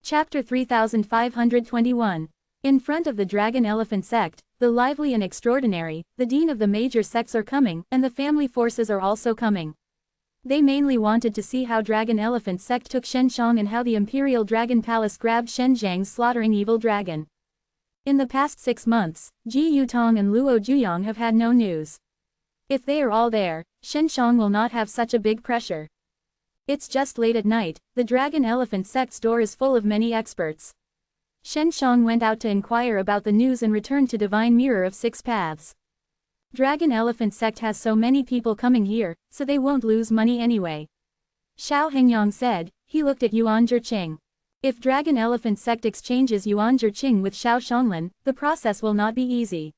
Chapter 3521. In front of the Dragon Elephant sect, the lively and extraordinary, the dean of the major sects are coming, and the family forces are also coming. They mainly wanted to see how Dragon Elephant sect took Shenshang and how the Imperial Dragon Palace grabbed Shenjiang's slaughtering evil dragon. In the past 6 months, Ji Yutong and Luo Juyong have had no news. If they are all there, Shenshang will not have such a big pressure. It's just late at night, the Dragon Elephant sect's door is full of many experts. Shenshang went out to inquire about the news and returned to Divine Mirror of 6 Paths. Dragon Elephant sect has so many people coming here, so they won't lose money anyway. Xiao Hengyang said. He looked at Yuan Zhiqing. If Dragon Elephant sect exchanges Yuan Zhiqing with Xiao Xionglan, the process will not be easy.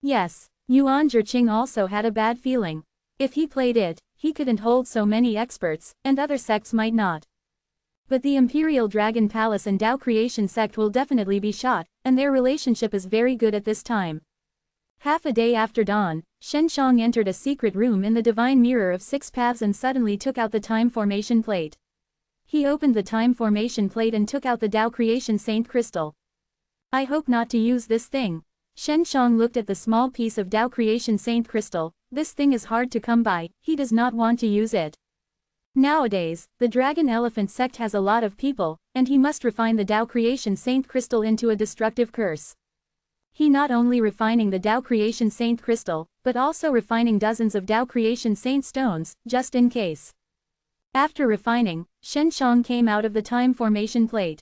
Yes, Yuan Zhiqing also had a bad feeling. If he played it, he couldn't hold so many experts, and other sects might not. But the Imperial Dragon Palace and Tao Creation sect will definitely be shot, and their relationship is very good at this time. Half a day after dawn, Shenshang entered a secret room in the Divine Mirror of 6 Paths and suddenly took out the Time Formation Plate. He opened the Time Formation Plate and took out the Tao Creation Saint Crystal. I hope not to use this thing. Shenshang looked at the small piece of Tao Creation Saint Crystal. This thing is hard to come by, he does not want to use it. Nowadays, the Dragon Elephant sect has a lot of people, and he must refine the Tao Creation Saint Crystal into a destructive curse. He not only refining the Tao Creation Saint Crystal, but also refining dozens of Tao Creation Saint Stones, just in case. After refining, Shenshang came out of the Time Formation Plate.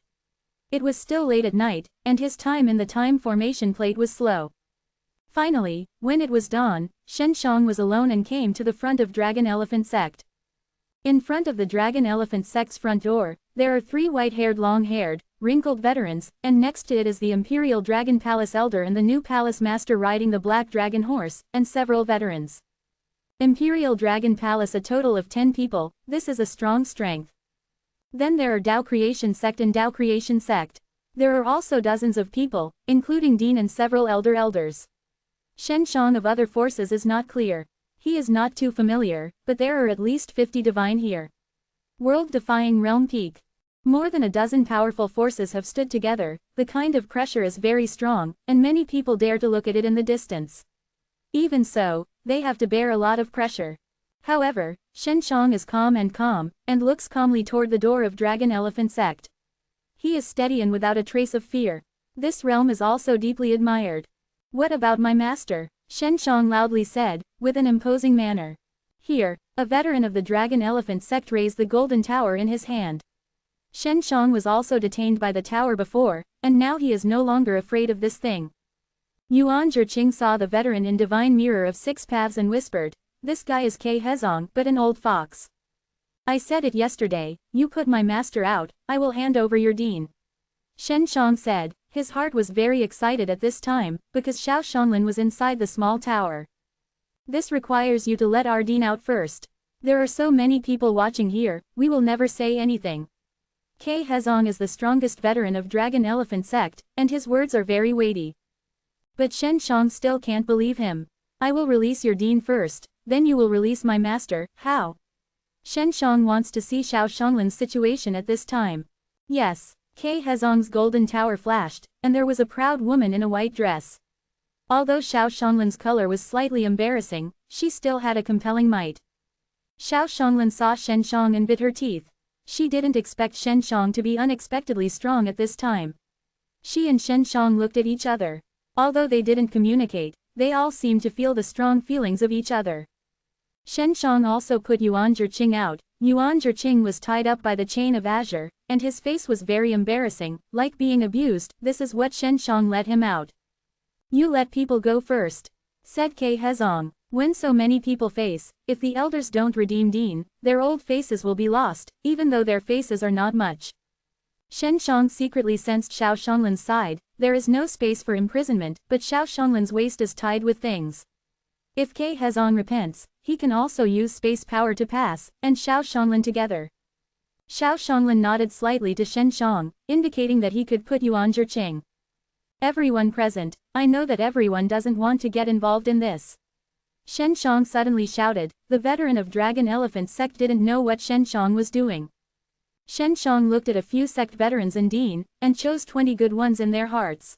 It was still late at night, and his time in the Time Formation Plate was slow. Finally, when it was dawn, Shenshang was alone and came to the front of Dragon Elephant sect. In front of the Dragon Elephant sect's front door, there are 3 white-haired long-haired, wrinkled veterans, and next to it is the Imperial Dragon Palace Elder and the new Palace Master riding the Black Dragon Horse, and several veterans. Imperial Dragon Palace, a total of 10 people, this is a strong strength. Then there are Tao Creation sect and Tao Creation sect. There are also dozens of people, including Dean and several elders. Shenshang of other forces is not clear. He is not too familiar, but there are at least 50 divine here. World-defying realm peak. More than a dozen powerful forces have stood together, the kind of pressure is very strong, and many people dare to look at it in the distance. Even so, they have to bear a lot of pressure. However, Shenshang is calm, and looks calmly toward the door of Dragon Elephant sect. He is steady and without a trace of fear. This realm is also deeply admired. What about my master? Shenshang loudly said, with an imposing manner. Here, a veteran of the Dragon Elephant sect raised the golden tower in his hand. Shenshang was also detained by the tower before, and now he is no longer afraid of this thing. Yuan Zhiqing saw the veteran in Divine Mirror of 6 Paths and whispered, "This guy is Ke Hezong, but an old fox. I said it yesterday, you put my master out, I will hand over your dean." Shenshang said. His heart was very excited at this time, because Xiao Xionglan was inside the small tower. "This requires you to let our dean out first. There are so many people watching here, we will never say anything." Ke Hezong is the strongest veteran of Dragon Elephant sect, and his words are very weighty. But Shenshang still can't believe him. "I will release your dean first, then you will release my master, how?" Shenshang wants to see Xiao Xionglan's situation at this time. Yes. Ke Hezong's golden tower flashed, and there was a proud woman in a white dress. Although Xiao Xionglan's color was slightly embarrassing, she still had a compelling might. Xiao Xionglan saw Shenshang and bit her teeth. She didn't expect Shenshang to be unexpectedly strong at this time. She and Shenshang looked at each other. Although they didn't communicate, they all seemed to feel the strong feelings of each other. Shenshang also put Yuan Zhiqing out. Yuan Zhiqing was tied up by the chain of azure, and his face was very embarrassing, like being abused. This is what Shenshang let him out. "You let people go first," said Ke Hezong. "When so many people face, if the elders don't redeem Dean, their old faces will be lost, even though their faces are not much." Shenshang secretly sensed Xiao Xionglan's side. There is no space for imprisonment, but Xiao Xionglan's waist is tied with things. If Ke Hezong repents, he can also use space power to pass, and Xiao Xionglan together. Xiao Xionglan nodded slightly to Shenshang, indicating that he could put Yuan Zhiqing. "Everyone present, I know that everyone doesn't want to get involved in this." Shenshang suddenly shouted. The veteran of Dragon Elephant sect didn't know what Shenshang was doing. Shen Shang looked at a few sect veterans in Dean, and chose 20 good ones in their hearts.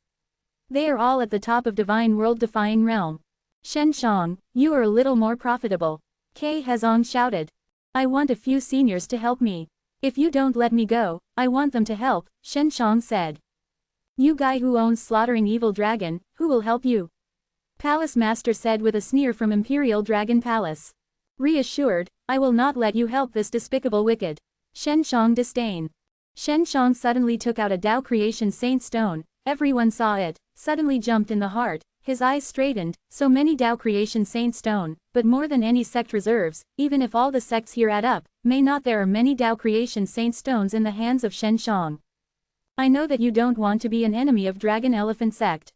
They are all at the top of divine world-defying realm. Shen Shang, you are a little more profitable. Ke Hezong shouted. I want a few seniors to help me. If you don't let me go, I want them to help, Shen Shang said. You guy who owns slaughtering evil dragon, who will help you? Palace Master said with a sneer from Imperial Dragon Palace. Reassured, I will not let you help this despicable wicked. Shen Shang disdain. Shen Shang suddenly took out a Tao Creation Saint Stone, everyone saw it, suddenly jumped in the heart, his eyes straightened, so many Tao Creation Saint Stone, but more than any sect reserves, even if all the sects here add up, may not there are many Tao Creation Saint Stones in the hands of Shen Shang. I know that you don't want to be an enemy of Dragon Elephant Sect.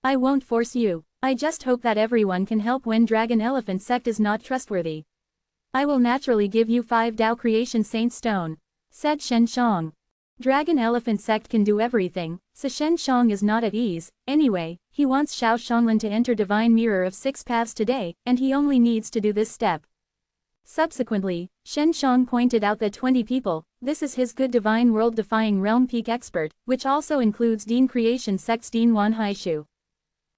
I won't force you, I just hope that everyone can help when Dragon Elephant Sect is not trustworthy. I will naturally give you 5 Tao Creation Saint Stone, said Shen Shang. Dragon Elephant Sect can do everything, so Shen Shang is not at ease. Anyway, he wants Xiao Shanglan to enter Divine Mirror of 6 Paths today, and he only needs to do this step. Subsequently, Shen Shang pointed out that 20 people, this is his good divine world-defying realm peak expert, which also includes Dean Creation Sect's Dean Wan Haishu.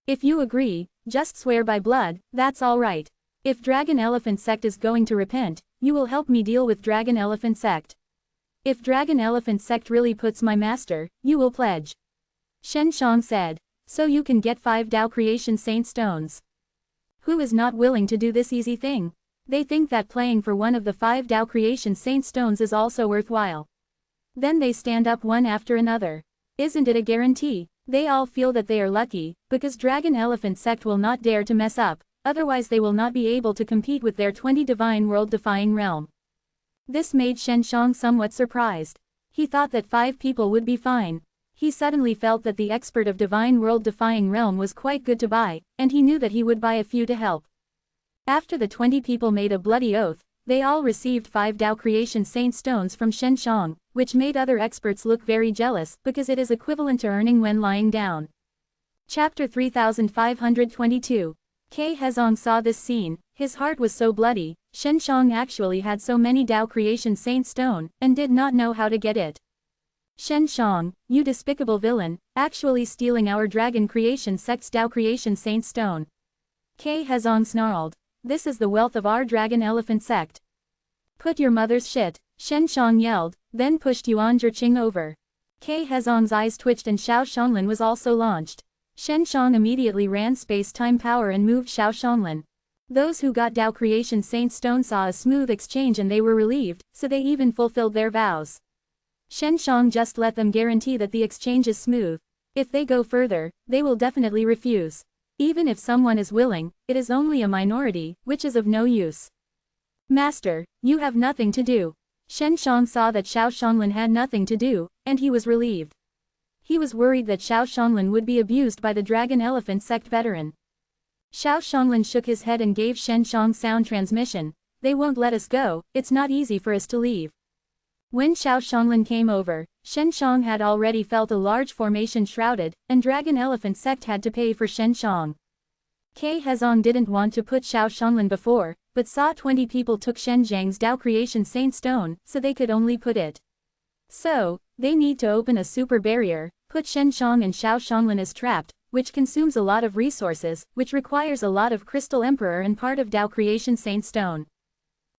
If you agree, just swear by blood, that's alright. If Dragon Elephant Sect is going to repent, you will help me deal with Dragon Elephant Sect. If Dragon Elephant Sect really puts my master, you will pledge. Shen Shang said. So you can get 5 Tao Creation Saint Stones. Who is not willing to do this easy thing? They think that playing for one of the 5 Tao Creation Saint Stones is also worthwhile. Then they stand up one after another. Isn't it a guarantee? They all feel that they are lucky, because Dragon Elephant Sect will not dare to mess up, otherwise they will not be able to compete with their 20 divine world-defying realm. This made Shen Shang somewhat surprised. He thought that 5 people would be fine. He suddenly felt that the expert of divine world-defying realm was quite good to buy, and he knew that he would buy a few to help. After the 20 people made a bloody oath, they all received 5 Tao Creation Saint Stones from Shen Shang, which made other experts look very jealous because it is equivalent to earning when lying down. Chapter 3522. Ke Hezong saw this scene, his heart was so bloody. Shen Shang actually had so many Tao Creation Saint Stone, and did not know how to get it. Shen Shang, you despicable villain, actually stealing our Dragon Creation Sect's Tao Creation Saint Stone. Ke Hezong snarled. This is the wealth of our Dragon Elephant Sect. Put your mother's shit, Shen Shang yelled, then pushed Yuan Zhiqing over. Ke Hezong's eyes twitched and Xiao Shanglan was also launched. Shen Shang immediately ran space-time power and moved Xiao Shanglan. Those who got Tao Creation Saint Stone saw a smooth exchange and they were relieved, so they even fulfilled their vows. Shen Shang just let them guarantee that the exchange is smooth. If they go further, they will definitely refuse. Even if someone is willing, it is only a minority, which is of no use. Master, you have nothing to do. Shen Shang saw that Xiao Shanglan had nothing to do, and he was relieved. He was worried that Xiao Shanglan would be abused by the Dragon Elephant Sect veteran. Xiao Shanglan shook his head and gave Shen Shang sound transmission. They won't let us go, it's not easy for us to leave. When Xiao Shanglan came over, Shen Shang had already felt a large formation shrouded, and Dragon Elephant Sect had to pay for Shen Shang. Ke Hezong didn't want to put Xiao Shanglan before, but saw 20 people took Shen Zhang's Tao Creation Saint Stone, so they could only put it. So, they need to open a super barrier, put Shen Shang and Xiao Shanglan as trapped, which consumes a lot of resources, which requires a lot of Crystal Emperor and part of Tao Creation Saint Stone.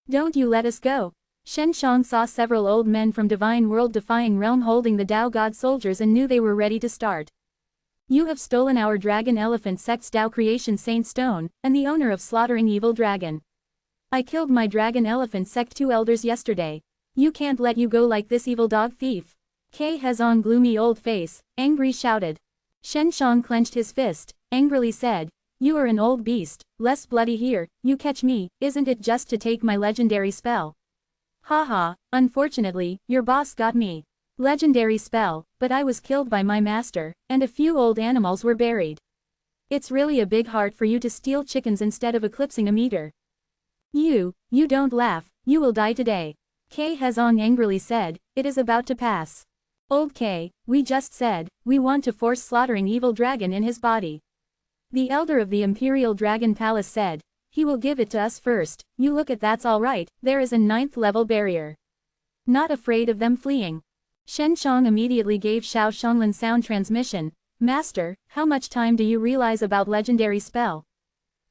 Don't you let us go. Shen Shang saw several old men from Divine World-defying realm holding the Tao God soldiers and knew they were ready to start. You have stolen our Dragon Elephant Sect's Tao Creation Saint Stone, and the owner of slaughtering evil dragon. I killed my Dragon Elephant Sect 2 elders yesterday. You can't let you go like this, evil dog thief. Ke Hezong gloomy old face, angry shouted. Shen Shang clenched his fist, angrily said, you are an old beast, less bloody here, you catch me, isn't it just to take my legendary spell? Haha, unfortunately, your boss got me. Legendary spell, but I was killed by my master, and a few old animals were buried. It's really a big heart for you to steal chickens instead of eclipsing a meter. You don't laugh, you will die today. Ke Hezong angrily said, it is about to pass. Old K, we just said, we want to force slaughtering evil dragon in his body. The elder of the Imperial Dragon Palace said, he will give it to us first, you look at that's alright, there is a 9th level barrier. not afraid of them fleeing. Shen Shang immediately gave Xiao Shanglan sound transmission. Master, how much time do you realize about legendary spell?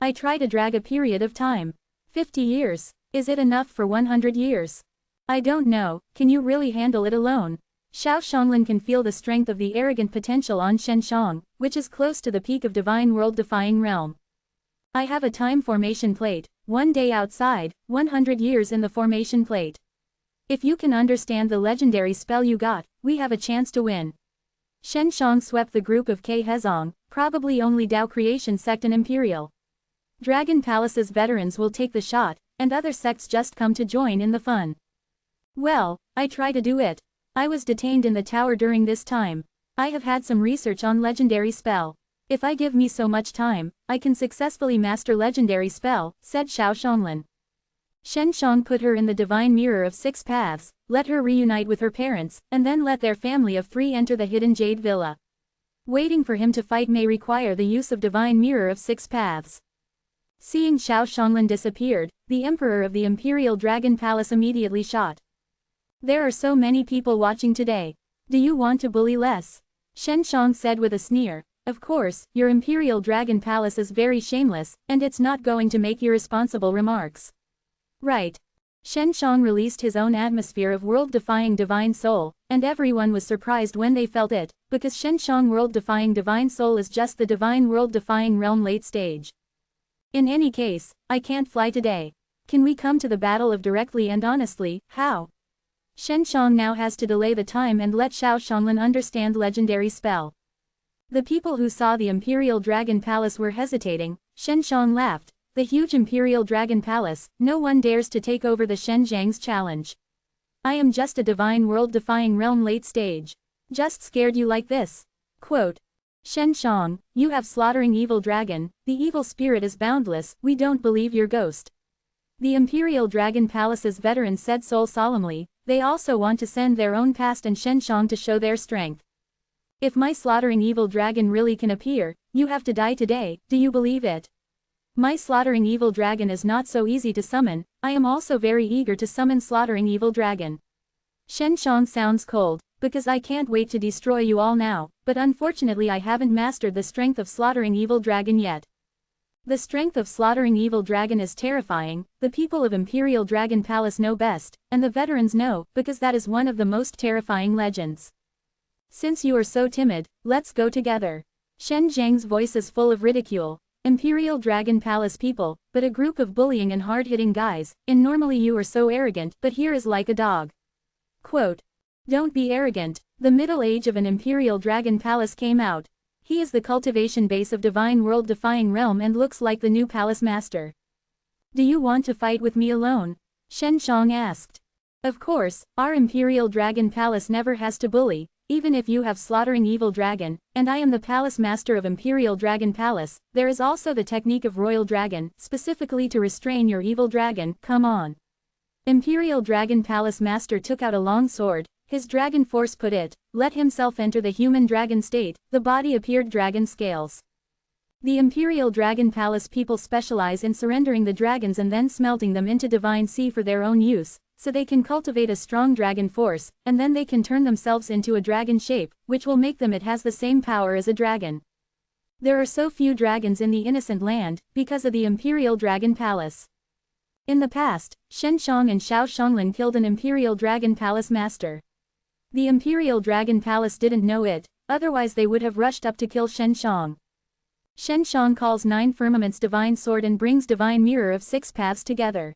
I try to drag a period of time. 50 years. Is it enough for 100 years? I don't know, can you really handle it alone? Xiao Shanglan can feel the strength of the arrogant potential on Shen Shang, which is close to the peak of divine world-defying realm. I have a time formation plate, 1 day outside, 100 years in the formation plate. If you can understand the legendary spell you got, we have a chance to win. Shen Shang swept the group of Ke Hezong, probably only Dao Creation sect and Imperial Dragon Palace's veterans will take the shot, and other sects just come to join in the fun. Well, I try to do it. I was detained in the tower during this time. I have had some research on legendary spell. If I give me so much time, I can successfully master legendary spell, said Xiao Shanglan. Shen Shang put her in the divine mirror of 6 paths, let her reunite with her parents, and then let their family of 3 enter the hidden Jade Villa. Waiting for him to fight may require the use of divine mirror of 6 paths. Seeing Xiao Shanglan disappeared, the emperor of the Imperial Dragon Palace immediately shot. There are so many people watching today. Do you want to bully less? Shen Shang said with a sneer. Of course, your Imperial Dragon Palace is very shameless, and it's not going to make irresponsible remarks. Right. Shen Shang released his own atmosphere of world-defying divine soul, and everyone was surprised when they felt it, because Shen Shang world-defying divine soul is just the divine world-defying realm late stage. In any case, I can't fly today. Can we come to the battle of directly and honestly? How? Shen Shang now has to delay the time and let Xiao Shanglan understand legendary spell. The people who saw the Imperial Dragon Palace were hesitating. Shen Shang laughed. The huge Imperial Dragon Palace, no one dares to take over the Shen Zhang's challenge. I am just a divine world-defying realm late stage. Just scared you like this. Quote. Shen Shang, you have slaughtering evil dragon, the evil spirit is boundless, we don't believe your ghost. The Imperial Dragon Palace's veterans said so solemnly, they also want to send their own past and Shen Shang to show their strength. If my slaughtering evil dragon really can appear, you have to die today, do you believe it? My slaughtering evil dragon is not so easy to summon, I am also very eager to summon slaughtering evil dragon. Shen Shang sounds cold, because I can't wait to destroy you all now, but unfortunately I haven't mastered the strength of slaughtering evil dragon yet. The strength of slaughtering evil dragon is terrifying, the people of Imperial Dragon Palace know best, and the veterans know, because that is one of the most terrifying legends. Since you are so timid, let's go together. Shen Zhang's voice is full of ridicule. Imperial Dragon Palace people, but a group of bullying and hard-hitting guys, and normally you are so arrogant, but here is like a dog. Quote. Don't be arrogant, the middle age of an Imperial Dragon Palace came out. He is the cultivation base of divine world-defying realm and looks like the new palace master. Do you want to fight with me alone? Shen Shang asked. Of course, our Imperial Dragon Palace never has to bully, even if you have slaughtering evil dragon, and I am the palace master of Imperial Dragon Palace, there is also the technique of Royal Dragon, specifically to restrain your evil dragon, come on. Imperial Dragon Palace master took out a long sword, his dragon force put it, let himself enter the human dragon state, the body appeared dragon scales. The Imperial Dragon Palace people specialize in surrendering the dragons and then smelting them into divine sea for their own use, so they can cultivate a strong dragon force, and then they can turn themselves into a dragon shape, which will make them it has the same power as a dragon. There are so few dragons in the innocent land, because of the Imperial Dragon Palace. In the past, Shen Shang and Xiao Shanglan killed an Imperial Dragon Palace master. The Imperial Dragon Palace didn't know it, otherwise they would have rushed up to kill Shen Shang. Shen Shang calls 9 firmaments divine sword and brings divine mirror of 6 paths together.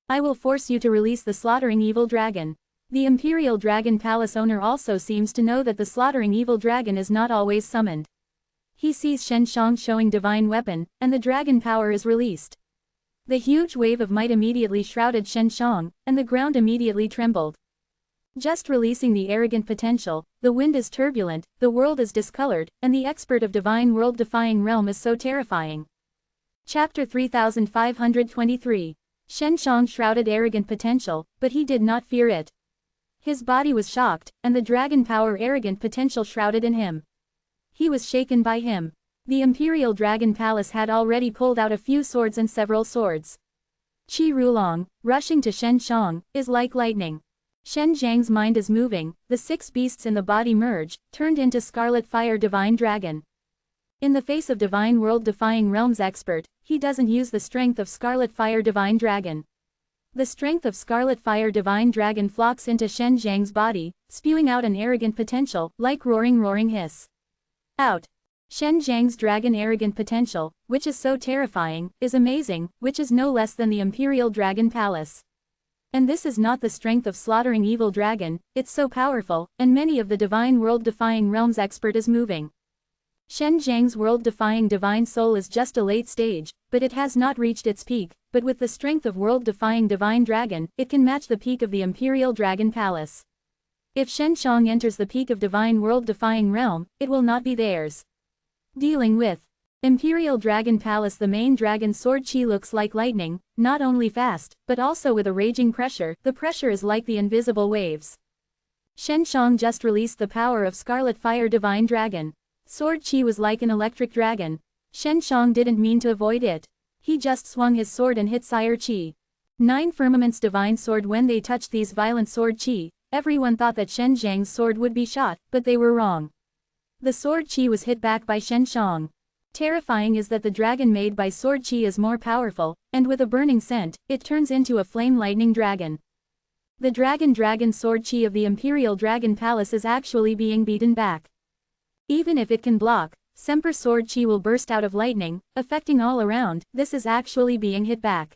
I will force you to release the slaughtering evil dragon. The Imperial Dragon Palace owner also seems to know that the slaughtering evil dragon is not always summoned. He sees Shen Shang showing divine weapon, and the dragon power is released. The huge wave of might immediately shrouded Shen Shang, and the ground immediately trembled. Just releasing the arrogant potential, the wind is turbulent, the world is discolored, and the expert of divine world-defying realm is so terrifying. Chapter 3523. Shen Shang shrouded arrogant potential, but he did not fear it. His body was shocked, and the dragon power arrogant potential shrouded in him. He was shaken by him. The Imperial Dragon Palace had already pulled out a few swords and several swords. Qi Rulong, rushing to Shen Shang, is like lightning. Shen Zhang's mind is moving, the 6 beasts in the body merge, turned into Scarlet Fire Divine Dragon. In the face of Divine World Defying Realms expert, he doesn't use the strength of Scarlet Fire Divine Dragon. The strength of Scarlet Fire Divine Dragon flocks into Shen Zhang's body, spewing out an arrogant potential, like roaring hiss. Out. Shen Zhang's dragon arrogant potential, which is so terrifying, is amazing, which is no less than the Imperial Dragon Palace. And this is not the strength of slaughtering evil dragon, it's so powerful, and many of the Divine World Defying Realms expert is moving. Shen Zhang's world-defying divine soul is just a late stage, but it has not reached its peak, but with the strength of world-defying divine dragon, it can match the peak of the Imperial Dragon Palace. If Shen Zhang enters the peak of divine world-defying realm, it will not be theirs. Dealing with Imperial Dragon Palace. The main dragon sword chi looks like lightning, not only fast, but also with a raging pressure. The pressure is like the invisible waves. Shen Zhang just released the power of Scarlet Fire Divine Dragon. Sword chi was like an electric dragon. Shen Zhang didn't mean to avoid it. He just swung his sword and hit Sire Chi. 9 Firmament's divine sword. When they touched these violent sword chi, everyone thought that Shen Zhang's sword would be shot, but they were wrong. The sword chi was hit back by Shen Zhang. Terrifying is that the dragon made by sword chi is more powerful, and with a burning scent, it turns into a flame lightning dragon. The dragon sword chi of the Imperial Dragon Palace is actually being beaten back. Even if it can block, Semper sword chi will burst out of lightning, affecting all around. This is actually being hit back.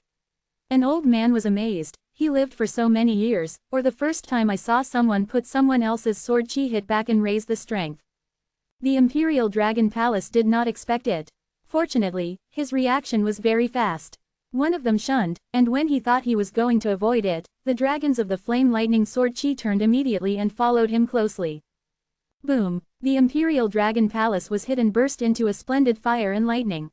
An old man was amazed. He lived for so many years, or the first time I saw someone put someone else's sword chi hit back and raise the strength. The Imperial Dragon Palace did not expect it. Fortunately, his reaction was very fast. One of them shunned, and when he thought he was going to avoid it, the dragons of the flame lightning sword chi turned immediately and followed him closely. Boom! The Imperial Dragon Palace was hit and burst into a splendid fire and lightning.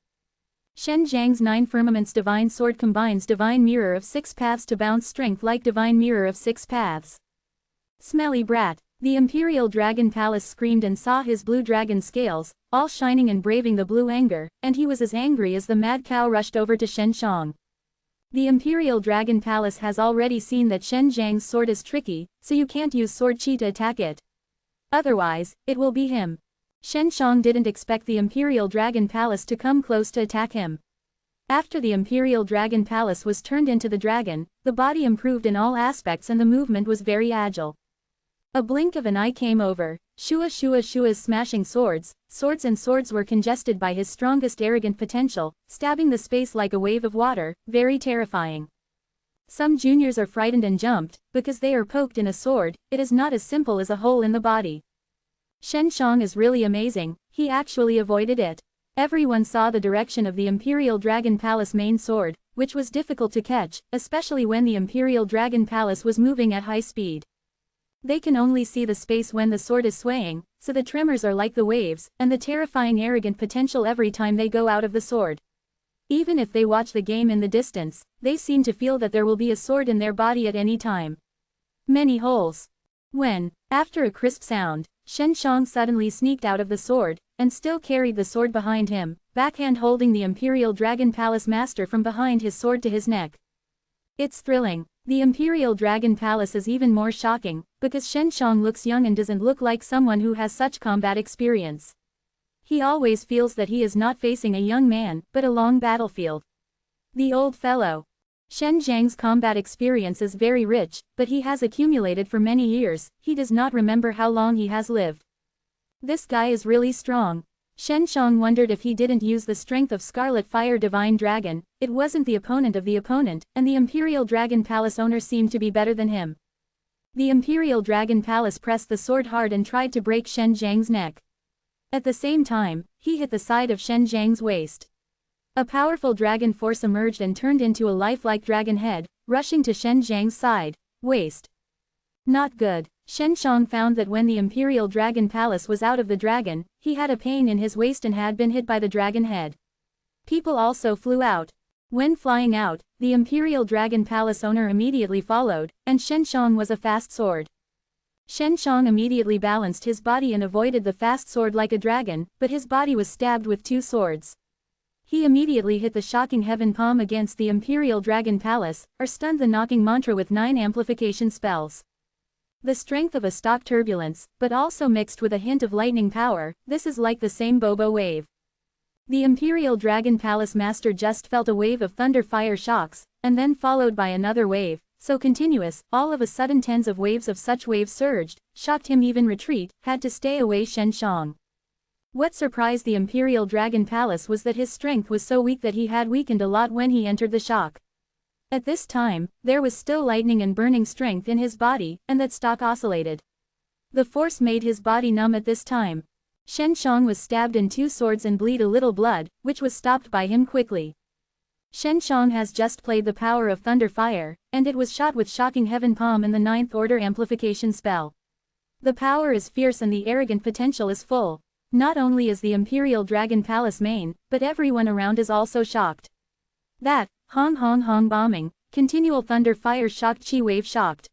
Shen Zhang's 9 Firmament's divine sword combines Divine Mirror of 6 Paths to bounce strength like Divine Mirror of 6 Paths. Smelly brat! The Imperial Dragon Palace screamed and saw his blue dragon scales, all shining and braving the blue anger, and he was as angry as the mad cow rushed over to Shen Zhang. The Imperial Dragon Palace has already seen that Shen Zhang's sword is tricky, so you can't use sword chi to attack it. Otherwise, it will be him. Shen Zhang didn't expect the Imperial Dragon Palace to come close to attack him. After the Imperial Dragon Palace was turned into the dragon, the body improved in all aspects and the movement was very agile. A blink of an eye came over, Shua's smashing swords were congested by his strongest arrogant potential, stabbing the space like a wave of water, very terrifying. Some juniors are frightened and jumped, because they are poked in a sword. It is not as simple as a hole in the body. Shen Zhang is really amazing, he actually avoided it. Everyone saw the direction of the Imperial Dragon Palace main sword, which was difficult to catch, especially when the Imperial Dragon Palace was moving at high speed. They can only see the space when the sword is swaying, so the tremors are like the waves, and the terrifying arrogant potential every time they go out of the sword. Even if they watch the game in the distance, they seem to feel that there will be a sword in their body at any time. Many holes. When, after a crisp sound, Shen Zhang suddenly sneaked out of the sword, and still carried the sword behind him, backhand holding the Imperial Dragon Palace master from behind his sword to his neck. It's thrilling. The Imperial Dragon Palace is even more shocking, because Shen Zhang looks young and doesn't look like someone who has such combat experience. He always feels that he is not facing a young man, but a long battlefield. The old fellow. Shen Zhang's combat experience is very rich, but he has accumulated for many years. He does not remember how long he has lived. This guy is really strong. Shen Zhang wondered if he didn't use the strength of Scarlet Fire Divine Dragon. It wasn't the opponent of the opponent, and the Imperial Dragon Palace owner seemed to be better than him. The Imperial Dragon Palace pressed the sword hard and tried to break Shen Zhang's neck. At the same time, he hit the side of Shen Zhang's waist. A powerful dragon force emerged and turned into a lifelike dragon head, rushing to Shen Zhang's side, waist. Not good. Shen Zhang found that when the Imperial Dragon Palace was out of the dragon, he had a pain in his waist and had been hit by the dragon head. People also flew out. When flying out, the Imperial Dragon Palace owner immediately followed, and Shen Zhang was a fast sword. Shen Zhang immediately balanced his body and avoided the fast sword like a dragon, but his body was stabbed with 2 swords. He immediately hit the shocking heaven palm against the Imperial Dragon Palace, or stunned the knocking mantra with 9 amplification spells. The strength of a stock turbulence, but also mixed with a hint of lightning power, this is like the same Bobo wave. The Imperial Dragon Palace Master just felt a wave of thunder fire shocks, and then followed by another wave, so continuous, all of a sudden tens of waves of such waves surged, shocked him even retreat, had to stay away Shen Shang. What surprised the Imperial Dragon Palace was that his strength was so weak that he had weakened a lot when he entered the shock. At this time, there was still lightning and burning strength in his body, and that stock oscillated. The force made his body numb at this time. Shen Shang was stabbed in 2 swords and bleed a little blood, which was stopped by him quickly. Shen Shang has just played the power of Thunder Fire, and it was shot with Shocking Heaven Palm in the 9th order amplification spell. The power is fierce and the arrogant potential is full. Not only is the Imperial Dragon Palace main, but everyone around is also shocked. That, Hong Hong Hong bombing, continual Thunder Fire shocked Chi Wave shocked.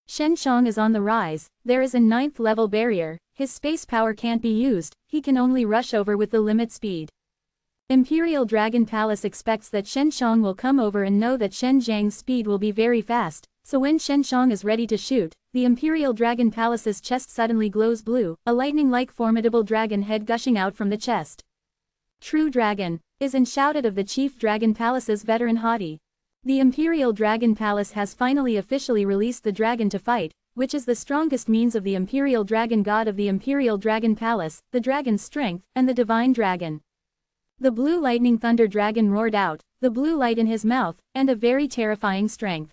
Shen Shang is on the rise, there is a 9th level barrier, his space power can't be used, he can only rush over with the limit speed. Imperial Dragon Palace expects that Shen Shang will come over and know that Shen Zhang's speed will be very fast, so when Shen Shang is ready to shoot, the Imperial Dragon Palace's chest suddenly glows blue, a lightning-like formidable dragon head gushing out from the chest. True Dragon, is shouted of the Chief Dragon Palace's veteran haughty. The Imperial Dragon Palace has finally officially released the dragon to fight, which is the strongest means of the Imperial Dragon God of the Imperial Dragon Palace, the dragon's strength, and the divine dragon. The blue lightning thunder dragon roared out, the blue light in his mouth, and a very terrifying strength.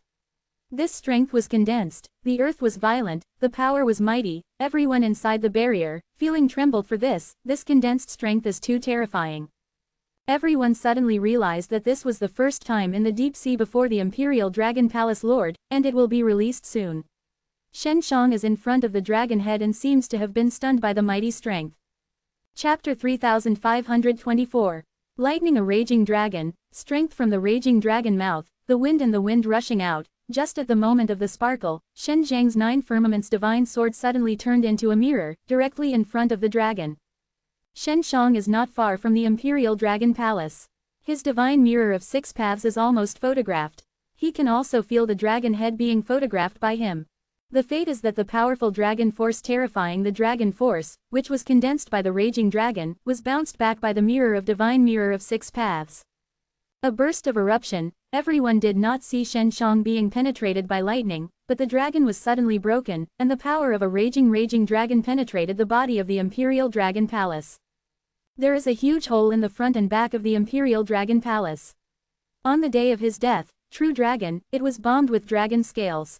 This strength was condensed, the earth was violent, the power was mighty, everyone inside the barrier, feeling trembled for this condensed strength is too terrifying. Everyone suddenly realized that this was the first time in the deep sea before the Imperial Dragon Palace Lord, and it will be released soon. Shen Shang is in front of the dragon head and seems to have been stunned by the mighty strength. Chapter 3524. Lightning a raging dragon, strength from the raging dragon mouth, the wind and the wind rushing out, just at the moment of the sparkle, Shen Zhang's 9 firmaments divine sword suddenly turned into a mirror, directly in front of the dragon. Shen Shang is not far from the Imperial Dragon Palace. His divine mirror of 6 paths is almost photographed. He can also feel the dragon head being photographed by him. The fate is that the powerful dragon force terrifying the dragon force, which was condensed by the raging dragon, was bounced back by the mirror of divine mirror of 6 paths. A burst of eruption, everyone did not see Shen Shang being penetrated by lightning, but the dragon was suddenly broken, and the power of a raging dragon penetrated the body of the Imperial Dragon Palace. There is a huge hole in the front and back of the Imperial Dragon Palace. On the day of his death, True Dragon, it was bombed with dragon scales.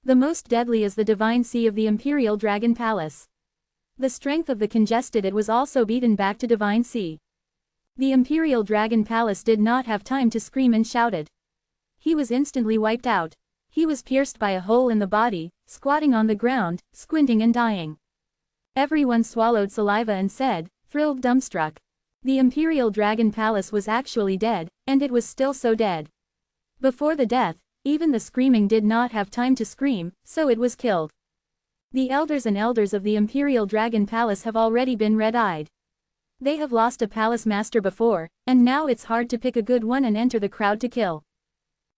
The most deadly is the divine sea of the Imperial Dragon Palace. The strength of the congested it was also beaten back to divine sea. The Imperial Dragon Palace did not have time to scream and shouted. He was instantly wiped out. He was pierced by a hole in the body, squatting on the ground, squinting and dying. Everyone swallowed saliva and said, thrilled dumbstruck. The Imperial Dragon Palace was actually dead, and it was still so dead. Before the death, even the screaming did not have time to scream, so it was killed. The elders and elders of the Imperial Dragon Palace have already been red-eyed. They have lost a palace master before, and now it's hard to pick a good one and enter the crowd to kill.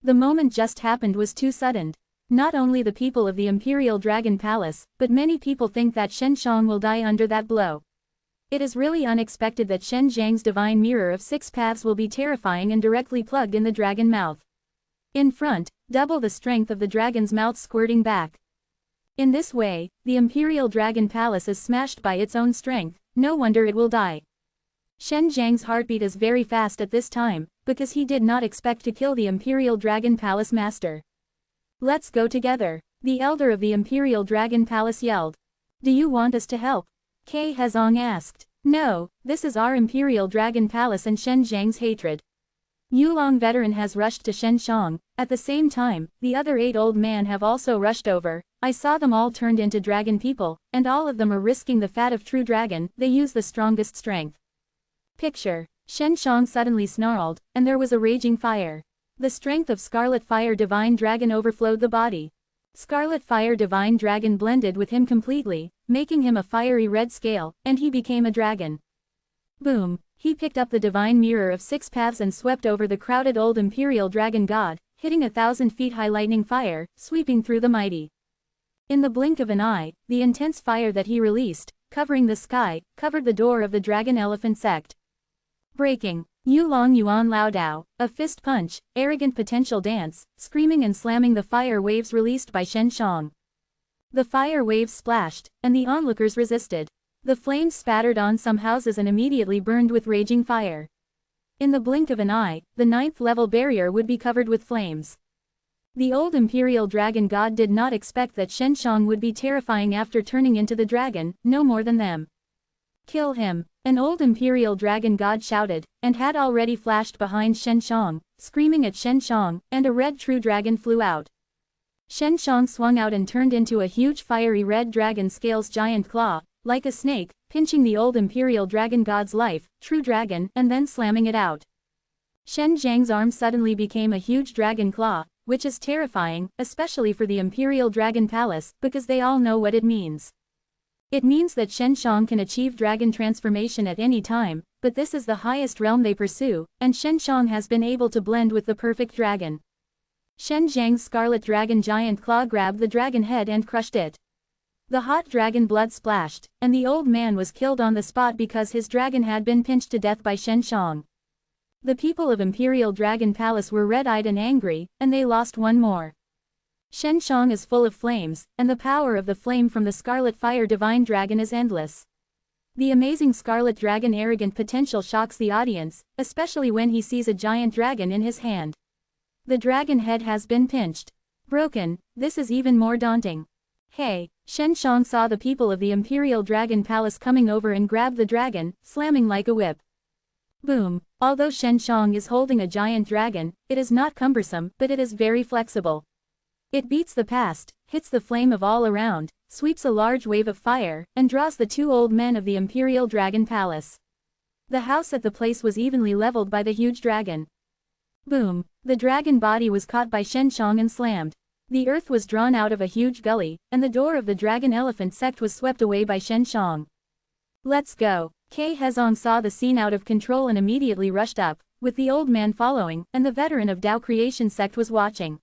The moment just happened was too sudden. Not only the people of the Imperial Dragon Palace, but many people think that Shen Shang will die under that blow. It is really unexpected that Shen Zhang's divine mirror of 6 paths will be terrifying and directly plugged in the dragon mouth. In front, double the strength of the dragon's mouth squirting back. In this way, the Imperial Dragon Palace is smashed by its own strength, no wonder it will die. Shen Zhang's heartbeat is very fast at this time, because he did not expect to kill the Imperial Dragon Palace master. Let's go together, the elder of the Imperial Dragon Palace yelled. Do you want us to help? Kei Hezong asked. No, this is our Imperial Dragon Palace and Shen Zhang's hatred. Yulong veteran has rushed to Shen Shang. At the same time, the other 8 old men have also rushed over. I saw them all turned into dragon people, and all of them are risking the fat of True Dragon, they use the strongest strength. Picture. Shen Shang suddenly snarled, and there was a raging fire. The strength of Scarlet Fire Divine Dragon overflowed the body. Scarlet Fire Divine Dragon blended with him completely, making him a fiery red scale, and he became a dragon. Boom. He picked up the divine mirror of 6 paths and swept over the crowded old Imperial Dragon God, hitting 1,000 feet high lightning fire, sweeping through the mighty. In the blink of an eye, the intense fire that he released, covering the sky, covered the door of the dragon elephant sect. Breaking. Yu Long Yuan Lao Dao, a fist punch, arrogant potential dance, screaming and slamming the fire waves released by Shen Shang. The fire waves splashed, and the onlookers resisted. The flames spattered on some houses and immediately burned with raging fire. In the blink of an eye, the 9th level barrier would be covered with flames. The old imperial dragon god did not expect that Shen Shang would be terrifying after turning into the dragon, no more than them. Kill him, an old imperial dragon god shouted, and had already flashed behind Shen Shang, screaming at Shen Shang, and a red true dragon flew out. Shen Shang swung out and turned into a huge fiery red dragon scales giant claw, like a snake, pinching the old imperial dragon god's life, true dragon, and then slamming it out. Shen Zhang's arm suddenly became a huge dragon claw, which is terrifying, especially for the Imperial Dragon Palace, because they all know what it means. It means that Shen Shang can achieve dragon transformation at any time, but this is the highest realm they pursue, and Shen Shang has been able to blend with the perfect dragon. Shen Zhang's scarlet dragon giant claw grabbed the dragon head and crushed it. The hot dragon blood splashed, and the old man was killed on the spot because his dragon had been pinched to death by Shen Shang. The people of Imperial Dragon Palace were red-eyed and angry, and they lost one more. Shen Shang is full of flames, and the power of the flame from the Scarlet Fire Divine Dragon is endless. The amazing Scarlet Dragon arrogant potential shocks the audience, especially when he sees a giant dragon in his hand. The dragon head has been pinched. Broken. This is even more daunting. Hey! Shen Shang saw the people of the Imperial Dragon Palace coming over and grabbed the dragon, slamming like a whip. Boom! Although Shen Shang is holding a giant dragon, it is not cumbersome, but it is very flexible. It beats the past, hits the flame of all around, sweeps a large wave of fire, and draws the 2 old men of the Imperial Dragon Palace. The house at the place was evenly leveled by the huge dragon. Boom! The dragon body was caught by Shen Shang and slammed. The earth was drawn out of a huge gully, and the door of the dragon elephant sect was swept away by Shen Shang. Let's go! Ke Hezong saw the scene out of control and immediately rushed up, with the old man following, and the veteran of Dao Creation sect was watching.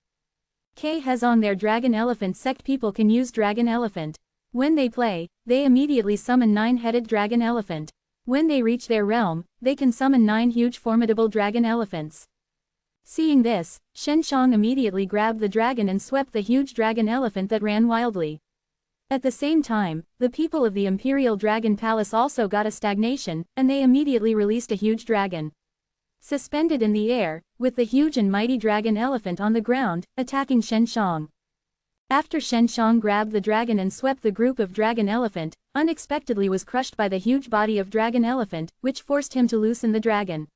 Ke Hezong their dragon elephant sect people can use dragon elephant. When they play, they immediately summon 9-headed dragon elephant. When they reach their realm, they can summon 9 huge formidable dragon elephants. Seeing this, Shen Shang immediately grabbed the dragon and swept the huge dragon elephant that ran wildly. At the same time, the people of the Imperial Dragon Palace also got a stagnation, and they immediately released a huge dragon. Suspended in the air, with the huge and mighty dragon elephant on the ground, attacking Shen Shang. After Shen Shang grabbed the dragon and swept the group of dragon elephant, unexpectedly was crushed by the huge body of dragon elephant, which forced him to loosen the dragon.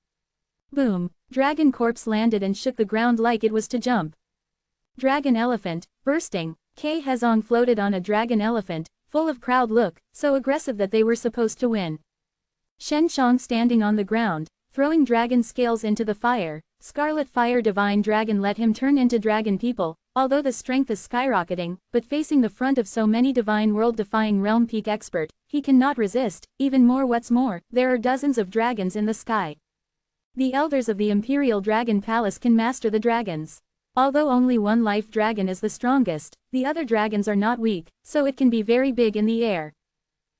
Boom! Dragon corpse landed and shook the ground like it was to jump. Dragon elephant, bursting. Ke Hezong floated on a dragon elephant, full of proud look, so aggressive that they were supposed to win. Shen Shang standing on the ground, throwing dragon scales into the fire, Scarlet Fire Divine Dragon let him turn into dragon people, although the strength is skyrocketing, but facing the front of so many divine world-defying realm peak expert, he cannot resist, even more what's more, there are dozens of dragons in the sky. The elders of the Imperial Dragon Palace can master the dragons. Although only one life dragon is the strongest, the other dragons are not weak, so it can be very big in the air.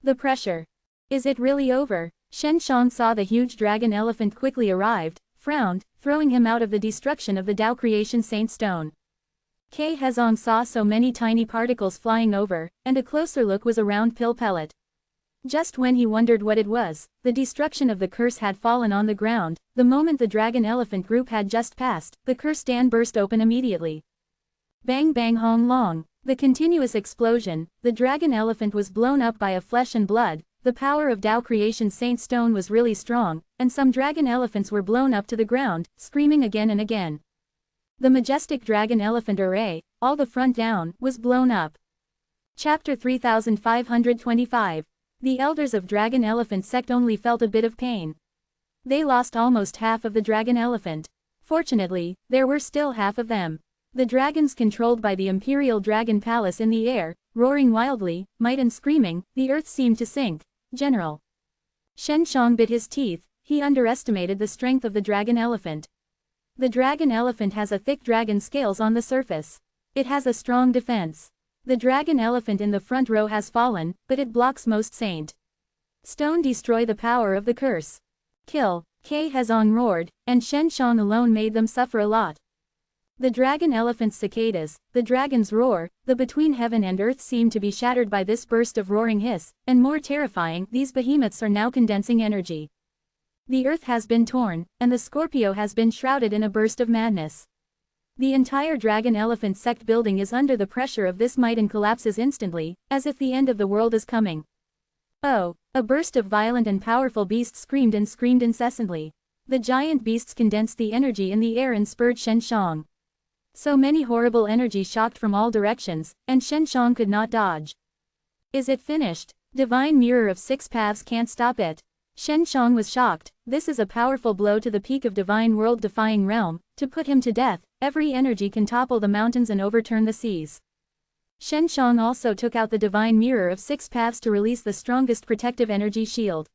The pressure. Is it really over? Shen Shang saw the huge dragon elephant quickly arrived, frowned, throwing him out of the destruction of the Dao Creation Saint Stone. Ke Hezong saw so many tiny particles flying over, and a closer look was a round pill pellet. Just when he wondered what it was, the destruction of the curse had fallen on the ground. The moment the dragon elephant group had just passed, the curse dam burst open immediately. Bang bang hong long. The continuous explosion, the dragon elephant was blown up by a flesh and blood. The power of Dao Creation Saint Stone was really strong, and some dragon elephants were blown up to the ground, screaming again and again. The majestic dragon elephant array, all the front down, was blown up. Chapter 3525. The elders of Dragon Elephant sect only felt a bit of pain. They lost almost half of the dragon elephant. Fortunately, there were still half of them. The dragons controlled by the Imperial Dragon Palace in the air, roaring wildly, might and screaming, the earth seemed to sink. General. Shen Shang bit his teeth, he underestimated the strength of the dragon elephant. The dragon elephant has a thick dragon scales on the surface. It has a strong defense. The dragon elephant in the front row has fallen, but it blocks most saint. Stone destroy the power of the curse. Kill, Ke Hezong roared, and Shen Shang alone made them suffer a lot. The dragon elephant's cicadas, the dragon's roar, the between heaven and earth seemed to be shattered by this burst of roaring hiss, and more terrifying, these behemoths are now condensing energy. The earth has been torn, and the Scorpio has been shrouded in a burst of madness. The entire dragon elephant sect building is under the pressure of this might and collapses instantly, as if the end of the world is coming. Oh! A burst of violent and powerful beasts screamed incessantly. The giant beasts condensed the energy in the air and spurred Shen Shang. So many horrible energy shocked from all directions, and Shen Shang could not dodge. Is it finished? Divine Mirror of Six Paths can't stop it. Shen Shang was shocked. This is a powerful blow to the peak of divine world defying realm. To put him to death, every energy can topple the mountains and overturn the seas. Shen Shang also took out the divine mirror of six paths to release the strongest protective energy shield.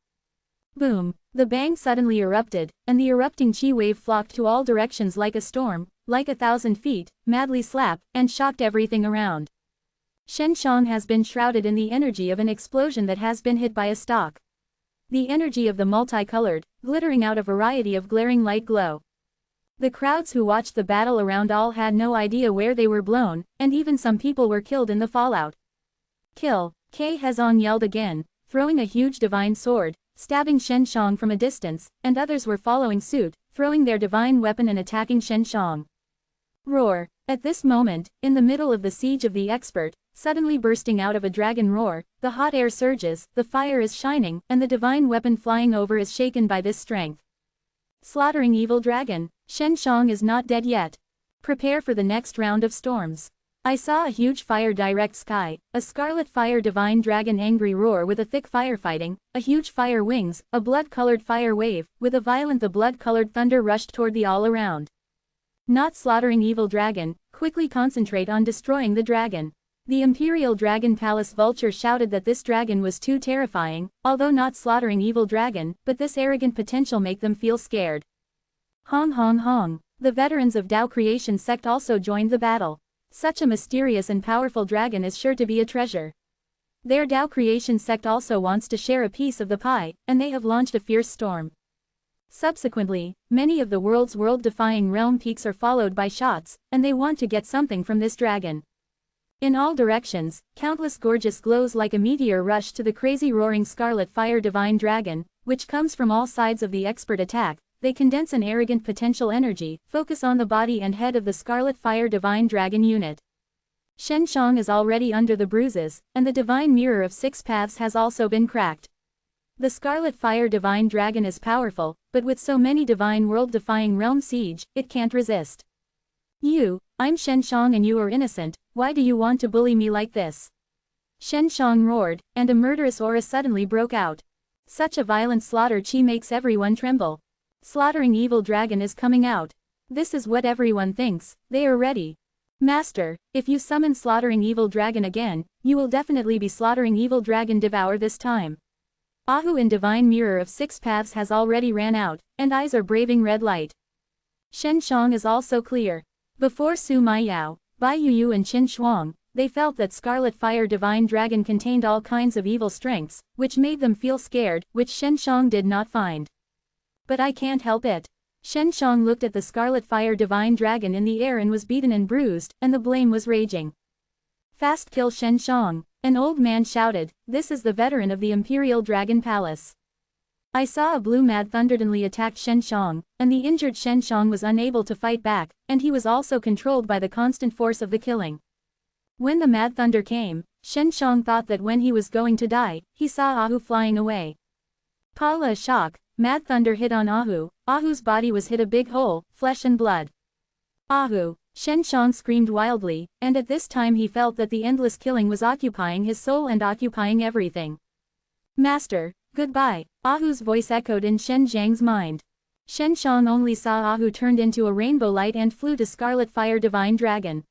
Boom! The bang suddenly erupted, and the erupting chi wave flocked to all directions like a storm, like 1,000 feet, madly slapped, and shocked everything around. Shen Shang has been shrouded in the energy of an explosion that has been hit by a stalk. The energy of the multicolored, glittering out a variety of glaring light glow. The crowds who watched the battle around all had no idea where they were blown, and even some people were killed in the fallout. Kill! Ke Hezong yelled again, throwing a huge divine sword, stabbing Shen Shang from a distance, and others were following suit, throwing their divine weapon and attacking Shen Shang. Roar! At this moment, in the middle of the siege of the expert, suddenly bursting out of a dragon roar, the hot air surges, the fire is shining, and the divine weapon flying over is shaken by this strength. Slaughtering evil dragon! Shen Shang is not dead yet. Prepare for the next round of storms. I saw a huge fire direct sky, a scarlet fire divine dragon angry roar with a thick firefighting, a huge fire wings, a blood-colored fire wave, with a violent the blood-colored thunder rushed toward the all around. Not slaughtering evil dragon, quickly concentrate on destroying the dragon. The Imperial Dragon Palace Vulture shouted that this dragon was too terrifying, although not slaughtering evil dragon, but this arrogant potential make them feel scared. Hong hong hong. The veterans of Tao Creation sect also joined the battle. Such a mysterious and powerful dragon is sure to be a treasure. Their Tao Creation sect also wants to share a piece of the pie, and they have launched a fierce storm. Subsequently, many of the world's world-defying realm peaks are followed by shots, and they want to get something from this dragon. In all directions, countless gorgeous glows like a meteor rush to the crazy roaring scarlet fire divine dragon, which comes from all sides of the expert attack. They condense an arrogant potential energy, focus on the body and head of the Scarlet Fire Divine Dragon unit. Shen Shang is already under the bruises, and the Divine Mirror of Six Paths has also been cracked. The Scarlet Fire Divine Dragon is powerful, but with so many divine world-defying realm siege, it can't resist. I'm Shen Shang and you are innocent, why do you want to bully me like this? Shen Shang roared, and a murderous aura suddenly broke out. Such a violent slaughter chi makes everyone tremble. Slaughtering evil dragon is coming out. This is what everyone thinks, they are ready. Master, if you summon slaughtering evil dragon again, you will definitely be slaughtering evil dragon devour this time. Ahu in Divine Mirror of Six Paths has already ran out, and eyes are braving red light. Shen Shang is also clear. Before Su Maiyao, Bai Yuyu and Qin Shuang, they felt that Scarlet Fire Divine Dragon contained all kinds of evil strengths, which made them feel scared, which Shen Shang did not find. But I can't help it. Shen Shang looked at the Scarlet Fire Divine Dragon in the air and was beaten and bruised, and the blame was raging. Fast kill Shen Shang. An old man shouted, this is the veteran of the Imperial Dragon Palace. I saw a blue mad thunderdenly attacked Shen Shang, and the injured Shen Shang was unable to fight back, and he was also controlled by the constant force of the killing. When the mad thunder came, Shen Shang thought that when he was going to die, he saw Ahu flying away. Pala a shock. Mad thunder hit on Ahu. Ahu's body was hit a big hole, flesh and blood. Ahu! Shen Shang screamed wildly, and at this time he felt that the endless killing was occupying his soul and occupying everything. Master, goodbye, Ahu's voice echoed in Shen Zhang's mind. Shen Shang only saw Ahu turned into a rainbow light and flew to Scarlet Fire Divine Dragon.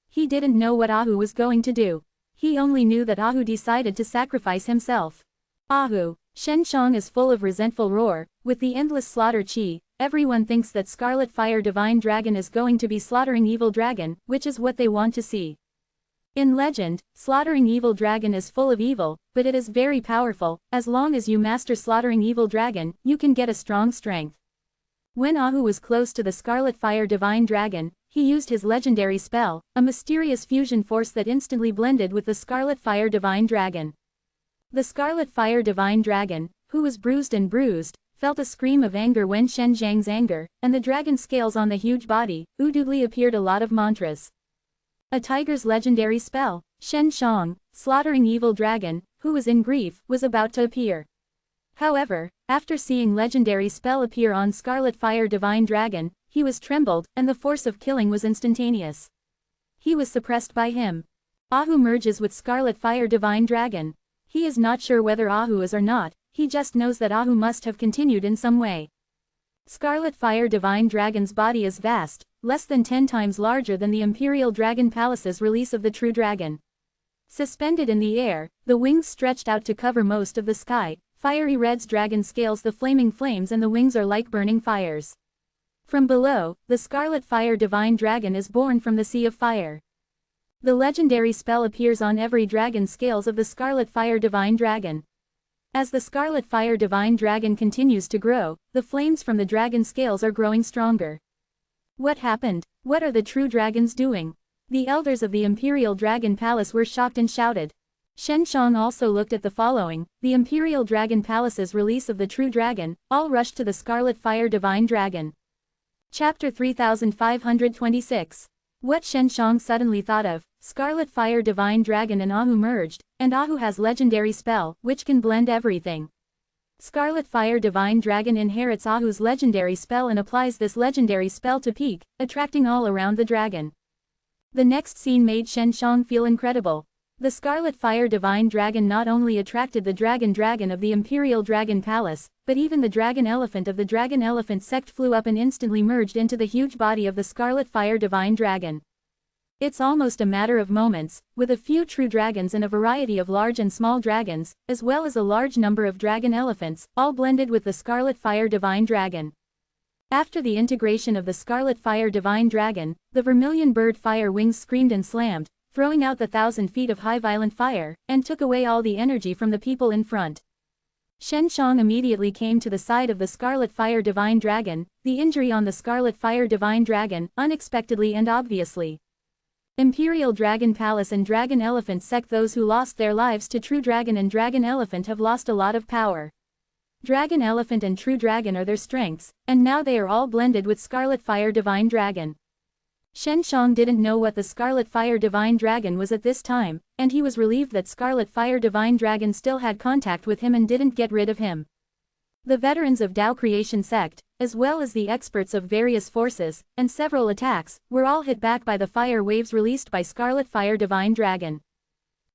He didn't know what Ahu was going to do. He only knew that Ahu decided to sacrifice himself. Ahu! Shen Shang is full of resentful roar, with the endless slaughter chi, everyone thinks that Scarlet Fire Divine Dragon is going to be slaughtering evil dragon, which is what they want to see. In legend, slaughtering evil dragon is full of evil, but it is very powerful. As long as you master slaughtering evil dragon, you can get a strong strength. When Ahu was close to the Scarlet Fire Divine Dragon, he used his legendary spell, a mysterious fusion force that instantly blended with the Scarlet Fire Divine Dragon. The Scarlet Fire Divine Dragon, who was bruised and bruised, felt a scream of anger when Shen Zhang's anger, and the dragon scales on the huge body, oodly appeared a lot of mantras. A tiger's legendary spell, Shen Zhang, slaughtering evil dragon, who was in grief, was about to appear. However, after seeing legendary spell appear on Scarlet Fire Divine Dragon, he was trembled, and the force of killing was instantaneous. He was suppressed by him. Ahu merges with Scarlet Fire Divine Dragon. He is not sure whether Ahu is or not, he just knows that Ahu must have continued in some way. Scarlet Fire Divine Dragon's body is vast, less than 10 times larger than the Imperial Dragon Palace's release of the True Dragon. Suspended in the air, the wings stretched out to cover most of the sky, fiery red's dragon scales the flaming flames and the wings are like burning fires. From below, the Scarlet Fire Divine Dragon is born from the Sea of Fire. The legendary spell appears on every dragon scales of the Scarlet Fire Divine Dragon. As the Scarlet Fire Divine Dragon continues to grow, the flames from the dragon scales are growing stronger. What happened? What are the true dragons doing? The elders of the Imperial Dragon Palace were shocked and shouted. Shen Zhang also looked at the following, the Imperial Dragon Palace's release of the True Dragon, all rushed to the Scarlet Fire Divine Dragon. Chapter 3526. What Shen Zhang suddenly thought of, Scarlet Fire Divine Dragon and Ahu merged, and Ahu has legendary spell, which can blend everything. Scarlet Fire Divine Dragon inherits Ahu's legendary spell and applies this legendary spell to peak, attracting all around the dragon. The next scene made Shen Zhang feel incredible. The Scarlet Fire Divine Dragon not only attracted the dragon of the Imperial Dragon Palace, but even the dragon elephant of the Dragon Elephant sect flew up and instantly merged into the huge body of the Scarlet Fire Divine Dragon. It's almost a matter of moments, with a few true dragons and a variety of large and small dragons, as well as a large number of dragon elephants, all blended with the Scarlet Fire Divine Dragon. After the integration of the Scarlet Fire Divine Dragon, the vermilion bird fire wings screamed and slammed, throwing out the 1,000 feet of high violent fire, and took away all the energy from the people in front. Shen Zhang immediately came to the side of the Scarlet Fire Divine Dragon, the injury on the Scarlet Fire Divine Dragon, unexpectedly and obviously. Imperial Dragon Palace and Dragon Elephant sect. Those who lost their lives to True Dragon and Dragon Elephant have lost a lot of power. Dragon Elephant and True Dragon are their strengths, and now they are all blended with Scarlet Fire Divine Dragon. Shen Zhang didn't know what the Scarlet Fire Divine Dragon was at this time, and he was relieved that Scarlet Fire Divine Dragon still had contact with him and didn't get rid of him. The veterans of Tao Creation Sect, as well as the experts of various forces, and several attacks, were all hit back by the fire waves released by Scarlet Fire Divine Dragon.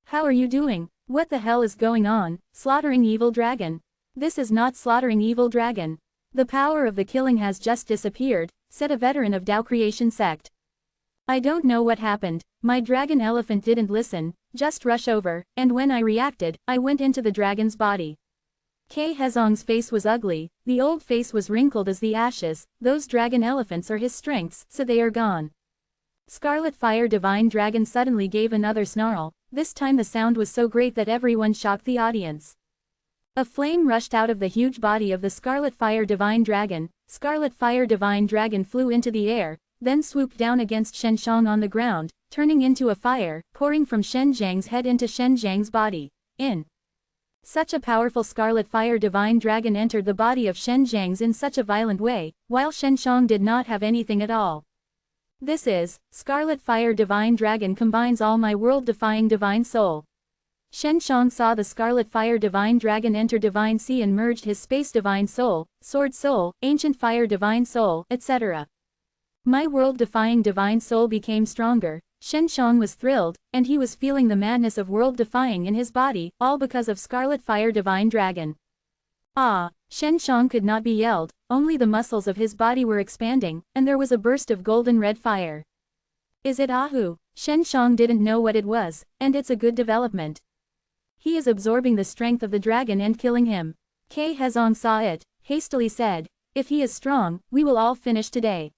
How are you doing? What the hell is going on? Slaughtering evil dragon? This is not slaughtering evil dragon. The power of the killing has just disappeared, said a veteran of Tao Creation Sect. I don't know what happened, my dragon elephant didn't listen, just rush over, and when I reacted, I went into the dragon's body. Ke Hezong's face was ugly, the old face was wrinkled as the ashes, those dragon elephants are his strengths, so they are gone. Scarlet Fire Divine Dragon suddenly gave another snarl, this time the sound was so great that everyone shocked the audience. A flame rushed out of the huge body of the Scarlet Fire Divine Dragon, Scarlet Fire Divine Dragon flew into the air, then swooped down against Shen Zhang on the ground, turning into a fire, pouring from Shen Zhang's head into Shen Zhang's body. Such a powerful Scarlet Fire Divine Dragon entered the body of Shen Zhang's in such a violent way, while Shen Zhang did not have anything at all. This is, Scarlet Fire Divine Dragon combines all my world-defying divine soul. Shen Zhang saw the Scarlet Fire Divine Dragon enter Divine Sea and merged his Space Divine Soul, Sword Soul, Ancient Fire Divine Soul, etc. My world-defying divine soul became stronger. Shen Zhang was thrilled, and he was feeling the madness of world-defying in his body, all because of Scarlet Fire Divine Dragon. Ah! Shen Zhang could not be yelled, only the muscles of his body were expanding, and there was a burst of golden red fire. Is it Ahu? Shen Zhang didn't know what it was, and it's a good development. He is absorbing the strength of the dragon and killing him. Ke Hezong saw it, hastily said, if he is strong, we will all finish today.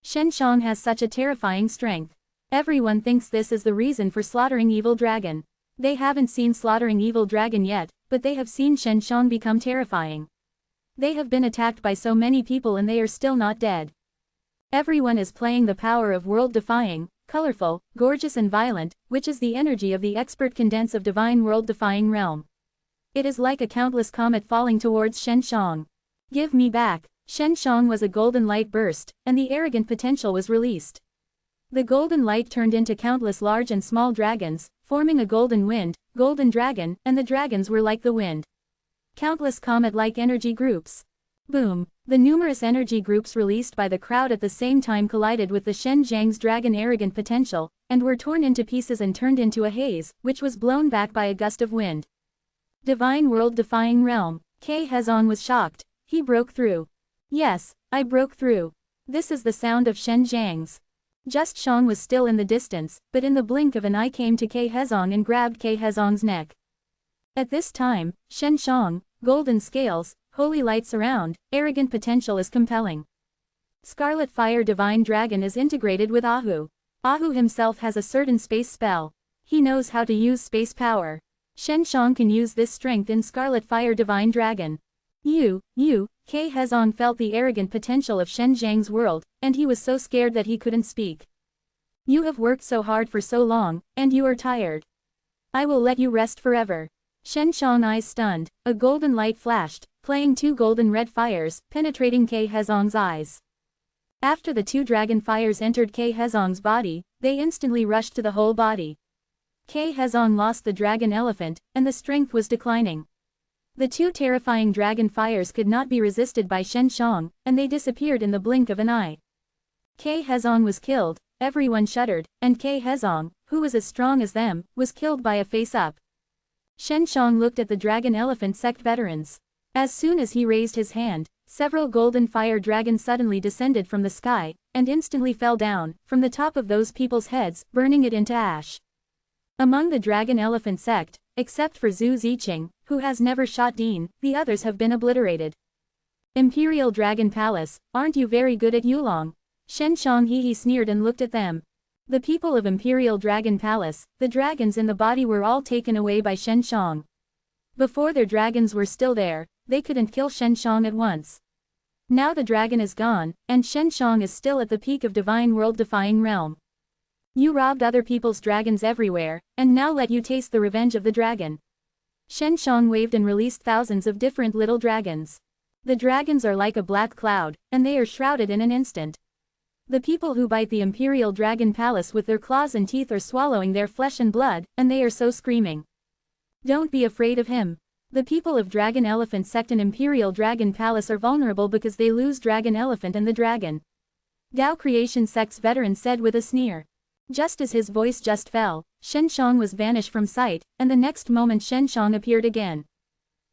Shen Zhang has such a terrifying strength. Everyone thinks this is the reason for slaughtering Evil Dragon. They haven't seen slaughtering Evil Dragon yet, but they have seen Shen Xiang become terrifying. They have been attacked by so many people and they are still not dead. Everyone is playing the power of world-defying, colorful, gorgeous and violent, which is the energy of the expert condense of divine world-defying realm. It is like a countless comet falling towards Shen Xiang. Give me back. Shen Xiang was a golden light burst, and the arrogant potential was released. The golden light turned into countless large and small dragons, forming a golden wind, golden dragon, and the dragons were like the wind. Countless comet-like energy groups. Boom! The numerous energy groups released by the crowd at the same time collided with the Shen Xiang's dragon arrogant potential, and were torn into pieces and turned into a haze, which was blown back by a gust of wind. Divine world-defying realm. Ke Hezong was shocked. He broke through. Yes, I broke through. This is the sound of Shen Xiang's. Just Xiang was still in the distance, but in the blink of an eye came to Ke Hezong and grabbed Ke Hezong's neck. At this time, Shen Xiang, golden scales, holy lights around, arrogant potential is compelling. Scarlet Fire Divine Dragon is integrated with Ahu. Ahu himself has a certain space spell. He knows how to use space power. Shen Xiang can use this strength in Scarlet Fire Divine Dragon. Ke Hezong felt the arrogant potential of Shen Xiang's world, and he was so scared that he couldn't speak. You have worked so hard for so long, and you are tired. I will let you rest forever. Shen Xiang's eyes stunned, a golden light flashed, playing two golden red fires, penetrating Ke Hezong's eyes. After the two dragon fires entered Ke Hezong's body, they instantly rushed to the whole body. Ke Hezong lost the dragon elephant, and the strength was declining. The two terrifying dragon fires could not be resisted by Shen Xiang, and they disappeared in the blink of an eye. Ke Hezong was killed, everyone shuddered, and Ke Hezong, who was as strong as them, was killed by a face-up. Shen Xiang looked at the dragon elephant sect veterans. As soon as he raised his hand, several golden fire dragons suddenly descended from the sky, and instantly fell down, from the top of those people's heads, burning it into ash. Among the dragon elephant sect, except for Zhu Ziqing, who has never shot Dean, the others have been obliterated. Imperial Dragon Palace, aren't you very good at Yulong? Shen Xiang he sneered and looked at them. The people of Imperial Dragon Palace, the dragons in the body were all taken away by Shen Xiang. Before their dragons were still there, they couldn't kill Shen Xiang at once. Now the dragon is gone, and Shen Xiang is still at the peak of divine world-defying realm. You robbed other people's dragons everywhere, and now let you taste the revenge of the dragon. Shen Xiang waved and released thousands of different little dragons. The dragons are like a black cloud, and they are shrouded in an instant. The people who bite the Imperial Dragon Palace with their claws and teeth are swallowing their flesh and blood, and they are so screaming. Don't be afraid of him. The people of Dragon Elephant Sect and Imperial Dragon Palace are vulnerable because they lose Dragon Elephant and the dragon. Dao Creation Sect's veteran said with a sneer. Just as his voice just fell, Shen Xiang was vanished from sight, and the next moment Shen Xiang appeared again.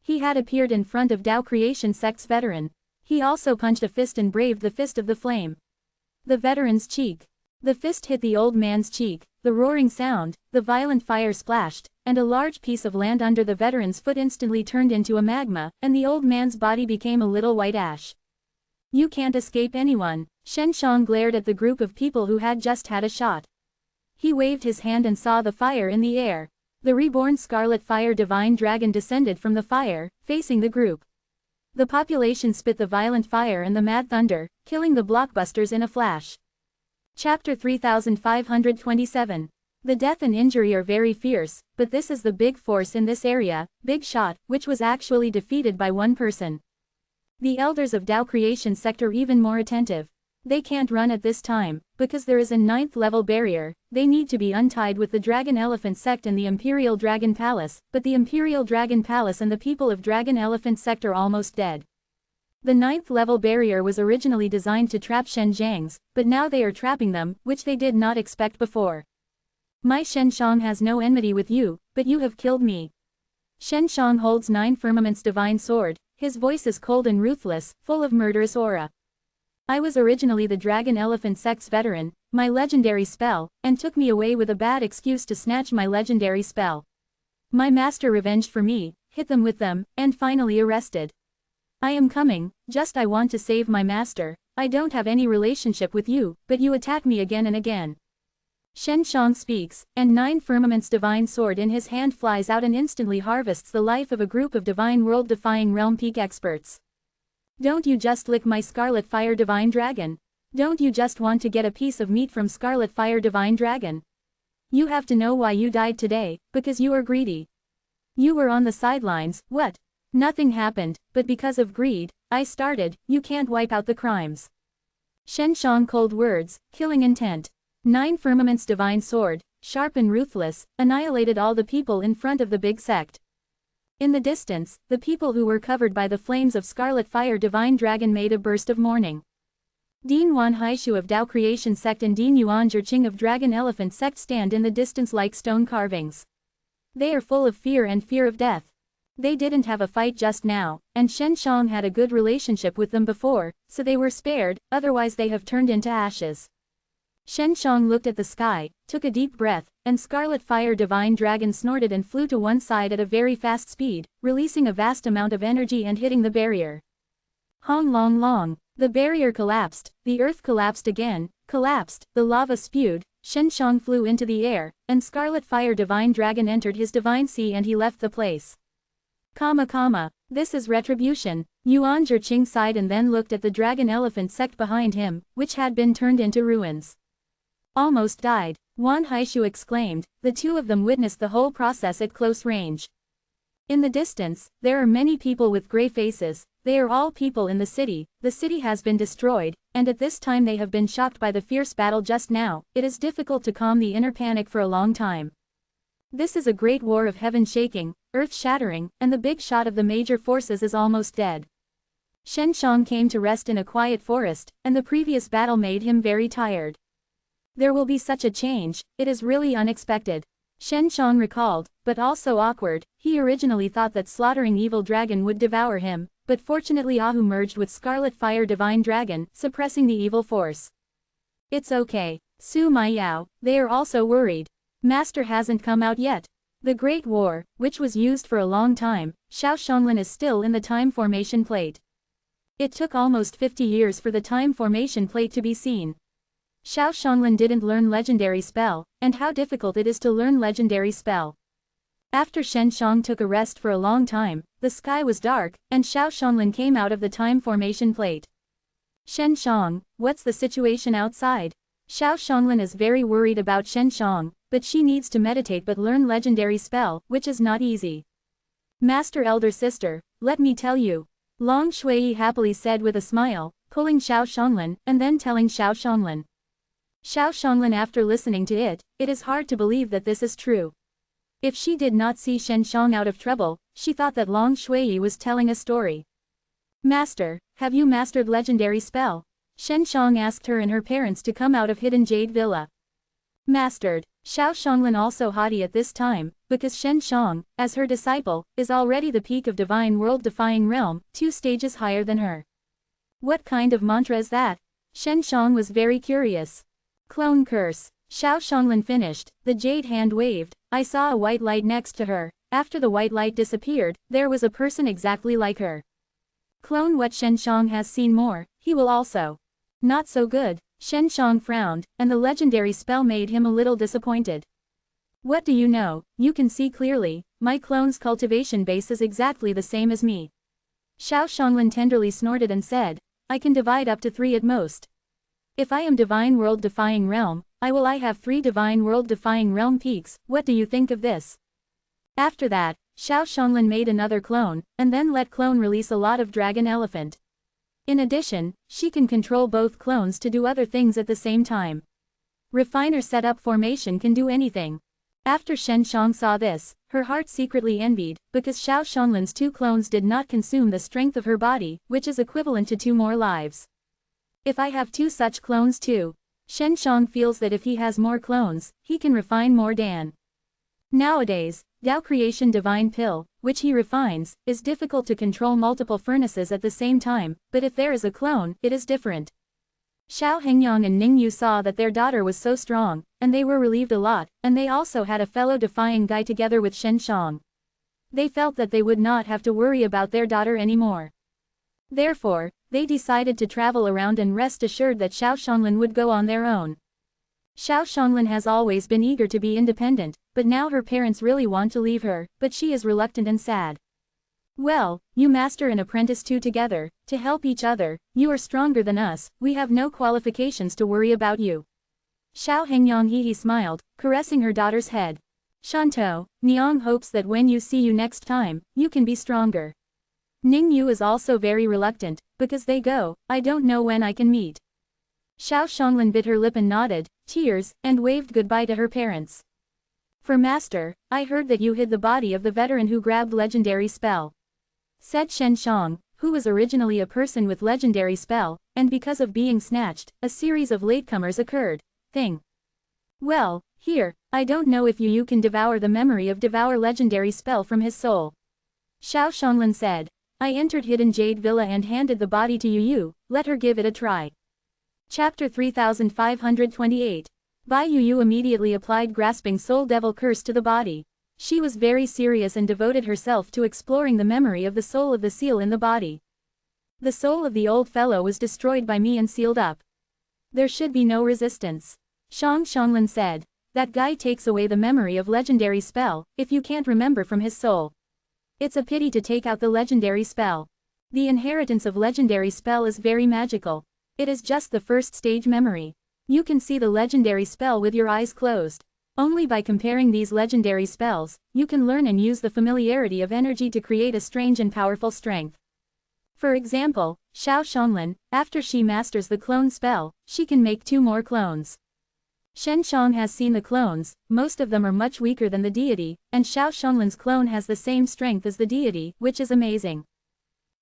He had appeared in front of Dao Creation Sect's veteran. He also punched a fist and braved the fist of the flame. The veteran's cheek. The fist hit the old man's cheek, the roaring sound, the violent fire splashed, and a large piece of land under the veteran's foot instantly turned into a magma, and the old man's body became a little white ash. You can't escape anyone. Shen Xiang glared at the group of people who had just had a shot. He waved his hand and saw the fire in the air. The reborn Scarlet Fire Divine Dragon descended from the fire, facing the group. The population spit the violent fire and the mad thunder, killing the blockbusters in a flash. Chapter 3527. The death and injury are very fierce, but this is the big force in this area, Big Shot, which was actually defeated by one person. The elders of Dao Creation Sect are even more attentive. They can't run at this time, because there is a 9th level barrier. They need to be untied with the Dragon Elephant Sect and the Imperial Dragon Palace, but the Imperial Dragon Palace and the people of Dragon Elephant Sect are almost dead. The 9th level barrier was originally designed to trap Shen Xiang's, but now they are trapping them, which they did not expect before. My Shen Xiang has no enmity with you, but you have killed me. Shen Xiang holds 9 firmaments divine sword, his voice is cold and ruthless, full of murderous aura. I was originally the Dragon Elephant Sect's veteran, my legendary spell, and took me away with a bad excuse to snatch my legendary spell. My master revenged for me, hit them with them, and finally arrested. I am coming, just I want to save my master. I don't have any relationship with you, but you attack me again and again. Shen Shang speaks, and 9 firmaments divine sword in his hand flies out and instantly harvests the life of a group of divine world-defying realm peak experts. Don't you just lick my scarlet fire divine dragon? Don't you just want to get a piece of meat from scarlet fire divine dragon? You have to know why you died today, because you are greedy. You were on the sidelines, what? Nothing happened, but because of greed, I started, you can't wipe out the crimes. Shen Shang cold words, killing intent. 9 firmaments divine sword, sharp and ruthless, annihilated all the people in front of the big sect. In the distance, the people who were covered by the flames of scarlet fire divine dragon made a burst of mourning. Din Wan Haishu of Tao Creation sect and Din Yuan Zhiqing of Dragon Elephant sect stand in the distance like stone carvings. They are full of fear and fear of death. They didn't have a fight just now, and Shen Shang had a good relationship with them before, so they were spared, otherwise they have turned into ashes. Shen Shang looked at the sky, took a deep breath, and scarlet fire divine dragon snorted and flew to one side at a very fast speed, releasing a vast amount of energy and hitting the barrier. Hong long long. The barrier collapsed, the earth collapsed again, collapsed, the lava spewed, Shen Shang flew into the air, and scarlet fire divine dragon entered his divine sea and he left the place. This is retribution. Yuan Zhiqing sighed and then looked at the dragon elephant sect behind him, which had been turned into ruins. Almost died, Wan Haishu exclaimed. The two of them witnessed the whole process at close range. In the distance, there are many people with grey faces. They are all people in the city has been destroyed, and at this time they have been shocked by the fierce battle just now. It is difficult to calm the inner panic for a long time. This is a great war of heaven shaking, earth shattering, and the big shot of the major forces is almost dead. Shen Shang came to rest in a quiet forest, and the previous battle made him very tired. There will be such a change, it is really unexpected. Shen Shang recalled, but also awkward. He originally thought that slaughtering evil dragon would devour him, but fortunately Ahu merged with scarlet fire divine dragon, suppressing the evil force. It's okay. Su Mai Yao, they are also worried. Master hasn't come out yet. The Great War, which was used for a long time, Xiao Shonglin is still in the time formation plate. It took almost 50 years for the time formation plate to be seen. Xiao Shonglin didn't learn legendary spell, and how difficult it is to learn legendary spell. After Shen Shang took a rest for a long time, the sky was dark, and Xiao Shonglin came out of the time formation plate. Shen Shang, what's the situation outside? Xiao Shonglin is very worried about Shen Shang, but she needs to meditate but learn legendary spell, which is not easy. Master elder sister, let me tell you. Long Shui happily said with a smile, pulling Xiao Shonglin, and then telling Xiao Shonglin. Xiao Shonglin after listening to it is hard to believe that this is true. If she did not see Shen Shang out of trouble, she thought that Long Shui was telling a story. Master, have you mastered legendary spell? Shen Shang asked her and her parents to come out of Hidden Jade Villa. Mastered. Xiao Shonglin also haughty at this time, because Shen Shang, as her disciple, is already the peak of divine world-defying realm, 2 stages higher than her. What kind of mantra is that? Shen Shang was very curious. Clone curse. Xiao Shonglin finished, the jade hand waved. I saw a white light next to her. After the white light disappeared, there was a person exactly like her. Clone what Shen Shang has seen more, he will also. Not so good. Shen Shang frowned, and the legendary spell made him a little disappointed. What do you know? You can see clearly, my clone's cultivation base is exactly the same as me. Xiao Shonglin tenderly snorted and said, I can divide up to 3 at most. If I am divine world-defying realm, I have 3 divine world-defying realm peaks. What do you think of this? After that, Xiao Shonglin made another clone, and then let clone release a lot of dragon elephant. In addition, she can control both clones to do other things at the same time. Refiner setup formation can do anything. After Shen Shang saw this, her heart secretly envied, because Xiao Shonglin's 2 clones did not consume the strength of her body, which is equivalent to 2 more lives. If I have 2 such clones too. Shen Shang feels that if he has more clones, he can refine more Dan. Nowadays, Tao Creation Divine Pill, which he refines, is difficult to control multiple furnaces at the same time, but if there is a clone, it is different. Xiao Hengyang and Ning Yu saw that their daughter was so strong, and they were relieved a lot, and they also had a fellow Defying guy together with Shen Shang. They felt that they would not have to worry about their daughter anymore. Therefore, they decided to travel around and rest assured that Xiao Shonglin would go on their own. Xiao Shanglin has always been eager to be independent, but now her parents really want to leave her, but she is reluctant and sad. Well, you master and apprentice two together, to help each other, you are stronger than us, we have no qualifications to worry about you. Xiao Hengyang Hehe smiled, caressing her daughter's head. Shantou, Niang hopes that when you see you next time, you can be stronger. Ning Yu is also very reluctant, because they go, I don't know when I can meet. Xiao Shanglin bit her lip and nodded, tears, and waved goodbye to her parents. For master, I heard that you hid the body of the veteran who grabbed legendary spell. Said Shen Shang, who was originally a person with legendary spell, and because of being snatched, a series of latecomers occurred. Well, here, I don't know if you can devour the memory of devour legendary spell from his soul. Xiao Shanglin said. I entered Hidden Jade Villa and handed the body to Yu, let her give it a try. Chapter 3528. Bai Yu immediately applied Grasping Soul Devil Curse to the body. She was very serious and devoted herself to exploring the memory of the soul of the seal in the body. The soul of the old fellow was destroyed by me and sealed up. There should be no resistance. Shang Shanglin said. That guy takes away the memory of legendary spell, if you can't remember from his soul. It's a pity to take out the legendary spell. The inheritance of legendary spell is very magical. It is just the first stage memory. You can see the legendary spell with your eyes closed. Only by comparing these legendary spells, you can learn and use the familiarity of energy to create a strange and powerful strength. For example, Xiao Shanglin, after she masters the clone spell, she can make 2 more clones. Shen Shang has seen the clones, most of them are much weaker than the deity, and Xiao Shanglin's clone has the same strength as the deity, which is amazing.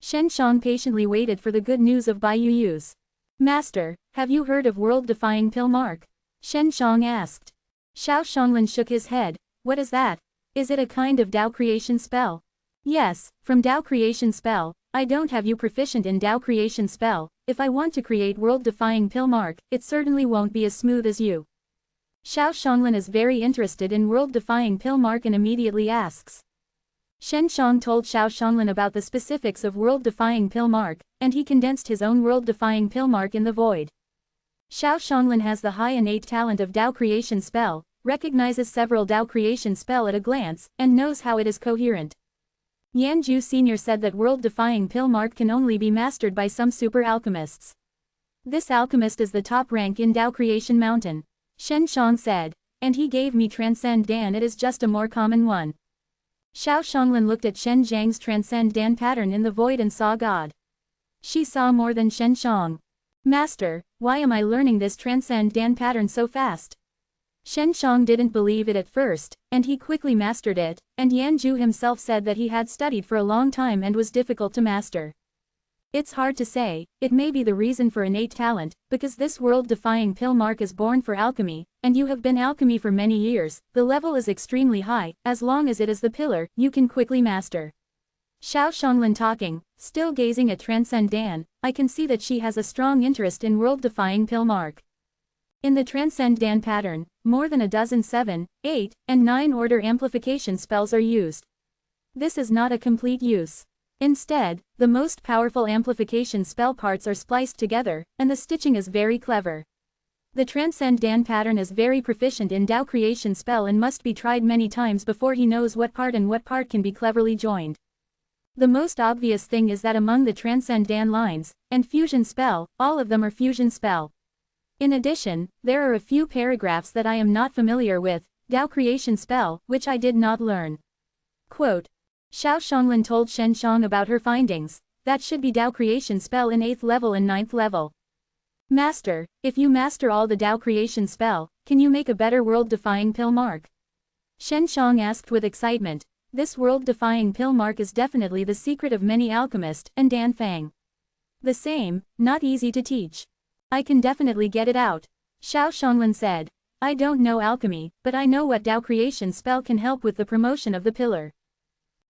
Shen Shang patiently waited for the good news of Bai Yu's. Master, have you heard of world-defying pill mark? Shen Shang asked. Xiao Shanglin shook his head. What is that? Is it a kind of Dao creation spell? Yes, from Dao creation spell. I don't have you proficient in Dao creation spell. If I want to create world-defying pill mark, it certainly won't be as smooth as you. Xiao Shanglin is very interested in world-defying pill mark and immediately asks. Shen Shang told Xiao Shanglin about the specifics of world-defying pill mark, and he condensed his own world-defying pill mark in the void. Xiao Shanglin has the high innate talent of Dao creation spell, recognizes several Dao creation spell at a glance, and knows how it is coherent. Yan Ju Sr. said that world-defying pill mark can only be mastered by some super alchemists. This alchemist is the top rank in Dao creation mountain. Shen Shang said. And he gave me Transcend Dan, it is just a more common one. Xiao Shanglin looked at Shen Zhang's Transcend Dan pattern in the void and saw God. She saw more than Shen Shang. Master, why am I learning this Transcend Dan pattern so fast? Shen Shang didn't believe it at first, and he quickly mastered it, and Yan Ju himself said that he had studied for a long time and was difficult to master. It's hard to say, it may be the reason for innate talent, because this world-defying pill mark is born for alchemy, and you have been alchemy for many years, the level is extremely high, as long as it is the pillar, you can quickly master. Xiao Shanglin talking, still gazing at Transcend Dan, I can see that she has a strong interest in world-defying pill mark. In the Transcend Dan pattern, more than a dozen 7, 8, and 9 order amplification spells are used. This is not a complete use. Instead, the most powerful amplification spell parts are spliced together, and the stitching is very clever. The Transcend Dan pattern is very proficient in Dao creation spell and must be tried many times before he knows what part and what part can be cleverly joined. The most obvious thing is that among the Transcend Dan lines, and fusion spell, all of them are fusion spell. In addition, there are a few paragraphs that I am not familiar with, Dao creation spell, which I did not learn. Quote. Xiao Shanglin told Shen Shang about her findings. That should be Dao creation spell in 8th level and 9th level. Master, if you master all the Dao creation spell, can you make a better world-defying pill mark? Shen Shang asked with excitement. This world-defying pill mark is definitely the secret of many alchemists and Dan Fang. The same, not easy to teach. I can definitely get it out. Xiao Shanglin said. I don't know alchemy, but I know what Dao creation spell can help with the promotion of the pillar.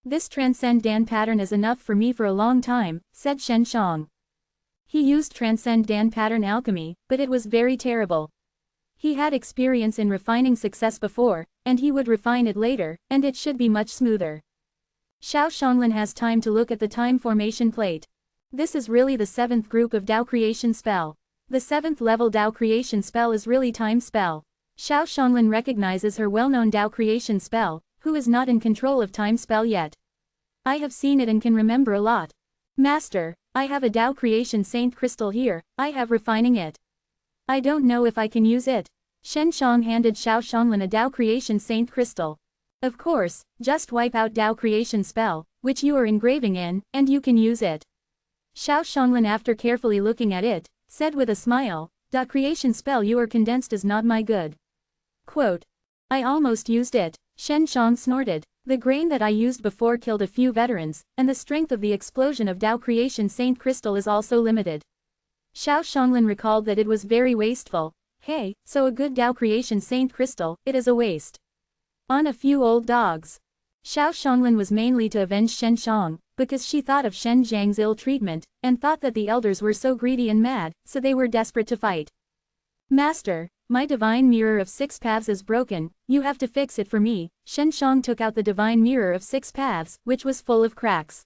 This Transcend Dan pattern is enough for me for a long time, said Shen Shang. He used Transcend Dan pattern alchemy, but it was very terrible. He had experience in refining success before, and he would refine it later, and it should be much smoother. Xiao Shanglin has time to look at the time formation plate. This is really the 7th group of Dao creation spell. The 7th level Dao creation spell is really time spell. Xiao Xionglan recognizes her well-known Tao creation spell, who is not in control of time spell yet. I have seen it and can remember a lot. Master, I have a Tao creation saint crystal here, I have refining it. I don't know if I can use it. Shen Shang handed Xiao Xionglan a Tao creation saint crystal. Of course, just wipe out Tao creation spell, which you are engraving in, and you can use it. Xiao Xionglan, after carefully looking at it, said with a smile, "Tao creation spell you are condensed is not my good." Quote. I almost used it. Shen Shang snorted. The grain that I used before killed a few veterans, and the strength of the explosion of Tao creation saint crystal is also limited. Xiao Xionglan recalled that it was very wasteful. Hey, so a good Tao creation saint crystal, it is a waste. On a few old dogs. Xiao Xionglan was mainly to avenge Shen Shang, because she thought of Shen Zhang's ill treatment, and thought that the elders were so greedy and mad, so they were desperate to fight. Master, my divine mirror of 6 paths is broken, you have to fix it for me. Shen Shang took out the divine mirror of 6 paths, which was full of cracks.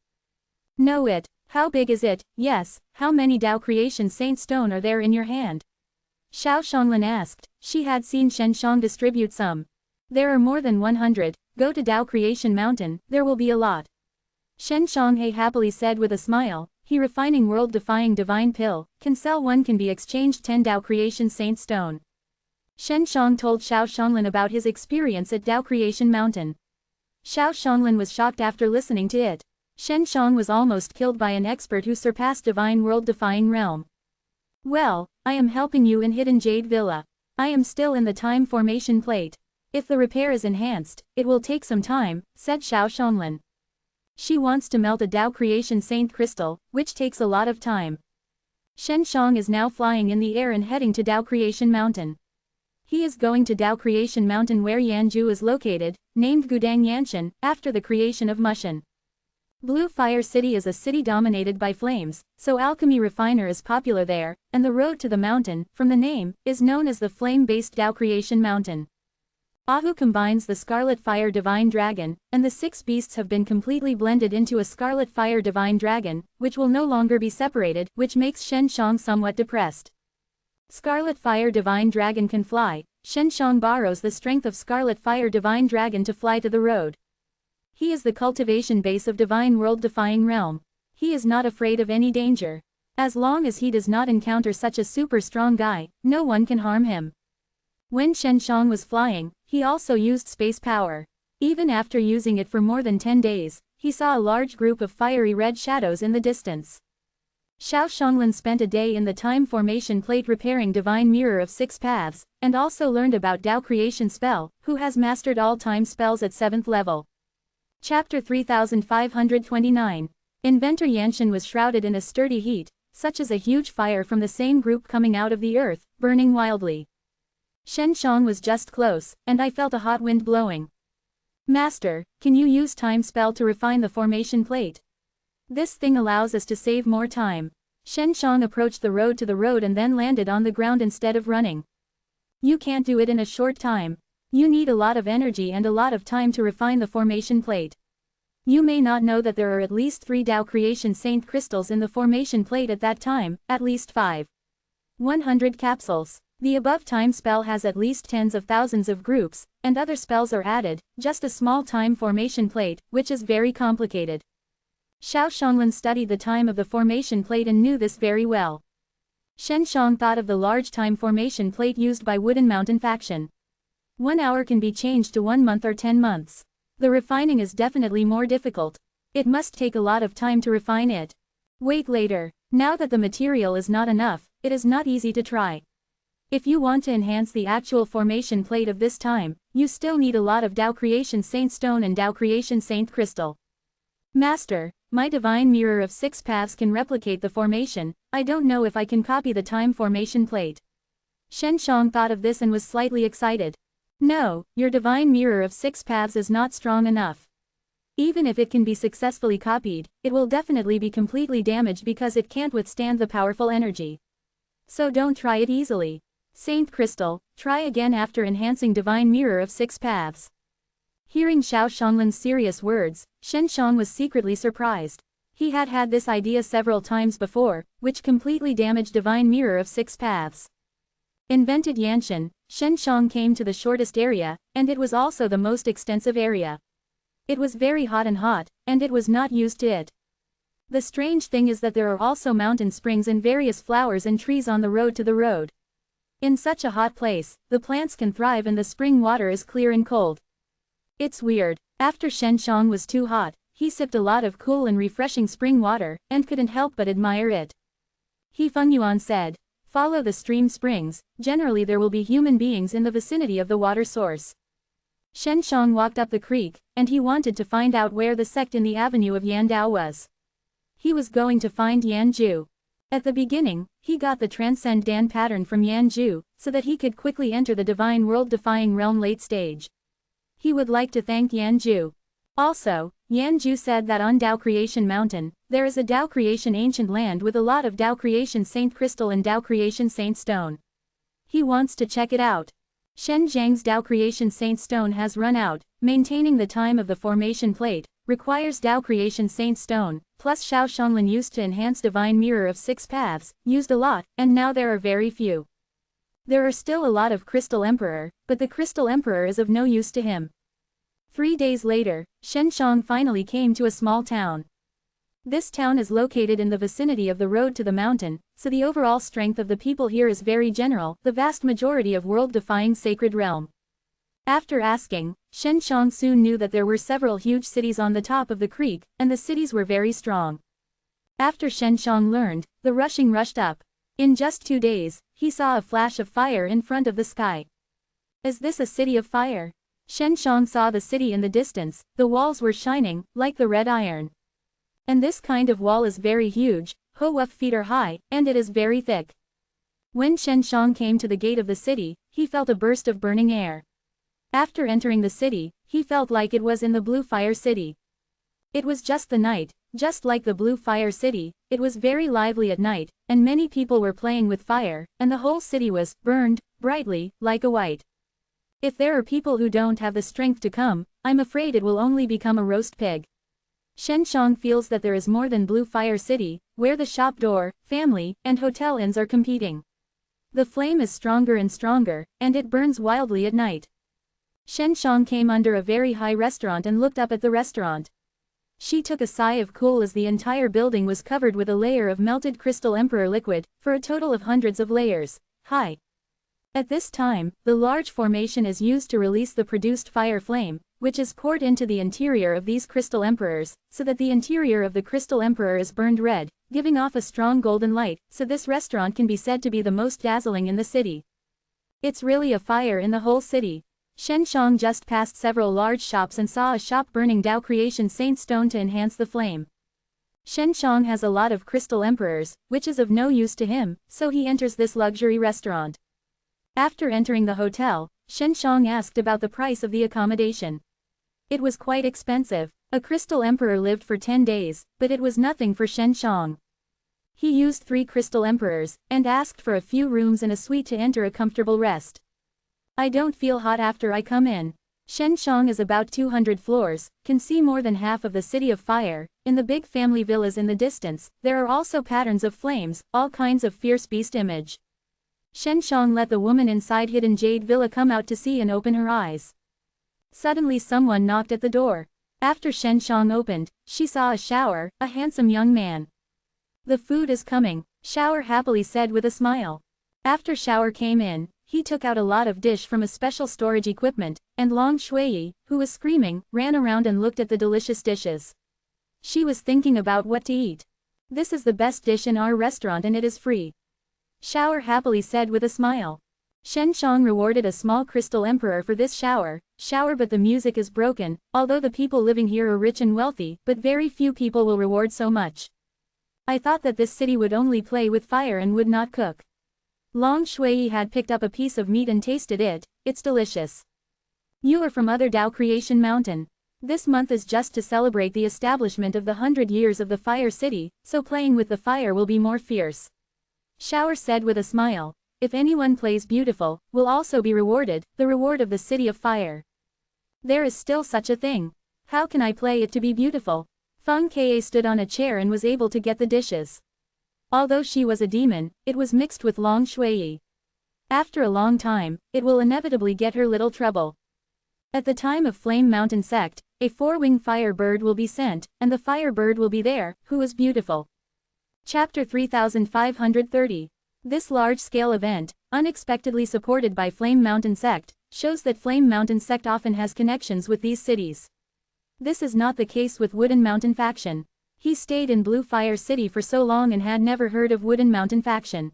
Know it. How big is it? Yes, how many Tao creation saint stone are there in your hand? Xiao Xionglan asked. She had seen Shen Shang distribute some. There are more than 100, go to Tao Creation Mountain, there will be a lot. Shen Shanghe happily said with a smile, he refining world-defying divine pill, can sell one can be exchanged 10 Tao Creation Saint Stone. Shen Shang told Xiao Xionglan about his experience at Tao Creation Mountain. Xiao Xionglan was shocked after listening to it. Shen Shang was almost killed by an expert who surpassed divine world-defying realm. Well, I am helping you in Hidden Jade Villa. I am still in the time formation plate. If the repair is enhanced, it will take some time, said Xiao Xionglan. She wants to melt a Tao Creation Saint Crystal, which takes a lot of time. Shen Shang is now flying in the air and heading to Tao Creation Mountain. He is going to Tao Creation Mountain where Yanju is located, named Gudang Yanshan, after the creation of Mushan. Blue Fire City is a city dominated by flames, so alchemy refiner is popular there, and the road to the mountain, from the name, is known as the flame-based Tao Creation Mountain. Ahu combines the Scarlet Fire Divine Dragon, and the 6 beasts have been completely blended into a Scarlet Fire Divine Dragon, which will no longer be separated, which makes Shen Shang somewhat depressed. Scarlet Fire Divine Dragon can fly. Shen Shang borrows the strength of Scarlet Fire Divine Dragon to fly to the road. He is the cultivation base of Divine World-defying realm. He is not afraid of any danger. As long as he does not encounter such a super strong guy, no one can harm him. When Shen Shang was flying, he also used space power. Even after using it for more than 10 days, he saw a large group of fiery red shadows in the distance. Xiao Xionglan spent a day in the time formation plate repairing Divine Mirror of 6 Paths, and also learned about Tao Creation Spell, who has mastered all time spells at 7th level. Chapter 3529. Inventor Yanshan was shrouded in a sturdy heat, such as a huge fire from the same group coming out of the earth, burning wildly. Shen Shang was just close, and I felt a hot wind blowing. Master, can you use time spell to refine the formation plate? This thing allows us to save more time. Shen Shang approached the road to the road and then landed on the ground instead of running. You can't do it in a short time. You need a lot of energy and a lot of time to refine the formation plate. You may not know that there are at least 3 Tao Creation Saint crystals in the formation plate at that time, at least 5. 100 capsules. The above time spell has at least tens of thousands of groups, and other spells are added, just a small time formation plate, which is very complicated. Xiao Xionglan studied the time of the formation plate and knew this very well. Shen Shang thought of the large time formation plate used by Wooden Mountain faction. 1 hour can be changed to 1 month or 10 months. The refining is definitely more difficult. It must take a lot of time to refine it. Wait later. Now that the material is not enough, it is not easy to try. If you want to enhance the actual formation plate of this time, you still need a lot of Tao Creation Saint Stone and Tao Creation Saint Crystal. Master, my Divine Mirror of 6 Paths can replicate the formation, I don't know if I can copy the time formation plate. Shen Shang thought of this and was slightly excited. No, your Divine Mirror of 6 Paths is not strong enough. Even if it can be successfully copied, it will definitely be completely damaged because it can't withstand the powerful energy. So don't try it easily. Saint Crystal, try again after enhancing Divine Mirror of 6 Paths. Hearing Xiao Xionglan's serious words, Shen Shang was secretly surprised. He had had this idea several times before, which completely damaged Divine Mirror of 6 Paths. Invented Yanshan, Shen Shang came to the shortest area, and it was also the most extensive area. It was very hot, and it was not used to it. The strange thing is that there are also mountain springs and various flowers and trees on the road to the road. In such a hot place, the plants can thrive and the spring water is clear and cold. It's weird. After Shen Shang was too hot, he sipped a lot of cool and refreshing spring water, and couldn't help but admire it. He Feng Yuan said, "Follow the stream springs, generally there will be human beings in the vicinity of the water source." Shen Shang walked up the creek, and he wanted to find out where the sect in the avenue of Yandao was. He was going to find Yanju. At the beginning, he got the Transcend Dan pattern from Yanju, so that he could quickly enter the divine world Defying realm late stage. He would like to thank Yanju. Also, Yanju said that on Dao Creation Mountain, there is a Dao Creation ancient land with a lot of Dao Creation Saint Crystal and Dao Creation Saint Stone. He wants to check it out. Shen Zhang's Dao Creation Saint Stone has run out, maintaining the time of the formation plate, requires Dao Creation Saint Stone, plus Xiao Shonglin used to enhance Divine Mirror of 6 paths, used a lot, and now there are very few. There are still a lot of Crystal Emperor, but the Crystal Emperor is of no use to him. 3 days later, Shen Shang finally came to a small town. This town is located in the vicinity of the road to the mountain, so the overall strength of the people here is very general, the vast majority of world-defying sacred realm. After asking, Shen Shang soon knew that there were several huge cities on the top of the creek, and the cities were very strong. After Shen Shang learned, the rushing rushed up. In just 2 days, he saw a flash of fire in front of the sky. Is this a city of fire? Shen Shang saw the city in the distance, the walls were shining, like the red iron. And this kind of wall is very huge, 12 feet or high, and it is very thick. When Shen Shang came to the gate of the city, he felt a burst of burning air. After entering the city, he felt like it was in the Blue Fire City. It was just the night, just like the Blue Fire City, it was very lively at night, and many people were playing with fire, and the whole city was burned brightly, like a white. If there are people who don't have the strength to come, I'm afraid it will only become a roast pig. Shen Shang feels that there is more than Blue Fire City, where the shop door, family, and hotel inns are competing. The flame is stronger and stronger, and it burns wildly at night. Shen Shang came under a very high restaurant and looked up at the restaurant. She took a sigh of cool as the entire building was covered with a layer of melted crystal emperor liquid, for a total of hundreds of layers. High. At this time, the large formation is used to release the produced fire flame, which is poured into the interior of these crystal emperors, so that the interior of the crystal emperor is burned red, giving off a strong golden light, so this restaurant can be said to be the most dazzling in the city. It's really a fire in the whole city. Shen Shang just passed several large shops and saw a shop burning Dao Creation Saint Stone to enhance the flame. Shen Shang has a lot of crystal emperors, which is of no use to him, so he enters this luxury restaurant. After entering the hotel, Shen Shang asked about the price of the accommodation. It was quite expensive. A crystal emperor lived for 10 days, but it was nothing for Shen Shang. He used 3 crystal emperors, and asked for a few rooms and a suite to enter a comfortable rest. I don't feel hot after I come in. Shen Shang is about 200 floors, can see more than half of the city of fire. In the big family villas in the distance, there are also patterns of flames, all kinds of fierce beast image. Shen Shang let the woman inside Hidden Jade Villa come out to see and open her eyes. Suddenly someone knocked at the door. After Shen Shang opened, she saw a shower, a handsome young man. The food is coming, Shower happily said with a smile. After Shower came in, he took out a lot of dish from a special storage equipment, and Long Shui, who was screaming, ran around and looked at the delicious dishes. She was thinking about what to eat. This is the best dish in our restaurant and it is free. Shower happily said with a smile. Shen Shang rewarded a small crystal emperor for this shower, but the music is broken, although the people living here are rich and wealthy, but very few people will reward so much. I thought that this city would only play with fire and would not cook. Long Shui had picked up a piece of meat and tasted it, it's delicious. You are from other Dao Creation Mountain. This month is just to celebrate the establishment of the 100 years of the Fire City, so playing with the fire will be more fierce. Shower said with a smile. If anyone plays beautiful, will also be rewarded, the reward of the City of Fire. There is still such a thing. How can I play it to be beautiful? Feng Ka stood on a chair and was able to get the dishes. Although she was a demon, it was mixed with Long Shui. After a long time, it will inevitably get her little trouble. At the time of Flame Mountain sect, a four-winged fire bird will be sent, and the fire bird will be there, who is beautiful. Chapter 3530. This large-scale event, unexpectedly supported by Flame Mountain sect, shows that Flame Mountain sect often has connections with these cities. This is not the case with Wooden Mountain faction. He stayed in Blue Fire City for so long and had never heard of Wooden Mountain faction.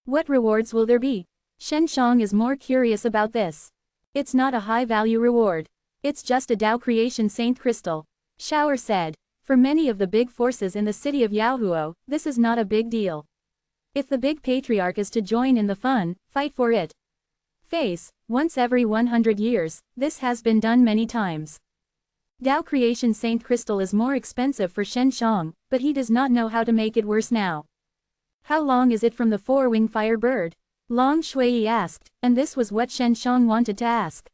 What rewards will there be? Shen Shang is more curious about this. It's not a high-value reward. It's just a Tao Creation Saint Crystal. Shower said. For many of the big forces in the city of Yaohuo, this is not a big deal. If the big patriarch is to join in the fun, fight for it. Face, once every 100 years, this has been done many times. Tao Creation Saint Crystal is more expensive for Shen Shang, but he does not know how to make it worse now. How long is it from the four-winged fire bird? Long Shui asked, and this was what Shen Shang wanted to ask.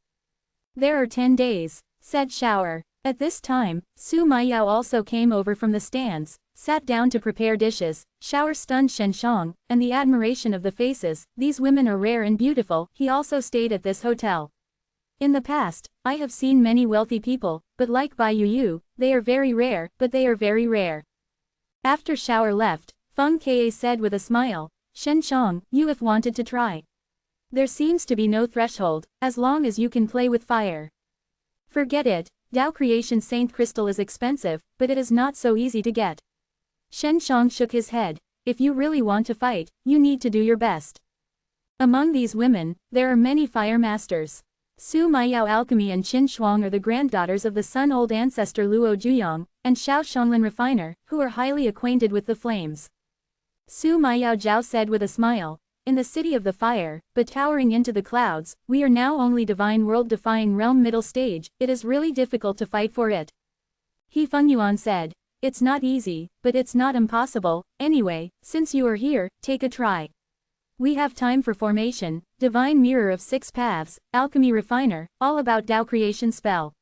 There are 10 days, said Shower. At this time, Su Maiyao also came over from the stands, sat down to prepare dishes. Shower stunned Shen Shang, and the admiration of the faces. These women are rare and beautiful. He also stayed at this hotel. In the past, I have seen many wealthy people, but like Bai Yu, they are very rare, but they are very rare. After Shower left, Feng Ke said with a smile, Shen Shang, you have wanted to try. There seems to be no threshold, as long as you can play with fire. Forget it. Tao Creation Saint Crystal is expensive, but it is not so easy to get. Shen Shang shook his head. If you really want to fight, you need to do your best. Among these women, there are many fire masters. Su Maiyao Alchemy and Qin Shuang are the granddaughters of the Sun-Old ancestor Luo Juyang, and Xiao Shanglin Refiner, who are highly acquainted with the flames. Su Maiyao Zhao said with a smile, in the city of the fire, but towering into the clouds, we are now only divine world defying realm middle stage, it is really difficult to fight for it. He Fengyuan said, it's not easy, but it's not impossible, anyway, since you are here, take a try. We have time for formation, divine mirror of 6 paths, alchemy refiner, all about Tao creation spell.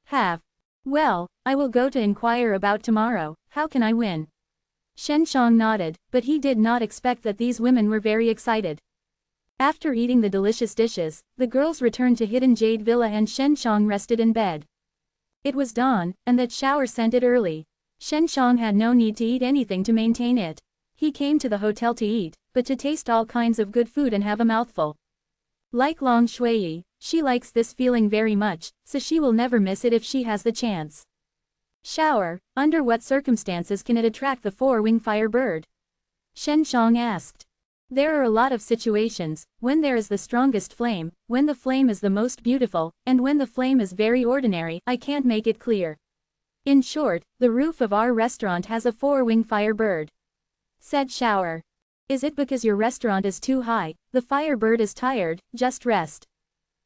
Have. Well, I will go to inquire about tomorrow, how can I win? Shen Shang nodded, but he did not expect that these women were very excited. After eating the delicious dishes, the girls returned to Hidden Jade Villa and Shen Shang rested in bed. It was dawn, and that Shower sent it early. Shen Shang had no need to eat anything to maintain it. He came to the hotel to eat, but to taste all kinds of good food and have a mouthful. Like Long Shui, she likes this feeling very much, so she will never miss it if she has the chance. Shower, under what circumstances can it attract the four-winged fire bird? Shen Shang asked. There are a lot of situations, when there is the strongest flame, when the flame is the most beautiful, and when the flame is very ordinary, I can't make it clear. In short, the roof of our restaurant has a four-winged fire bird. Said Shower. Is it because your restaurant is too high, the fire bird is tired, just rest?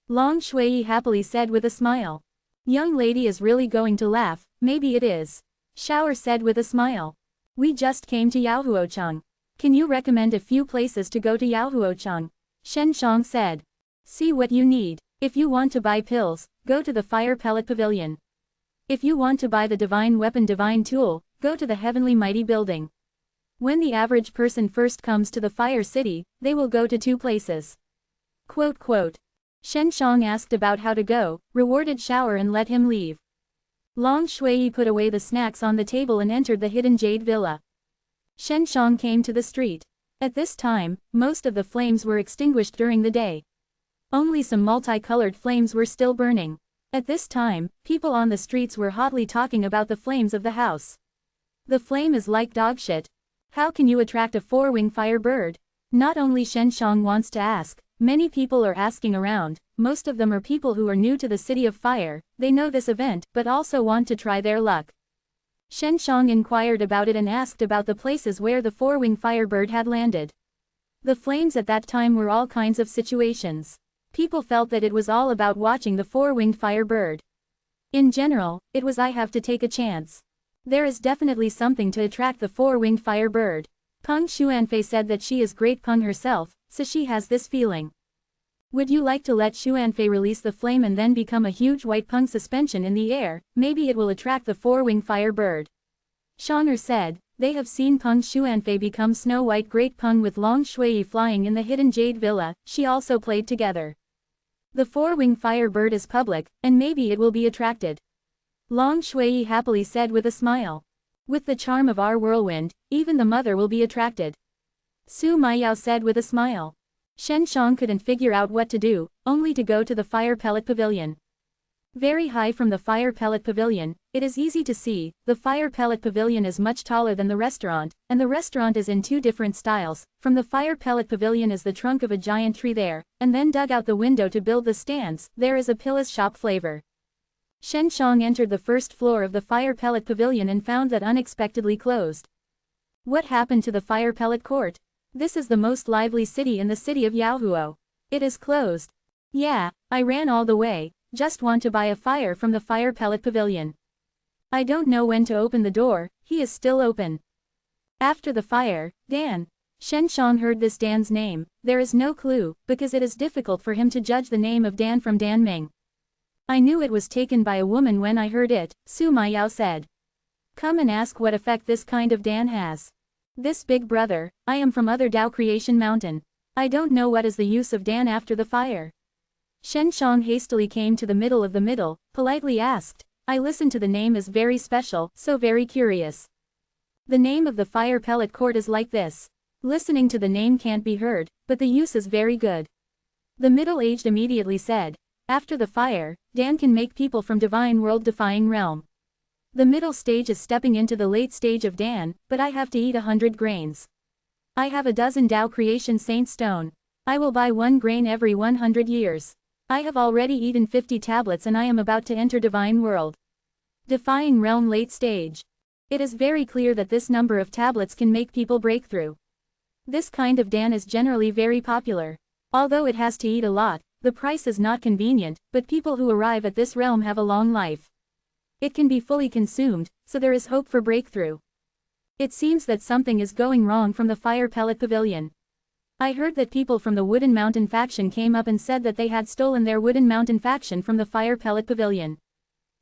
Long Shui happily said with a smile. Young lady is really going to laugh, maybe it is. Shower said with a smile. We just came to Yaohuocheng. Can you recommend a few places to go to Yaohuocheng? Shen Shang said. See what you need. If you want to buy pills, go to the Fire Pellet Pavilion. If you want to buy the Divine Weapon Divine Tool, go to the Heavenly Mighty Building. When the average person first comes to the Fire City, they will go to 2 places. Quote. Shen Shang asked about how to go, rewarded Shower and let him leave. Long Shui put away the snacks on the table and entered the Hidden Jade Villa. Shen Shang came to the street. At this time, most of the flames were extinguished during the day. Only some multicolored flames were still burning. At this time, people on the streets were hotly talking about the flames of the house. The flame is like dog shit. How can you attract a four-winged fire bird? Not only Shen Shang wants to ask, many people are asking around, most of them are people who are new to the City of Fire, they know this event, but also want to try their luck. Shen Shang inquired about it and asked about the places where the four-winged firebird had landed. The flames at that time were all kinds of situations. People felt that it was all about watching the four-winged firebird. In general, it was I have to take a chance. There is definitely something to attract the four-winged firebird. Peng Xuanfei said that she is great Peng herself, so she has this feeling. Would you like to let Xuanfei release the flame and then become a huge white Peng suspension in the air? Maybe it will attract the four-winged firebird. Shonger said, they have seen Peng Xuanfei become Snow White Great Peng with Long Shui flying in the hidden Jade Villa, she also played together. The four-winged fire bird is public, and maybe it will be attracted. Long Shui happily said with a smile. With the charm of our whirlwind, even the mother will be attracted. Su Maiyao said with a smile. Shen Shang couldn't figure out what to do, only to go to the fire pellet pavilion. Very high from the fire pellet pavilion, it is easy to see, the fire pellet pavilion is much taller than the restaurant, and the restaurant is in two different styles. From the fire pellet pavilion is the trunk of a giant tree there, and then dug out the window to build the stands, there is a Pilla's shop flavor. Shen Shang entered the first floor of the fire pellet pavilion and found that unexpectedly closed. What happened to the fire pellet court? This is the most lively city in the city of Yaohuo. It is closed. Yeah, I ran all the way, just want to buy a fire from the fire pellet pavilion. I don't know when to open the door, he is still open. After the fire, Dan. Shen Shang heard this Dan's name, there is no clue, because it is difficult for him to judge the name of Dan from Dan Ming. I knew it was taken by a woman when I heard it, Su Maiyao said. Come and ask what effect this kind of Dan has. This big brother, I am from other Dao Creation Mountain. I don't know what is the use of Dan after the fire. Shen Shang hastily came to the middle, politely asked. I listened to the name is very special, so very curious. The name of the fire pellet court is like this. Listening to the name can't be heard, but the use is very good. The middle-aged immediately said. After the fire, Dan can make people from divine world defying realm. The middle stage is stepping into the late stage of Dan, but I have to eat 100 grains. I have a dozen Dao Creation Saint Stone. I will buy 1 grain every 100 years. I have already eaten 50 tablets and I am about to enter divine world. Defying realm late stage. It is very clear that this number of tablets can make people break through. This kind of Dan is generally very popular. Although it has to eat a lot, the price is not convenient, but people who arrive at this realm have a long life. It can be fully consumed, so there is hope for breakthrough. It seems that something is going wrong from the fire pellet pavilion. I heard that people from the Wooden Mountain faction came up and said that they had stolen their Wooden Mountain faction from the fire pellet pavilion.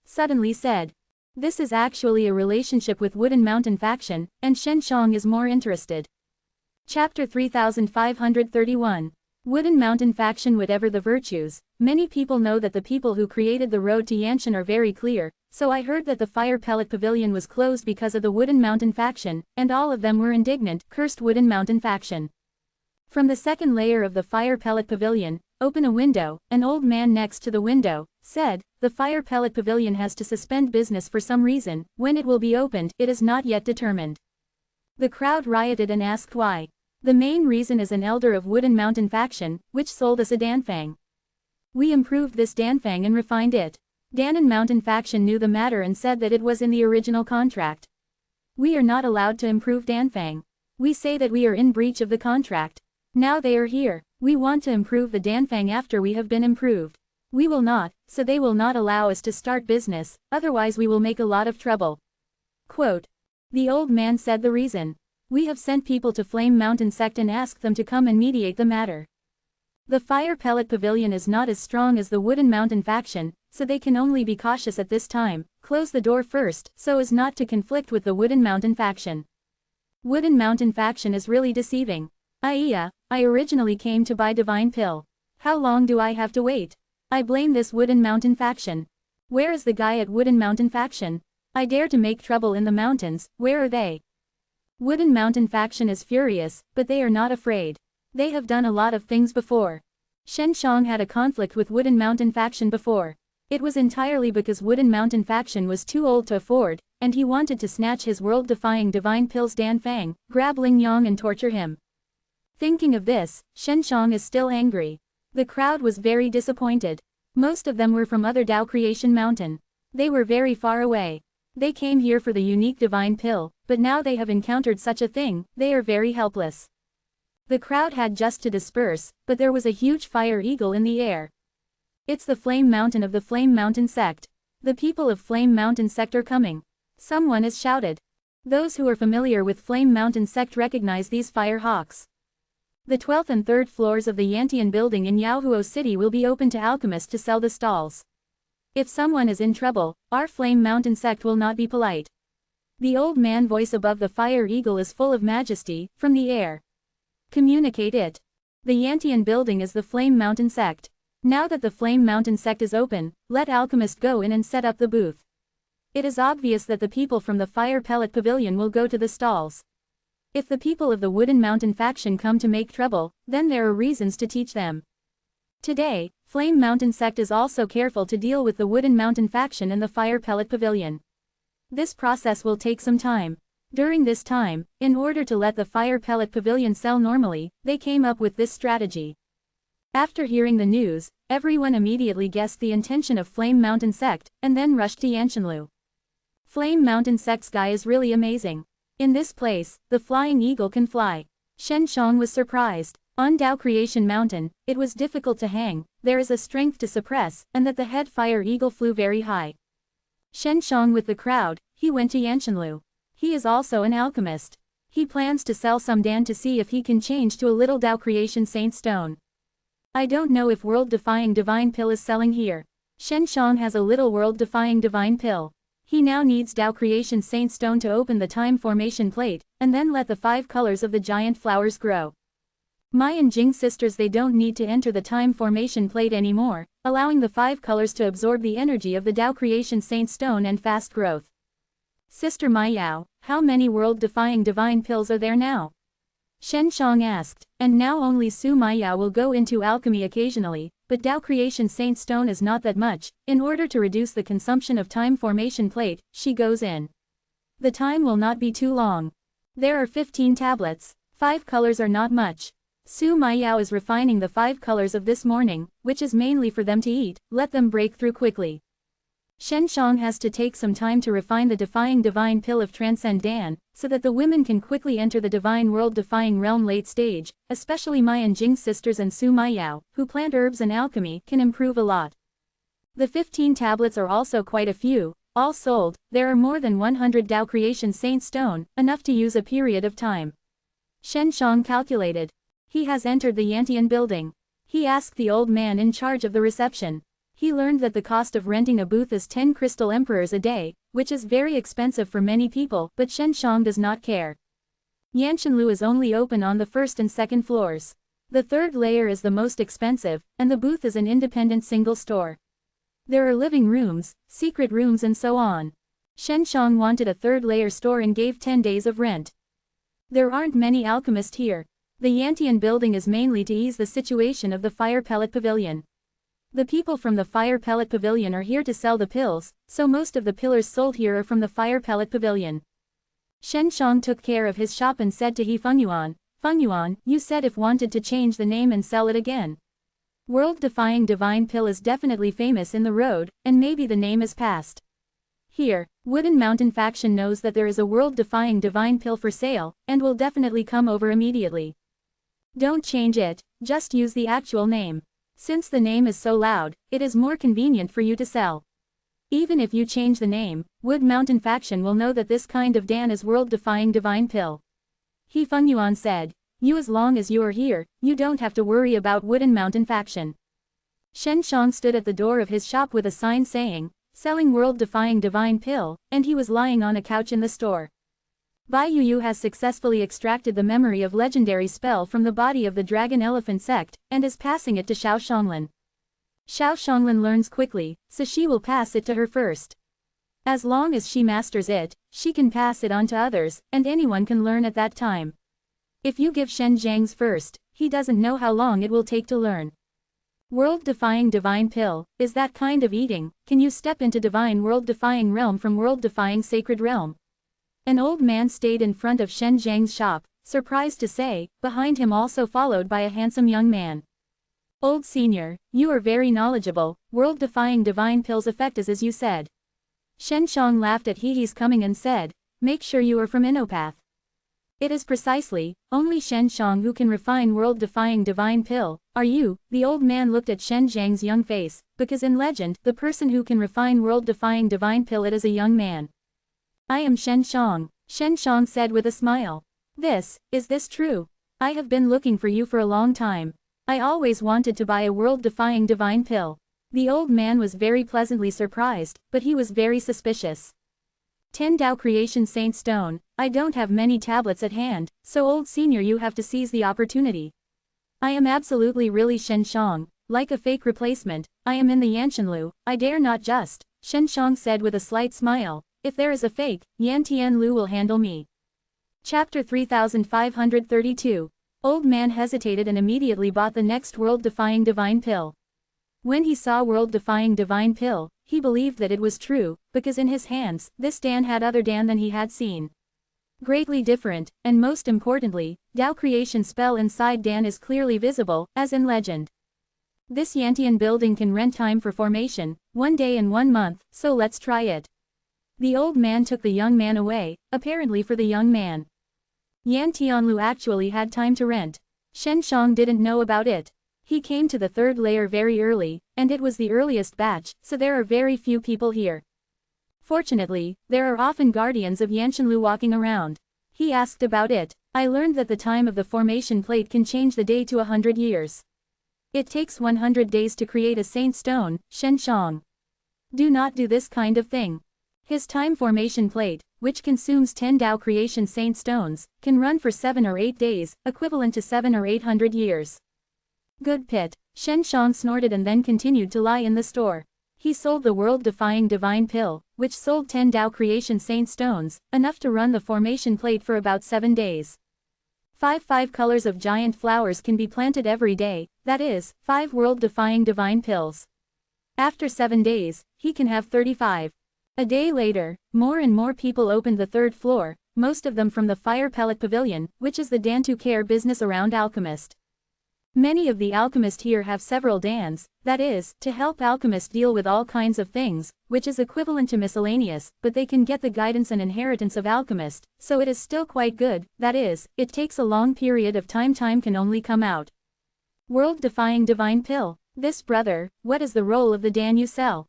Suddenly said. This is actually a relationship with Wooden Mountain faction, and Shen Shang is more interested. Chapter 3531. Wooden Mountain faction. Whatever the virtues, many people know that the people who created the road to Yanshan are very clear, so I heard that the fire pellet pavilion was closed because of the Wooden Mountain faction, and all of them were indignant, cursed Wooden Mountain faction. From the second layer of the fire pellet pavilion, open a window, an old man next to the window, said, the fire pellet pavilion has to suspend business for some reason, when it will be opened, it is not yet determined. The crowd rioted and asked why. The main reason is an elder of Wooden Mountain faction, which sold us a Danfang. We improved this Danfang and refined it. Danan Mountain faction knew the matter and said that it was in the original contract. We are not allowed to improve Danfang. We say that we are in breach of the contract. Now they are here. We want to improve the Danfang after we have been improved. We will not, so they will not allow us to start business, otherwise we will make a lot of trouble. Quote. The old man said the reason. We have sent people to Flame Mountain sect and asked them to come and mediate the matter. The fire pellet pavilion is not as strong as the Wooden Mountain faction, so they can only be cautious at this time, close the door first, so as not to conflict with the Wooden Mountain faction. Wooden Mountain faction is really deceiving. I originally came to buy Divine Pill. How long do I have to wait? I blame this Wooden Mountain faction. Where is the guy at Wooden Mountain faction? I dare to make trouble in the mountains, where are they? Wooden Mountain faction is furious, but they are not afraid. They have done a lot of things before. Shen Shang had a conflict with Wooden Mountain faction before. It was entirely because Wooden Mountain faction was too old to afford, and he wanted to snatch his world-defying Divine Pills Danfang, grab Ling Yang and torture him. Thinking of this, Shen Shang is still angry. The crowd was very disappointed. Most of them were from other Dao Creation Mountain. They were very far away. They came here for the unique Divine Pill, but now they have encountered such a thing, they are very helpless. The crowd had just to disperse, but there was a huge fire eagle in the air. It's the Flame Mountain of the Flame Mountain sect. The people of Flame Mountain sect are coming. Someone has shouted. Those who are familiar with Flame Mountain sect recognize these fire hawks. The 12th and 3rd floors of the Yantian building in Yaohuo City will be open to alchemists to sell the stalls. If someone is in trouble, our Flame Mountain sect will not be polite. The old man voice above the fire eagle is full of majesty, from the air. Communicate it. The Yantian building is the Flame Mountain sect. Now that the Flame Mountain sect is open, let alchemist go in and set up the booth. It is obvious that the people from the Fire Pellet Pavilion will go to the stalls. If the people of the Wooden Mountain faction come to make trouble, then there are reasons to teach them. Today, Flame Mountain sect is also careful to deal with the Wooden Mountain faction and the Fire Pellet Pavilion. This process will take some time. During this time, in order to let the Fire Pellet Pavilion sell normally, they came up with this strategy. After hearing the news, everyone immediately guessed the intention of Flame Mountain sect, and then rushed to Yanshanlu. Flame Mountain sect's guy is really amazing. In this place, the flying eagle can fly. Shen Shang was surprised. On Tao Creation Mountain, it was difficult to hang, there is a strength to suppress, and that the head fire eagle flew very high. Shen Shang with the crowd, he went to Yanshanlu. He is also an alchemist. He plans to sell some Dan to see if he can change to a little Tao Creation Saint Stone. I don't know if world-defying divine pill is selling here. Shen Shang has a little world-defying divine pill. He now needs Tao Creation Saint Stone to open the time formation plate, and then let the 5 colors of the giant flowers grow. Mai and Jing sisters, they don't need to enter the time formation plate anymore, allowing the 5 colors to absorb the energy of the Tao Creation Saint Stone and fast growth. Sister Mai Yao, how many world-defying divine pills are there now? Shen Shang asked, and now only Su Mai Yao will go into alchemy occasionally, but Tao Creation Saint Stone is not that much. In order to reduce the consumption of time formation plate, she goes in. The time will not be too long. There are 15 tablets. 5 colors are not much. Su Mai Yao is refining the 5 colors of this morning, which is mainly for them to eat, let them break through quickly. Shen Shang has to take some time to refine the Defying divine pill of Transcend Dan, so that the women can quickly enter the divine world-defying realm late stage, especially Mai and Jing sisters and Su Mai Yao, who plant herbs and alchemy, can improve a lot. The 15 tablets are also quite a few. All sold, there are more than 100 Tao Creation Saint Stone, enough to use a period of time. Shen Shang calculated. He has entered the Yantian building. He asked the old man in charge of the reception. He learned that the cost of renting a booth is 10 crystal emperors a day, which is very expensive for many people, but Shen Shang does not care. Yanshanlu is only open on the 1st and 2nd floors. The 3rd layer is the most expensive, and the booth is an independent single store. There are living rooms, secret rooms and so on. Shen Shang wanted a 3rd layer store and gave 10 days of rent. There aren't many alchemists here. The Yantian building is mainly to ease the situation of the Fire Pellet Pavilion. The people from the Fire Pellet Pavilion are here to sell the pills, so most of the pillars sold here are from the Fire Pellet Pavilion. Shen Shang took care of his shop and said to He Fengyuan, "Fengyuan, you said if wanted to change the name and sell it again. World-defying divine pill is definitely famous in the road, and maybe the name is passed. Here, Wooden Mountain faction knows that there is a world-defying divine pill for sale, and will definitely come over immediately. Don't change it, just use the actual name. Since the name is so loud, it is more convenient for you to sell. Even if you change the name, Wood Mountain faction will know that this kind of Dan is world-defying divine pill." He Fengyuan said, "You, as long as you are here, you don't have to worry about Wooden Mountain faction." Shen Shang stood at the door of his shop with a sign saying, "Selling world-defying divine pill," and he was lying on a couch in the store. Bai Yuyu has successfully extracted the memory of legendary spell from the body of the Dragon Elephant sect, and is passing it to Xiao Shonglin. Xiao Shonglin learns quickly, so she will pass it to her first. As long as she masters it, she can pass it on to others, and anyone can learn at that time. If you give Shen Zhang's first, he doesn't know how long it will take to learn. World-defying divine pill, is that kind of eating. Can you step into divine world-defying realm from world-defying sacred realm? An old man stayed in front of Shen Zhang's shop, surprised to say, behind him also followed by a handsome young man. "Old senior, you are very knowledgeable, world-defying divine pills effect is as you said." Shen Shang laughed at He's coming and said, "Make sure you are from Inopath." "It is precisely, only Shen Shang who can refine world-defying divine pill. Are you?" The old man looked at Shen Zhang's young face, because in legend, the person who can refine world-defying divine pill it is a young man. "I am Shen Shang," Shen Shang said with a smile. Is this true? I have been looking for you for a long time. I always wanted to buy a world-defying divine pill." The old man was very pleasantly surprised, but he was very suspicious. 10 Tao Creation Saint Stone. I don't have many tablets at hand, so old senior you have to seize the opportunity. I am absolutely really Shen Shang, like a fake replacement. I am in the Yanshanlu, I dare not just, Shen Shang said with a slight smile. If there is a fake, Yan Tianlu will handle me. Chapter 3532. Old man hesitated and immediately bought the next world-defying divine pill. When he saw world-defying divine pill, he believed that it was true, because in his hands, this Dan had other Dan than he had seen. Greatly different, and most importantly, Tao creation spell inside Dan is clearly visible, as in legend. This Yantian building can rent time for formation, 1 day and 1 month, so let's try it. The old man took the young man away, apparently for the young man. Yan Tianlu actually had time to rent. Shen Shang didn't know about it. He came to the 3rd layer very early, and it was the earliest batch, so there are very few people here. Fortunately, there are often guardians of Yanshanlu walking around. He asked about it. I learned that the time of the formation plate can change the day to 100 years. It takes 100 days to create a saint stone, Shen Shang. Do not do this kind of thing. His time formation plate, which consumes 10 Tao creation saint stones, can run for 7 or 8 days, equivalent to 700 or 800 years. Good pit. Shen Shang snorted and then continued to lie in the store. He sold the world-defying divine pill, which sold 10 Tao creation saint stones, enough to run the formation plate for about 7 days. 5 colors of giant flowers can be planted every day, that is, 5 world-defying divine pills. After 7 days, he can have 35. A day later, more and more people opened the 3rd floor, most of them from the Fire Pellet Pavilion, which is the Dan to care business around Alchemist. Many of the alchemists here have several Dans, that is, to help alchemists deal with all kinds of things, which is equivalent to miscellaneous, but they can get the guidance and inheritance of alchemist, so it is still quite good, that is, it takes a long period of time can only come out. World-defying divine pill. This brother, what is the role of the Dan you sell?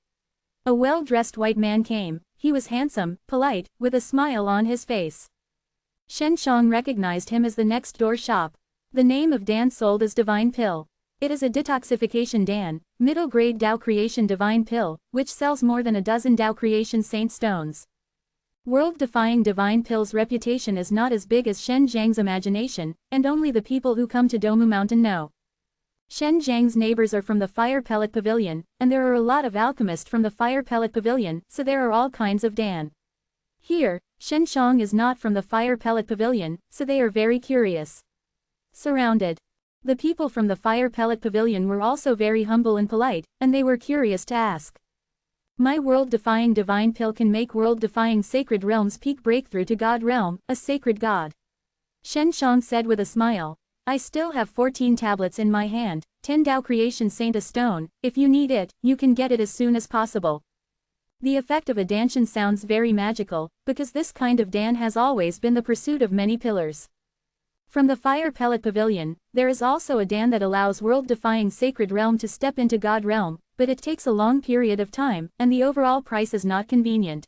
A well-dressed white man came. He was handsome, polite, with a smile on his face. Shen Shang recognized him as the next door shop. The name of Dan sold is Divine Pill. It is a detoxification Dan, middle-grade Tao creation divine pill, which sells more than a dozen Tao creation saint stones. World-defying divine pill's reputation is not as big as Shen Zhang's imagination, and only the people who come to Domu Mountain know. Shen Zhang's neighbors are from the Fire Pellet Pavilion, and there are a lot of alchemists from the Fire Pellet Pavilion, so there are all kinds of Dan. Here, Shen Shang is not from the Fire Pellet Pavilion, so they are very curious. Surrounded. The people from the Fire Pellet Pavilion were also very humble and polite, and they were curious to ask. My world-defying divine pill can make world-defying sacred realms peak breakthrough to God realm, a sacred god. Shen Shang said with a smile. I still have 14 tablets in my hand, 10 Tao creation saint a stone, if you need it, you can get it as soon as possible. The effect of a danshan sounds very magical, because this kind of Dan has always been the pursuit of many pillars. From the Fire Pellet Pavilion, there is also a Dan that allows world-defying sacred realm to step into God realm, but it takes a long period of time, and the overall price is not convenient.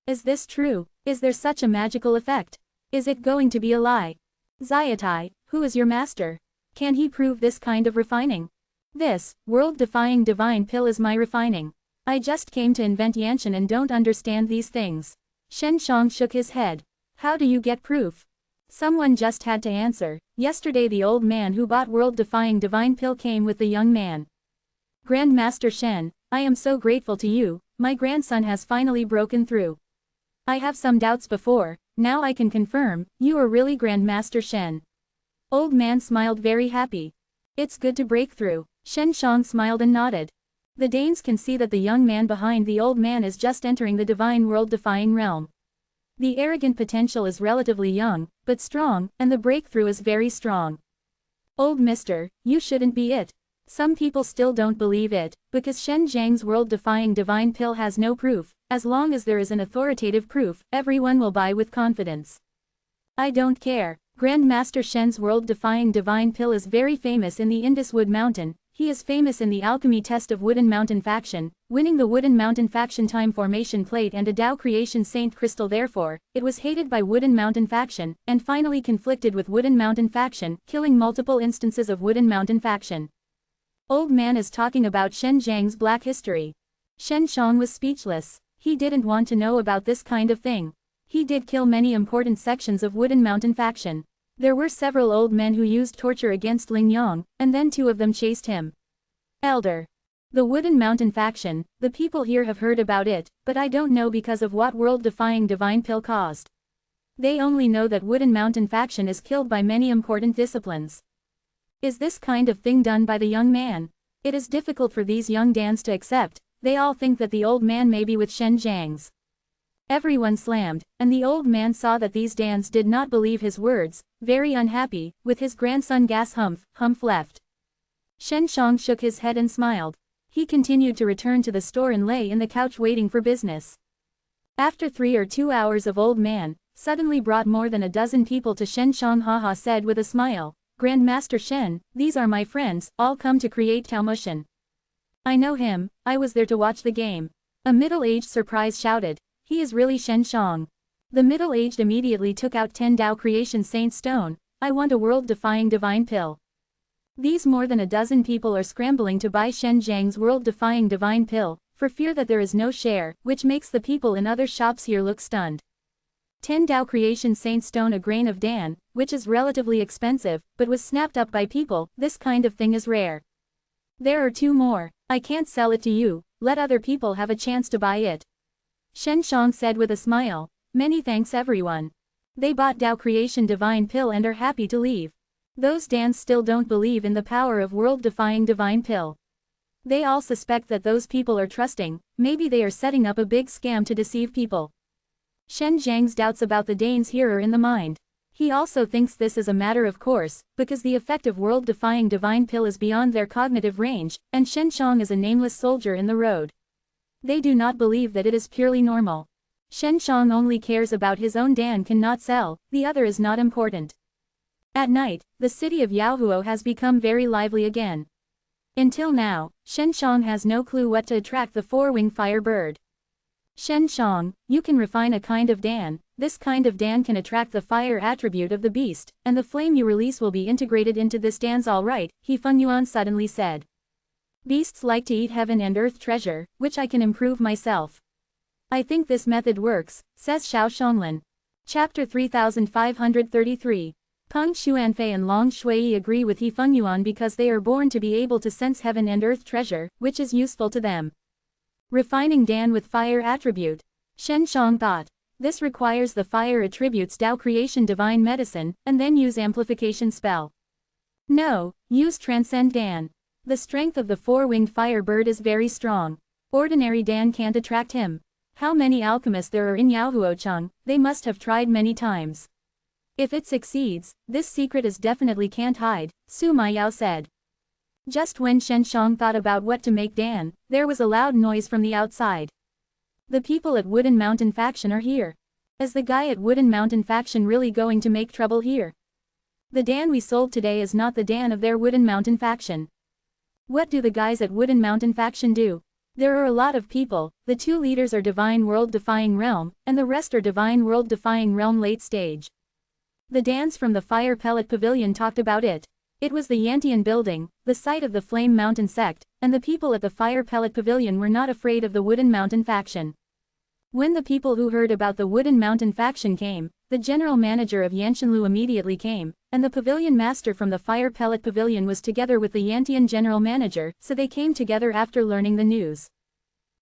Is this true? Is there such a magical effect? Is it going to be a lie? Zyatai, who is your master? Can he prove this kind of refining? This, world-defying divine pill is my refining. I just came to invent Yanshan and don't understand these things. Shen Shang shook his head. How do you get proof? Someone just had to answer. Yesterday the old man who bought world-defying divine pill came with the young man. Grandmaster Shen, I am so grateful to you, my grandson has finally broken through. I have some doubts before, now I can confirm, you are really Grandmaster Shen. Old man smiled very happy. It's good to break through. Shen Shang smiled and nodded. The Danes can see that the young man behind the old man is just entering the divine world-defying realm. The arrogant potential is relatively young, but strong, and the breakthrough is very strong. Old mister, you shouldn't be it. Some people still don't believe it, because Shen Zhang's world-defying divine pill has no proof. As long as there is an authoritative proof, everyone will buy with confidence. I don't care. Grandmaster Shen's world-defying divine pill is very famous in the Indus Wood Mountain. He is famous in the alchemy test of Wooden Mountain faction, winning the Wooden Mountain faction time formation plate and a Tao creation saint crystal. Therefore, it was hated by Wooden Mountain faction, and finally conflicted with Wooden Mountain faction, killing multiple instances of Wooden Mountain faction. Old man is talking about Shen Zhang's black history. Shen Shang was speechless. He didn't want to know about this kind of thing. He did kill many important sections of Wooden Mountain faction. There were several old men who used torture against Ling Yong, and then 2 of them chased him. Elder. The Wooden Mountain faction, the people here have heard about it, but I don't know because of what world-defying divine pill caused. They only know that Wooden Mountain faction is killed by many important disciplines. Is this kind of thing done by the young man? It is difficult for these young Dans to accept. They all think that the old man may be with Shen Zhang's. Everyone slammed, and the old man saw that these Dans did not believe his words, very unhappy, with his grandson gas humph left. Shen Shang shook his head and smiled. He continued to return to the store and lay in the couch waiting for business. After 3 or 2 hours of old man, suddenly brought more than a dozen people to Shen Shang haha said with a smile, Grandmaster Shen, these are my friends, all come to create Taomushan. I know him, I was there to watch the game. A middle-aged surprise shouted, he is really Shen Shang. The middle-aged immediately took out 10 Tao Creation Saint Stone, I want a world-defying divine pill. These more than a dozen people are scrambling to buy Shen Zhang's world-defying divine pill, for fear that there is no share, which makes the people in other shops here look stunned. 10 Tao Creation Saint Stone a grain of Dan, which is relatively expensive, but was snapped up by people, this kind of thing is rare. There are 2 more, I can't sell it to you, let other people have a chance to buy it. Shen Shang said with a smile, many thanks everyone. They bought Tao Creation Divine Pill and are happy to leave. Those Dans still don't believe in the power of world-defying divine pill. They all suspect that those people are trusting, maybe they are setting up a big scam to deceive people. Shen Zhang's doubts about the Danes here are in the mind. He also thinks this is a matter of course, because the effect of world-defying divine pill is beyond their cognitive range, and Shen Shang is a nameless soldier in the road. They do not believe that it is purely normal. Shen Shang only cares about his own Dan cannot sell, the other is not important. At night, the city of Yaohuo has become very lively again. Until now, Shen Shang has no clue what to attract the 4-winged fire bird. Shen Shang, you can refine a kind of Dan, this kind of Dan can attract the fire attribute of the beast, and the flame you release will be integrated into this Dan's alright, He Fengyuan suddenly said. Beasts like to eat heaven and earth treasure, which I can improve myself. I think this method works, says Xiao Shonglin. Chapter 3533. Peng Xuanfei and Long Shui agree with He Fengyuan because they are born to be able to sense heaven and earth treasure, which is useful to them. Refining Dan with fire attribute. Shen Shang thought. This requires the fire attributes Tao Creation Divine Medicine, and then use amplification spell. No, use Transcend Dan. The strength of the 4-winged fire bird is very strong. Ordinary Dan can't attract him. How many alchemists there are in Yaohuocheng, they must have tried many times. If it succeeds, this secret is definitely can't hide, Su Maiyao said. Just when Shen Shang thought about what to make Dan, there was a loud noise from the outside. The people at Wooden Mountain faction are here. Is the guy at Wooden Mountain faction really going to make trouble here? The Dan we sold today is not the Dan of their Wooden Mountain faction. What do the guys at Wooden Mountain faction do? There are a lot of people, the 2 leaders are Divine World Defying Realm, and the rest are Divine World Defying Realm late stage. The Dans from the Fire Pellet Pavilion talked about it. It was the Yantian building, the site of the Flame Mountain sect, and the people at the Fire Pellet Pavilion were not afraid of the Wooden Mountain faction. When the people who heard about the Wooden Mountain faction came, the general manager of Yanshanlu immediately came, and the pavilion master from the Fire Pellet Pavilion was together with the Yantian general manager, so they came together after learning the news.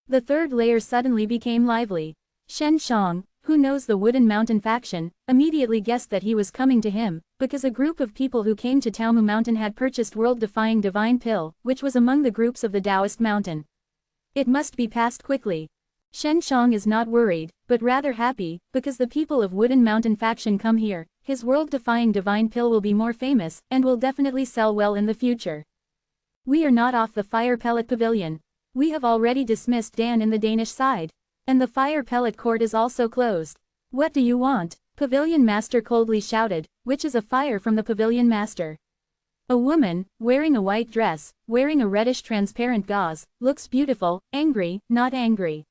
The 3rd layer suddenly became lively. Shen Shang, who knows the Wooden Mountain faction, immediately guessed that he was coming to him, because a group of people who came to Taomu Mountain had purchased world-defying divine pill, which was among the groups of the Taoist mountain. It must be passed quickly. Shen Shang is not worried, but rather happy, because the people of Wooden Mountain faction come here, his world-defying divine pill will be more famous, and will definitely sell well in the future. We are not off the Fire Pellet Pavilion. We have already dismissed Dan in the Danish side. And the Fire Pellet Court is also closed. What do you want? Pavilion Master coldly shouted, which is a fire from the Pavilion Master. A woman, wearing a white dress, wearing a reddish transparent gauze, looks beautiful, angry, not angry.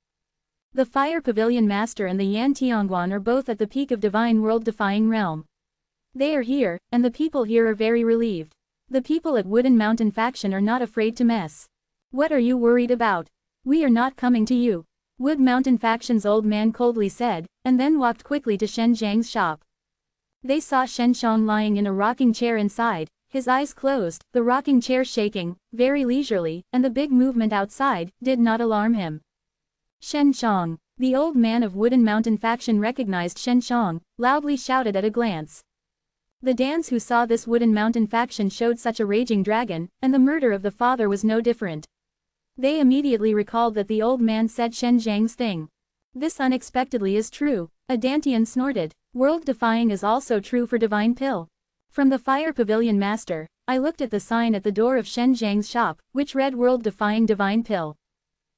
The Fire Pavilion Master and the Yan Tianguan are both at the peak of Divine World Defying Realm. They are here, and the people here are very relieved. The people at Wooden Mountain faction are not afraid to mess. What are you worried about? We are not coming to you. Wood Mountain Faction's old man coldly said, and then walked quickly to Shen Zhang's shop. They saw Shen Zhang lying in a rocking chair inside, his eyes closed, the rocking chair shaking, very leisurely, and the big movement outside did not alarm him. Shen Zhang. The old man of Wooden Mountain Faction recognized Shen Zhang, loudly shouted at a glance. The Dans who saw this Wooden Mountain Faction showed such a raging dragon, and the murder of the father was no different. They immediately recalled that the old man said Shen Zhang's thing. This unexpectedly is true, a Dantian snorted. World Defying is also true for Divine Pill. From the Fire Pavilion Master, I looked at the sign at the door of Shen Zhang's shop, which read World Defying Divine Pill.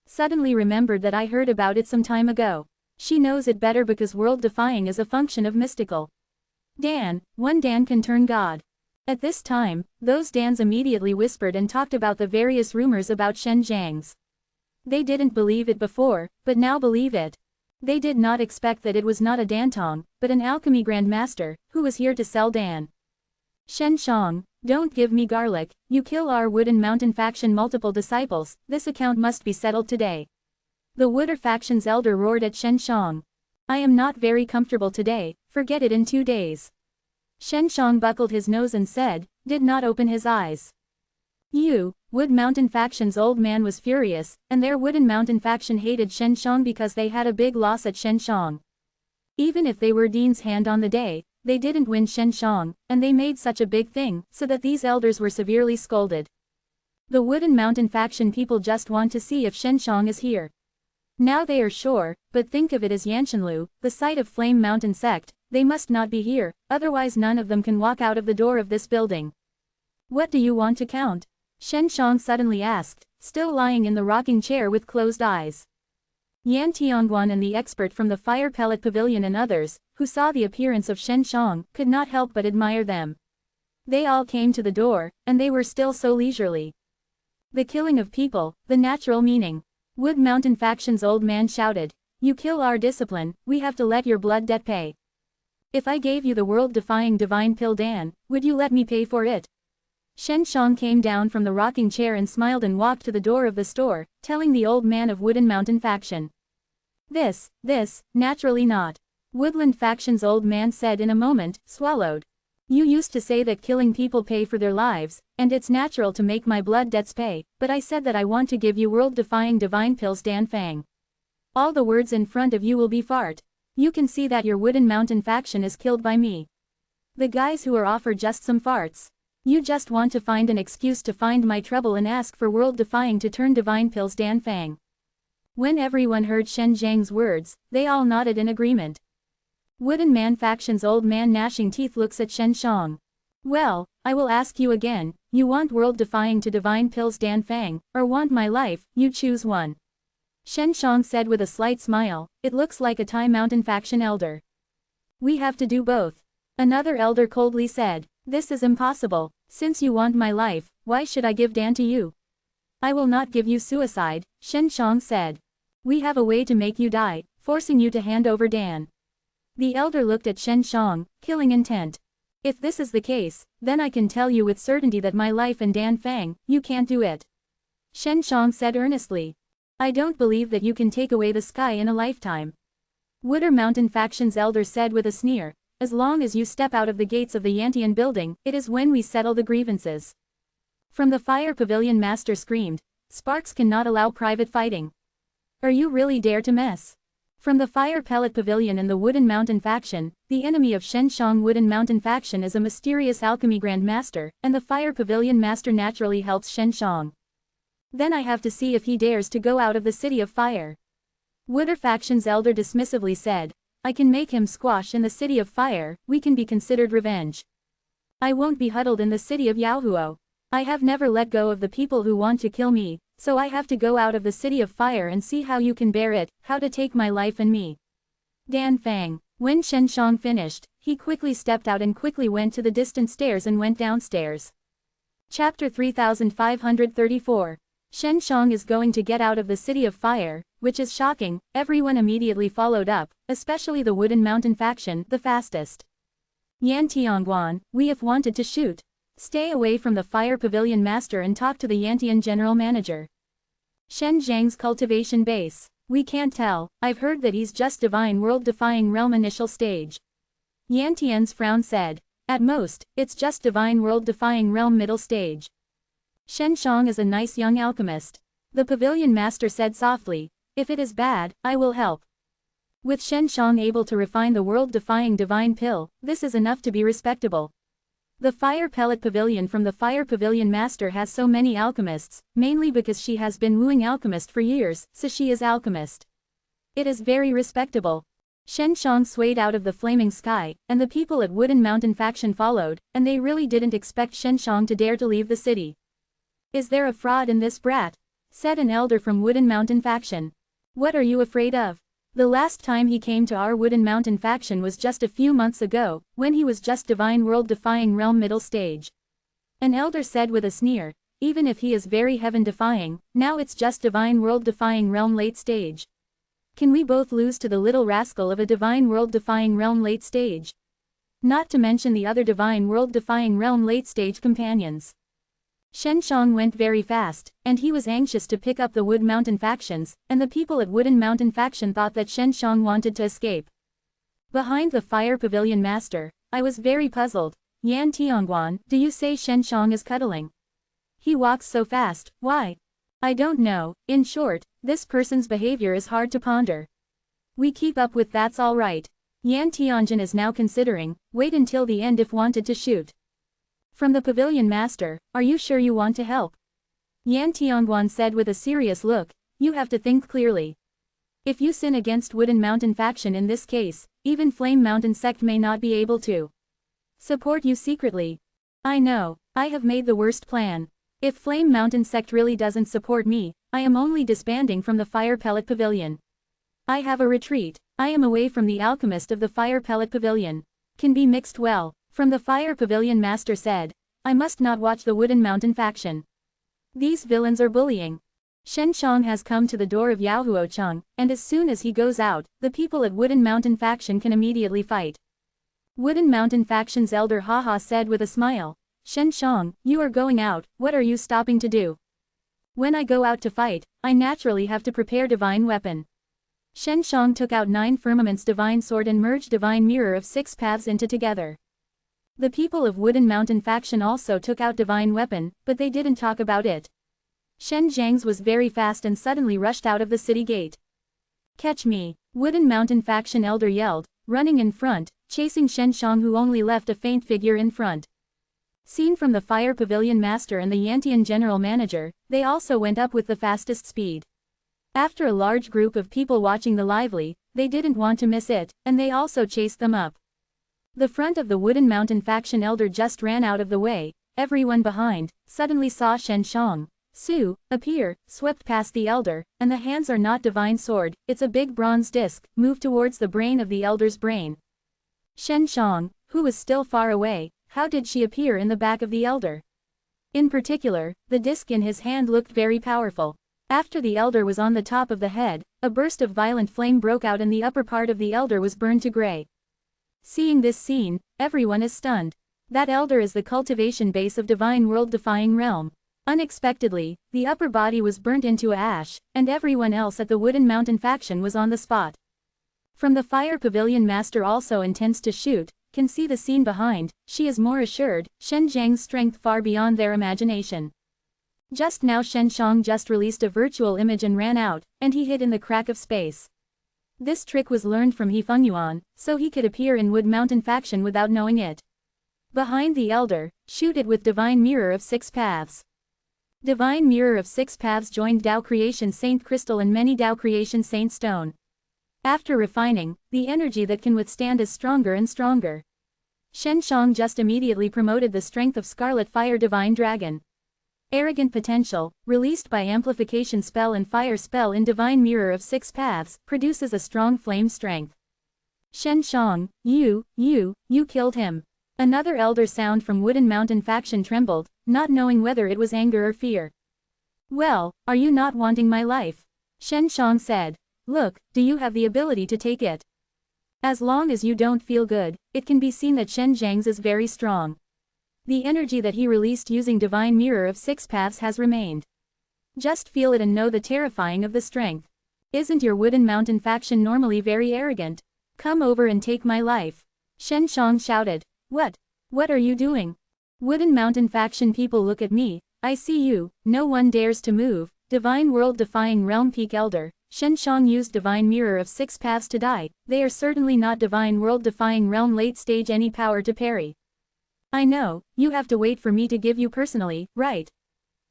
Suddenly remembered that I heard about it some time ago. She knows it better because World Defying is a function of mystical. Dan, one Dan can turn God. At this time, those Dans immediately whispered and talked about the various rumors about Shen Zhang's. They didn't believe it before, but now believe it. They did not expect that it was not a Dantong, but an alchemy grandmaster, who was here to sell Dan. Shen Zhang, don't give me garlic, you kill our Wooden Mountain Faction multiple disciples, this account must be settled today. The Wooder Faction's elder roared at Shen Zhang. I am not very comfortable today, forget it in 2 days. Shen Zhang buckled his nose and said, did not open his eyes. Wood Mountain Faction's old man was furious, and their Wooden Mountain Faction hated Shen Zhang because they had a big loss at Shen Zhang. Even if they were Dean's hand on the day, they didn't win Shen Zhang, and they made such a big thing, so that these elders were severely scolded. The Wooden Mountain Faction people just want to see if Shen Zhang is here. Now they are sure, but think of it as Yanshanlu, the site of Flame Mountain Sect, they must not be here, otherwise none of them can walk out of the door of this building. What do you want to count? Shen Zhang suddenly asked, still lying in the rocking chair with closed eyes. Yan Tianguan and the expert from the Fire Pellet Pavilion and others, who saw the appearance of Shen Zhang, could not help but admire them. They all came to the door, and they were still so leisurely. The killing of people, the natural meaning. Wood Mountain Faction's old man shouted, you kill our discipline, we have to let your blood debt pay. If I gave you the world-defying divine pill Dan, would you let me pay for it? Shen Zhang came down from the rocking chair and smiled and walked to the door of the store, telling the old man of Wooden Mountain Faction. This, naturally not. Woodland Faction's old man said in a moment, swallowed. You used to say that killing people pay for their lives, and it's natural to make my blood debts pay, but I said that I want to give you world-defying divine pills Dan Fang. All the words in front of you will be fart. You can see that your Wooden Mountain Faction is killed by me. The guys who are offered just some farts. You just want to find an excuse to find my trouble and ask for world-defying to turn divine pills Dan Fang. When everyone heard Shen Zhang's words, they all nodded in agreement. Wooden Man Faction's old man gnashing teeth looks at Shen Zhang. Well, I will ask you again, you want world-defying to divine pills Dan Fang, or want my life, you choose one. Shen Zhang said with a slight smile, it looks like a Tai Mountain Faction elder. We have to do both. Another elder coldly said, this is impossible, since you want my life, why should I give Dan to you? I will not give you suicide, Shen Zhang said. We have a way to make you die, forcing you to hand over Dan. The elder looked at Shen Zhang, killing intent. If this is the case, then I can tell you with certainty that my life and Dan Fang, you can't do it. Shen Zhang said earnestly. I don't believe that you can take away the sky in a lifetime. Wooder Mountain Faction's elder said with a sneer, as long as you step out of the gates of the Yantian building, it is when we settle the grievances. From the Fire Pavilion Master screamed, Sparks cannot allow private fighting. Are you really dare to mess? From the Fire Pellet Pavilion and the Wooden Mountain Faction, the enemy of Shen Zhang Wooden Mountain Faction is a mysterious alchemy grandmaster, and the Fire Pavilion Master naturally helps Shen Zhang. Then I have to see if he dares to go out of the City of Fire. Wooder Faction's elder dismissively said, I can make him squash in the City of Fire, we can be considered revenge. I won't be huddled in the City of Yaohuo. I have never let go of the people who want to kill me, so I have to go out of the City of Fire and see how you can bear it, how to take my life and me. Dan Fang. When Shen Zhang finished, he quickly stepped out and quickly went to the distant stairs and went downstairs. Chapter 3534. Shen Zhang is going to get out of the City of Fire, which is shocking, everyone immediately followed up, especially the Wooden Mountain Faction, the fastest. Yan Tianguan, we have wanted to shoot. Stay away from the Fire Pavilion Master and talk to the Yantian General Manager. Shen Zhang's cultivation base. We can't tell, I've heard that he's just divine world defying realm initial stage. Yan Tian's frown said. At most, it's just divine world defying realm middle stage. Shen Shang is a nice young alchemist. The pavilion master said softly. If it is bad, I will help. With Shen Shang able to refine the world-defying divine pill, this is enough to be respectable. The fire pellet pavilion from the fire pavilion master has so many alchemists, mainly because she has been wooing alchemist for years, so she is alchemist. It is very respectable. Shen Shang swayed out of the flaming sky, and the people at Wooden Mountain faction followed, and they really didn't expect Shen Shang to dare to leave the city. Is there a fraud in this brat? Said an elder from Wooden Mountain faction. What are you afraid of? The last time he came to our Wooden Mountain faction was just a few months ago, when he was just divine world defying realm middle stage. An elder said with a sneer, even if he is very heaven defying, now it's just divine world defying realm late stage. Can we both lose to the little rascal of a divine world defying realm late stage? Not to mention the other divine world defying realm late stage companions. Shen Shang went very fast, and he was anxious to pick up the Wood Mountain factions, and the people at Wooden Mountain faction thought that Shen Shang wanted to escape. Behind the fire pavilion master, I was very puzzled. Yan Tianguan, do you say Shen Shang is cuddling? He walks so fast, why? I don't know, in short, this person's behavior is hard to ponder. We keep up with that's all right. Yan Tianjin is now considering, wait until the end if wanted to shoot. From the pavilion master, are you sure you want to help? Yan Tianguan said with a serious look, you have to think clearly. If you sin against Wooden Mountain faction in this case, even Flame Mountain sect may not be able to support you secretly. I know, I have made the worst plan. If Flame Mountain sect really doesn't support me, I am only disbanding from the Fire Pellet Pavilion. I have a retreat. I am away from the alchemist of the Fire Pellet Pavilion. Can be mixed well. From the Fire Pavilion master said, I must not watch the Wooden Mountain faction. These villains are bullying. Shen Shang has come to the door of Yaohuo Cheng, and as soon as he goes out, the people at Wooden Mountain faction can immediately fight. Wooden Mountain faction's elder Haha said with a smile, Shen Shang, you are going out, what are you stopping to do? When I go out to fight, I naturally have to prepare divine weapon. Shen Shang took out 9 firmaments divine sword and merged divine mirror of 6 paths into together. The people of Wooden Mountain faction also took out divine weapon, but they didn't talk about it. Shen Zhang's was very fast and suddenly rushed out of the city gate. Catch me, Wooden Mountain faction elder yelled, running in front, chasing Shen Shang who only left a faint figure in front. Seen from the Fire Pavilion Master and the Yantian General Manager, they also went up with the fastest speed. After a large group of people watching the lively, they didn't want to miss it, and they also chased them up. The front of the Wooden Mountain faction elder just ran out of the way, everyone behind, suddenly saw Shen Shang, Su, appear, swept past the elder, and the hands are not divine sword, it's a big bronze disc, moved towards the brain of the elder's brain. Shen Shang, who was still far away, how did she appear in the back of the elder? In particular, the disc in his hand looked very powerful. After the elder was on the top of the head, a burst of violent flame broke out and the upper part of the elder was burned to gray. Seeing this scene, everyone is stunned. That elder is the cultivation base of divine world-defying realm. Unexpectedly, the upper body was burnt into ash, and everyone else at the Wooden Mountain faction was on the spot. From the Fire Pavilion Master also intends to shoot, can see the scene behind, she is more assured, Shen Zhang's strength far beyond their imagination. Just now Shen Shang just released a virtual image and ran out, and he hid in the crack of space. This trick was learned from He Fengyuan, so he could appear in Wood Mountain faction without knowing it. Behind the elder, shoot it with Divine Mirror of 6 Paths. Divine Mirror of 6 Paths joined Dao Creation Saint Crystal and many Dao Creation Saint Stone. After refining, the energy that can withstand is stronger and stronger. Shen Shang just immediately promoted the strength of Scarlet Fire Divine Dragon. Arrogant Potential, released by Amplification Spell and Fire Spell in Divine Mirror of 6 Paths, produces a strong flame strength. Shen Shang, you killed him. Another elder sound from Wooden Mountain faction trembled, not knowing whether it was anger or fear. Well, are you not wanting my life? Shen Shang said. Look, do you have the ability to take it? As long as you don't feel good, it can be seen that Shen Zhang's is very strong. The energy that he released using Divine Mirror of 6 Paths has remained. Just feel it and know the terrifying of the strength. Isn't your Wooden Mountain faction normally very arrogant? Come over and take my life. Shen Shang shouted. What? What are you doing? Wooden Mountain faction people, look at me. I see you. No one dares to move. Divine World Defying Realm Peak Elder. Shen Shang used Divine Mirror of 6 Paths to die. They are certainly not Divine World Defying Realm late stage any power to parry. I know, you have to wait for me to give you personally, right?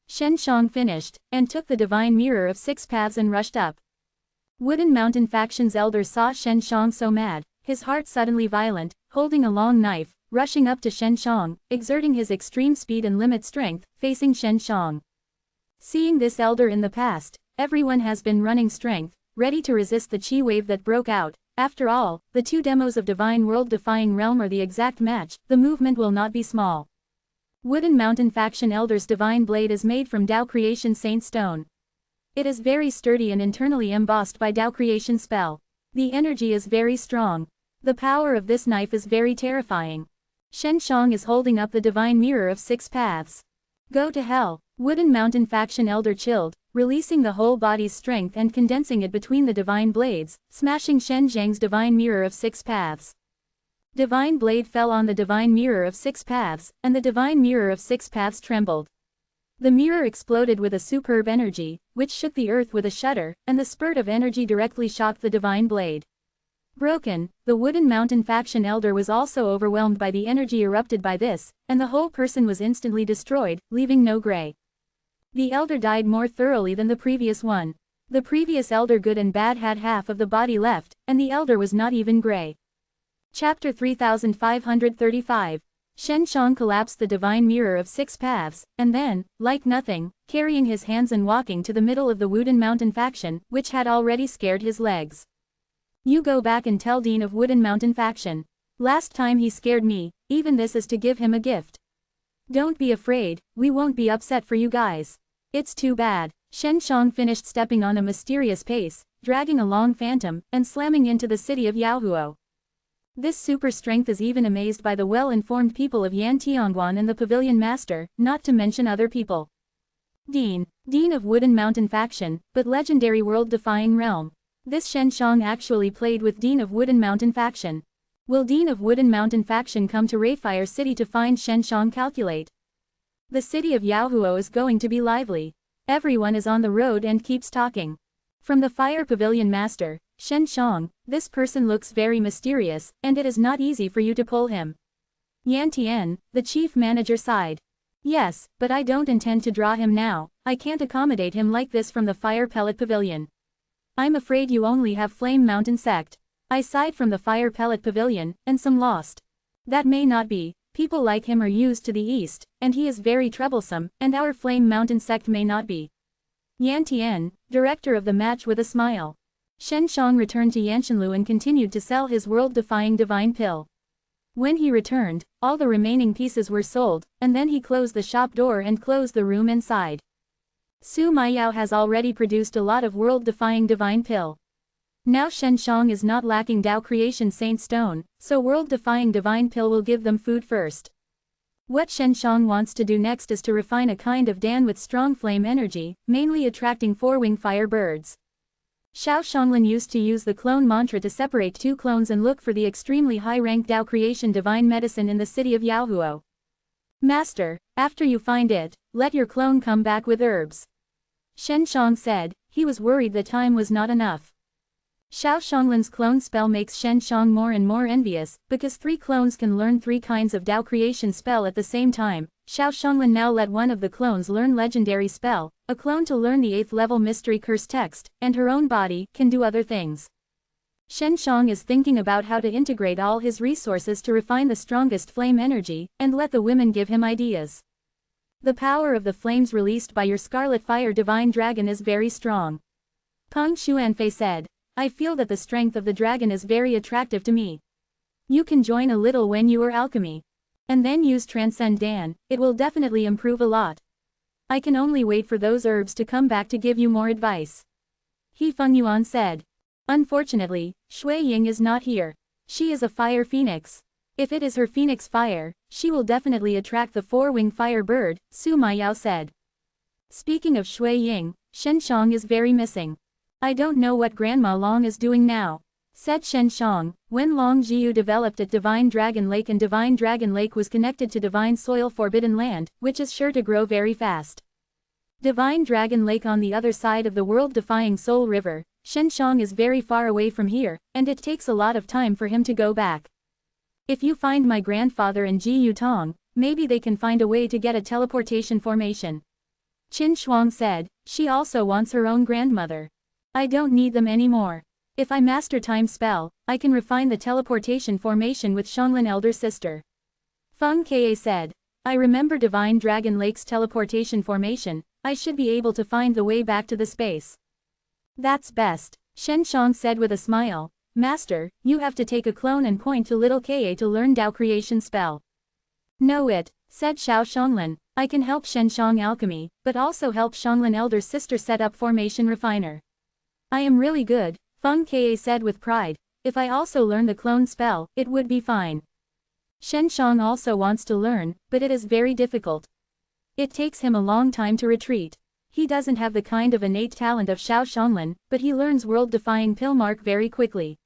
Shen Shang finished, and took the Divine Mirror of 6 Paths and rushed up. Wooden Mountain faction's elder saw Shen Shang so mad, his heart suddenly violent, holding a long knife, rushing up to Shen Shang, exerting his extreme speed and limit strength, facing Shen Shang. Seeing this elder in the past, everyone has been running strength, ready to resist the chi wave that broke out. After all, the two demos of Divine World Defying Realm are the exact match, the movement will not be small. Wooden Mountain faction elder's divine blade is made from Tao Creation Saint Stone. It is very sturdy and internally embossed by Tao Creation spell. The energy is very strong. The power of this knife is very terrifying. Shen Shang is holding up the Divine Mirror of 6 Paths. Go to hell. Wooden Mountain faction elder chilled, releasing the whole body's strength and condensing it between the divine blades, smashing Shen Zhang's Divine Mirror of 6 Paths. Divine blade fell on the Divine Mirror of 6 Paths, and the Divine Mirror of 6 Paths trembled. The mirror exploded with a superb energy, which shook the earth with a shudder, and the spurt of energy directly shocked the divine blade. Broken, the Wooden Mountain faction elder was also overwhelmed by the energy erupted by this, and the whole person was instantly destroyed, leaving no gray. The elder died more thoroughly than the previous one. The previous elder good and bad had half of the body left, and the elder was not even gray. Chapter 3535. Shen Shang collapsed the Divine Mirror of 6 Paths, and then, like nothing, carrying his hands and walking to the middle of the Wooden Mountain faction, which had already scared his legs. You go back and tell Dean of Wooden Mountain faction. Last time he scared me, even this is to give him a gift. Don't be afraid, we won't be upset for you guys. It's too bad. Shen Shang finished stepping on a mysterious pace, dragging a long phantom, and slamming into the city of Yaohuo. This super strength is even amazed by the well-informed people of Yan Tianguan and the Pavilion Master, not to mention other people. Dean of Wooden Mountain faction, but legendary world-defying realm. This Shen Shang actually played with Dean of Wooden Mountain faction. Will Dean of Wooden Mountain faction come to Rayfire City to find Shen Shang? Calculate. The city of Yaohuo is going to be lively. Everyone is on the road and keeps talking. From the Fire Pavilion Master, Shen Shang, this person looks very mysterious, and it is not easy for you to pull him. Yan Tian, the chief manager, sighed. Yes, but I don't intend to draw him now. I can't accommodate him like this from the Fire Pellet Pavilion. I'm afraid you only have Flame Mountain sect. I sighed from the Fire Pellet Pavilion, and some lost. That may not be. People like him are used to the east, and he is very troublesome, and our Flame Mountain sect may not be. Yan Tian, director of the match, with a smile. Shen Shang returned to Yanshanlu and continued to sell his world-defying divine pill. When he returned, all the remaining pieces were sold, and then he closed the shop door and closed the room inside. Su Maiyao has already produced a lot of world-defying divine pill. Now Shen Shang is not lacking Tao Creation Saint Stone, so world-defying divine pill will give them food first. What Shen Shang wants to do next is to refine a kind of Dan with strong flame energy, mainly attracting 4-wing fire birds. Xiao Shanglin used to use the clone mantra to separate 2 clones and look for the extremely high-ranked Tao Creation divine medicine in the city of Yaohuo. Master, after you find it, let your clone come back with herbs. Shen Shang said. He was worried the time was not enough. Xiao Shanglin's clone spell makes Shen Shang more and more envious, because 3 clones can learn 3 kinds of Tao Creation spell at the same time. Xiao Shanglin now let one of the clones learn legendary spell, a clone to learn the 8th level mystery curse text, and her own body can do other things. Shen Shang is thinking about how to integrate all his resources to refine the strongest flame energy, and let the women give him ideas. The power of the flames released by your Scarlet Fire Divine Dragon is very strong. Peng Xuanfei said. I feel that the strength of the dragon is very attractive to me. You can join a little when you are alchemy. And then use Transcend Dan, it will definitely improve a lot. I can only wait for those herbs to come back to give you more advice. He Fengyuan said. Unfortunately, Shui Ying is not here. She is a fire phoenix. If it is her phoenix fire, she will definitely attract the 4-wing fire bird, Su Maiyao said. Speaking of Shui Ying, Shen Shang is very missing. I don't know what Grandma Long is doing now, said Shen Shang. When Long Jiu developed at Divine Dragon Lake, and Divine Dragon Lake was connected to Divine Soil Forbidden Land, which is sure to grow very fast. Divine Dragon Lake on the other side of the world-defying Soul River, Shen Shang is very far away from here, and it takes a lot of time for him to go back. If you find my grandfather and Jiu Tong, maybe they can find a way to get a teleportation formation. Qin Shuang said. She also wants her own grandmother. I don't need them anymore. If I master time spell, I can refine the teleportation formation with Xianglin elder sister. Feng Ke said. I remember Divine Dragon Lake's teleportation formation. I should be able to find the way back to the space. That's best, Shen Shang said with a smile. Master, you have to take a clone and point to little Ka to learn Dao creation spell. Know it, said Xiao Xianglin. I can help Shen Shang alchemy, but also help Xianglin elder sister set up formation refiner. I am really good, Feng Ka said with pride. If I also learn the clone spell, it would be fine. Shen Shang also wants to learn, but it is very difficult. It takes him a long time to retreat. He doesn't have the kind of innate talent of Xiao Xianglin, but he learns world-defying pill mark very quickly.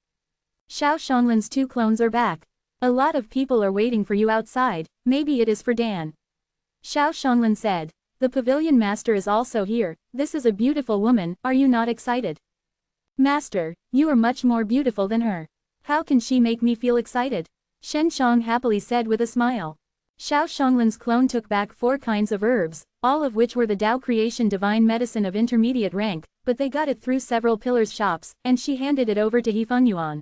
Xiao Xianglin's 2 clones are back. A lot of people are waiting for you outside, maybe it is for Dan. Xiao Xianglin said. The pavilion master is also here. This is a beautiful woman, are you not excited? Master, you are much more beautiful than her. How can she make me feel excited? Shen Shang happily said with a smile. Xiao Xianglin's clone took back 4 kinds of herbs, all of which were the Dao creation divine medicine of intermediate rank, but they got it through several pillars shops, and she handed it over to He Fengyuan.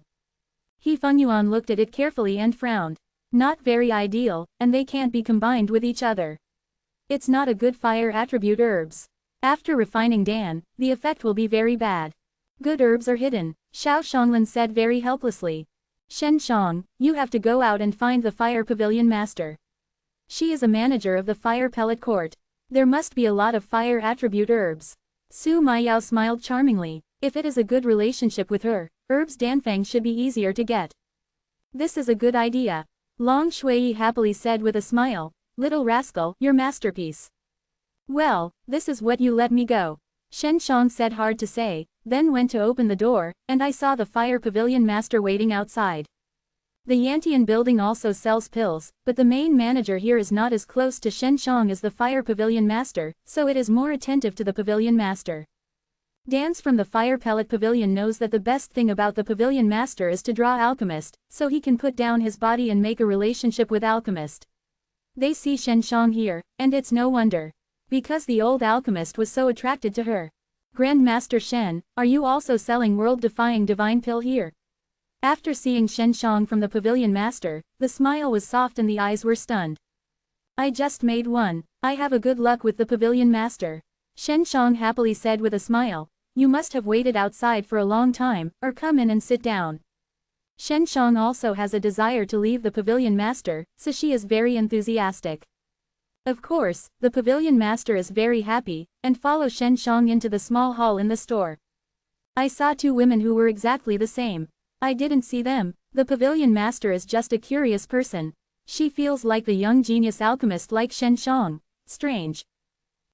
He Fengyuan looked at it carefully and frowned. Not very ideal, and they can't be combined with each other. It's not a good fire attribute herbs. After refining Dan, the effect will be very bad. Good herbs are hidden, Xiao Xianglin said very helplessly. Shen Shang, you have to go out and find the fire pavilion master. She is a manager of the fire pellet court. There must be a lot of fire attribute herbs. Su Maiyao smiled charmingly. If it is a good relationship with her, herbs Danfeng should be easier to get. This is a good idea. Long Shui happily said with a smile. Little rascal, your masterpiece. Well, this is what you let me go. Shen Shang said hard to say, then went to open the door, and I saw the fire pavilion master waiting outside. The Yantian building also sells pills, but the main manager here is not as close to Shen Shang as the fire pavilion master, so it is more attentive to the pavilion master. Dance from the fire pellet pavilion knows that the best thing about the pavilion master is to draw alchemist, so he can put down his body and make a relationship with alchemist. They see Shen Shang here, and it's no wonder. Because the old alchemist was so attracted to her. Grandmaster Shen, are you also selling world-defying divine pill here? After seeing Shen Shang from the pavilion master, the smile was soft and the eyes were stunned. I just made one. I have a good luck with the pavilion master. Shen Shang happily said with a smile. You must have waited outside for a long time, or come in and sit down. Shen Shang also has a desire to leave the pavilion master, so she is very enthusiastic. Of course, the pavilion master is very happy, and follows Shen Shang into the small hall in the store. I saw 2 women who were exactly the same. I didn't see them. The pavilion master is just a curious person. She feels like the young genius alchemist like Shen Shang. Strange.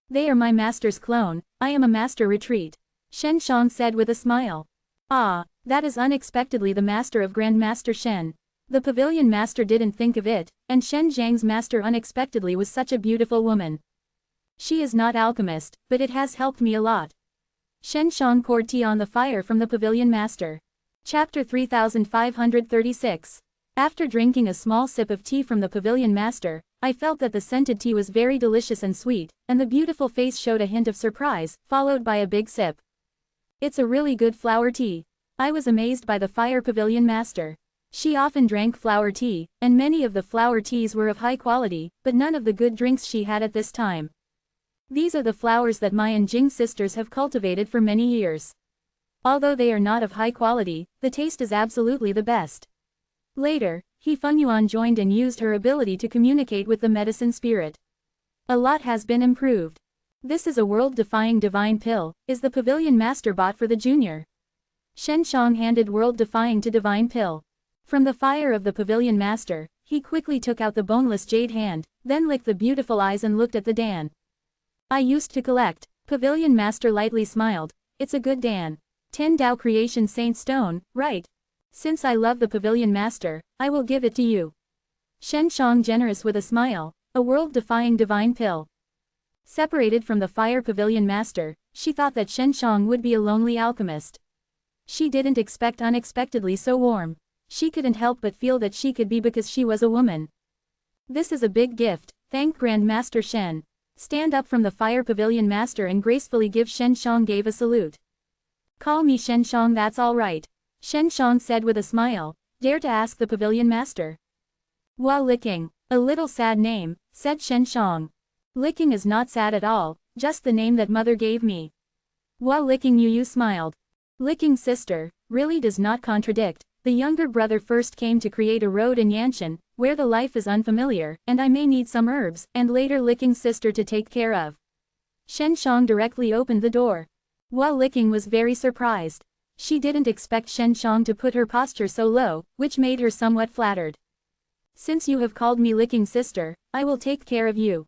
They are my master's clone, I am a master retreat. Shen Shang said with a smile. Ah, that is unexpectedly the master of Grandmaster Shen. The pavilion master didn't think of it, and Shen Zhang's master unexpectedly was such a beautiful woman. She is not alchemist, but it has helped me a lot. Shen Shang poured tea on the fire from the pavilion master. Chapter 3536. After drinking a small sip of tea from the pavilion master, I felt that the scented tea was very delicious and sweet, and the beautiful face showed a hint of surprise, followed by a big sip. It's a really good flower tea. I was amazed by the fire pavilion master. She often drank flower tea, and many of the flower teas were of high quality, but none of the good drinks she had at this time. These are the flowers that my and Jing sisters have cultivated for many years. Although they are not of high quality, the taste is absolutely the best. Later, He Fengyuan joined and used her ability to communicate with the medicine spirit. A lot has been improved. This is a world-defying divine pill, is the pavilion master bought for the junior. Shen Shang handed world-defying to divine pill. From the fire of the pavilion master, he quickly took out the boneless jade hand, then licked the beautiful eyes and looked at the Dan. I used to collect. Pavilion master lightly smiled. It's a good Dan. 10 Tao Creation Saint Stone, right? Since I love the pavilion master, I will give it to you. Shen Shang generous with a smile, a world-defying divine pill. Separated from the fire pavilion master, she thought that Shen Shang would be a lonely alchemist. She didn't expect unexpectedly so warm. She couldn't help but feel that she could be because she was a woman. This is a big gift, thank Grand Master Shen. Stand up from the fire pavilion master and gracefully give Shen Shang gave a salute. Call me Shen Shang, that's all right. Shen Shang said with a smile, dare to ask the pavilion master. While licking, a little sad name, said Shen Shang. Licking is not sad at all, just the name that mother gave me. While licking Yu smiled. Licking sister, really does not contradict. The younger brother first came to create a road in Yanshan, where the life is unfamiliar, and I may need some herbs, and later licking sister to take care of. Shen Shang directly opened the door. While licking was very surprised. She didn't expect Shen Shang to put her posture so low, which made her somewhat flattered. Since you have called me licking sister, I will take care of you.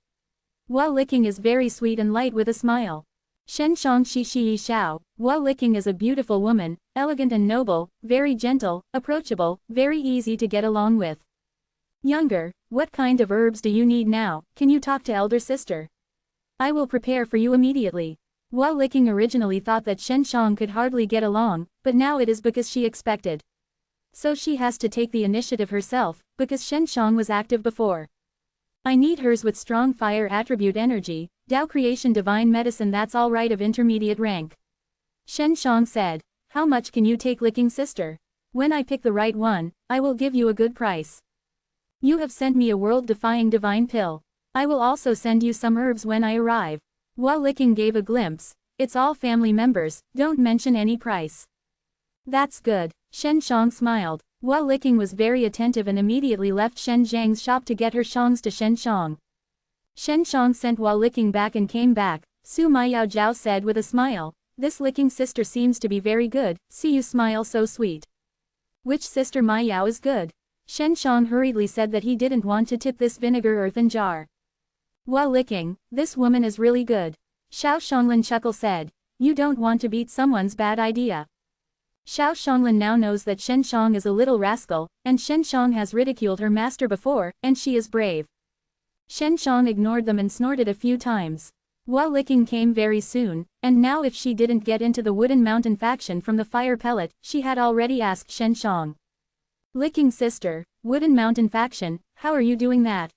While licking is very sweet and light with a smile. Shen Shang Shi Shi Xiao, While licking is a beautiful woman, elegant and noble, very gentle, approachable, very easy to get along with. Younger, what kind of herbs do you need now? Can you talk to elder sister? I will prepare for you immediately. While licking originally thought that Shen Shang could hardly get along, but now it is because she expected. So she has to take the initiative herself, because Shen Shang was active before. I need hers with strong fire attribute energy, Tao creation divine medicine, that's all right, of intermediate rank. Shen Shang said, how much can you take, licking sister? When I pick the right one, I will give you a good price. You have sent me a world-defying divine pill. I will also send you some herbs when I arrive. While licking gave a glimpse, it's all family members, don't mention any price. That's good, Shen Shang smiled. While licking was very attentive and immediately left Shen Zhang's shop to get her shangs to Shen Shang. Shen Shang sent While licking back and came back. Su Maiyao Jiao said with a smile, this licking sister seems to be very good, see you smile so sweet. Which sister Maiyao is good? Shen Shang hurriedly said that he didn't want to tip this vinegar earthen jar. While licking, this woman is really good. Xiao Shanglin chuckle said, you don't want to beat someone's bad idea. Xiao Shanglin now knows that Shen Shang is a little rascal, and Shen Shang has ridiculed her master before, and she is brave. Shen Shang ignored them and snorted a few times. While licking came very soon, and now if she didn't get into the Wooden Mountain faction from the fire pellet, she had already asked Shen Shang. Licking sister, Wooden Mountain faction, how are you doing that?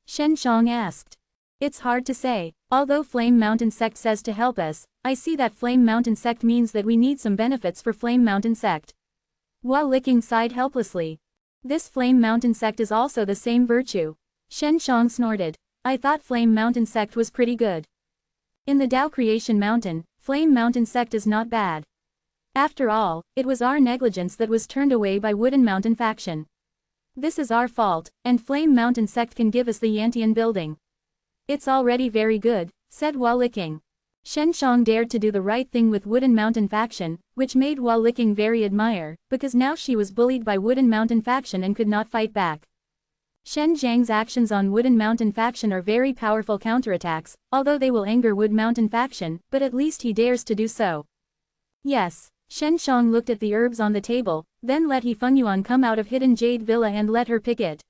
Shen Shang asked. It's hard to say. Although Flame Mountain sect says to help us, I see that Flame Mountain sect means that we need some benefits for Flame Mountain sect. While licking sighed helplessly. This Flame Mountain sect is also the same virtue. Shen Shang snorted. I thought Flame Mountain sect was pretty good. In the Tao Creation Mountain, Flame Mountain sect is not bad. After all, it was our negligence that was turned away by Wooden Mountain faction. This is our fault, and Flame Mountain sect can give us the Yantian building. It's already very good, said While licking. Shen Shang dared to do the right thing with Wooden Mountain faction, which made While licking very admire, because now she was bullied by Wooden Mountain faction and could not fight back. Shen Zhang's actions on Wooden Mountain faction are very powerful counterattacks, although they will anger Wood Mountain faction, but at least he dares to do so. Yes. Shen Shang looked at the herbs on the table, then let He Fengyuan come out of hidden Jade Villa and let her pick it.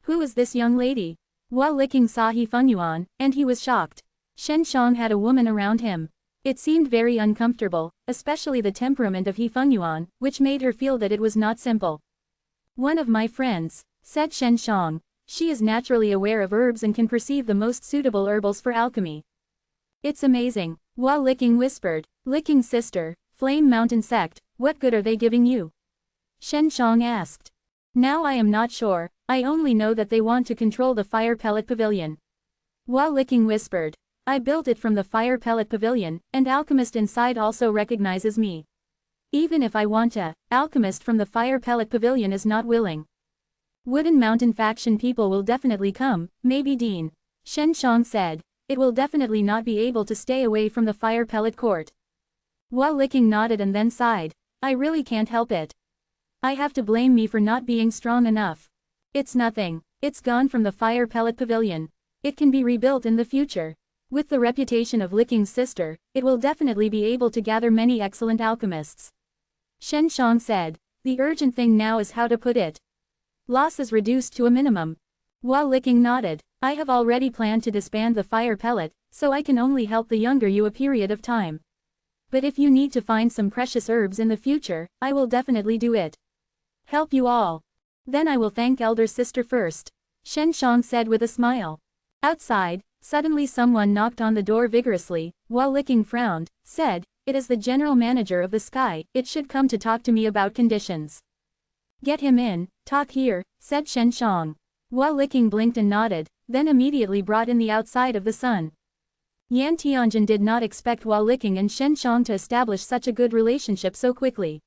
Who is this young lady? While licking saw He Fengyuan, and he was shocked. Shen Shang had a woman around him. It seemed very uncomfortable, especially the temperament of He Fengyuan, which made her feel that it was not simple. One of my friends, said Shen Shang. She is naturally aware of herbs and can perceive the most suitable herbals for alchemy. It's amazing, While licking whispered. Licking sister, Flame Mountain sect, what good are they giving you? Shen Shang asked. Now I am not sure, I only know that they want to control the fire pellet pavilion. While licking whispered. I built it from the fire pellet pavilion, and alchemist inside also recognizes me. Even if I want to, alchemist from the fire pellet pavilion is not willing. Wooden Mountain faction people will definitely come, maybe Dean. Shen Shang said. It will definitely not be able to stay away from the fire pellet court. While licking nodded and then sighed. I really can't help it. I have to blame me for not being strong enough. It's nothing. It's gone from the fire pellet pavilion. It can be rebuilt in the future. With the reputation of Licking's sister, it will definitely be able to gather many excellent alchemists. Shen Shang said. The urgent thing now is how to put it. Loss is reduced to a minimum. While Licking nodded, I have already planned to disband the fire pellet, so I can only help the younger you a period of time. But if you need to find some precious herbs in the future, I will definitely do it. Help you all. Then I will thank elder sister first. Shen Shang said with a smile. Outside, suddenly someone knocked on the door vigorously, while Licking frowned, said, "It is the general manager of the sky, it should come to talk to me about conditions." "Get him in, talk here," said Shen Shang. While Licking blinked and nodded, then immediately brought in the outside of the sun. Yan Tianjin did not expect Wao Licking and Shen Shang to establish such a good relationship so quickly.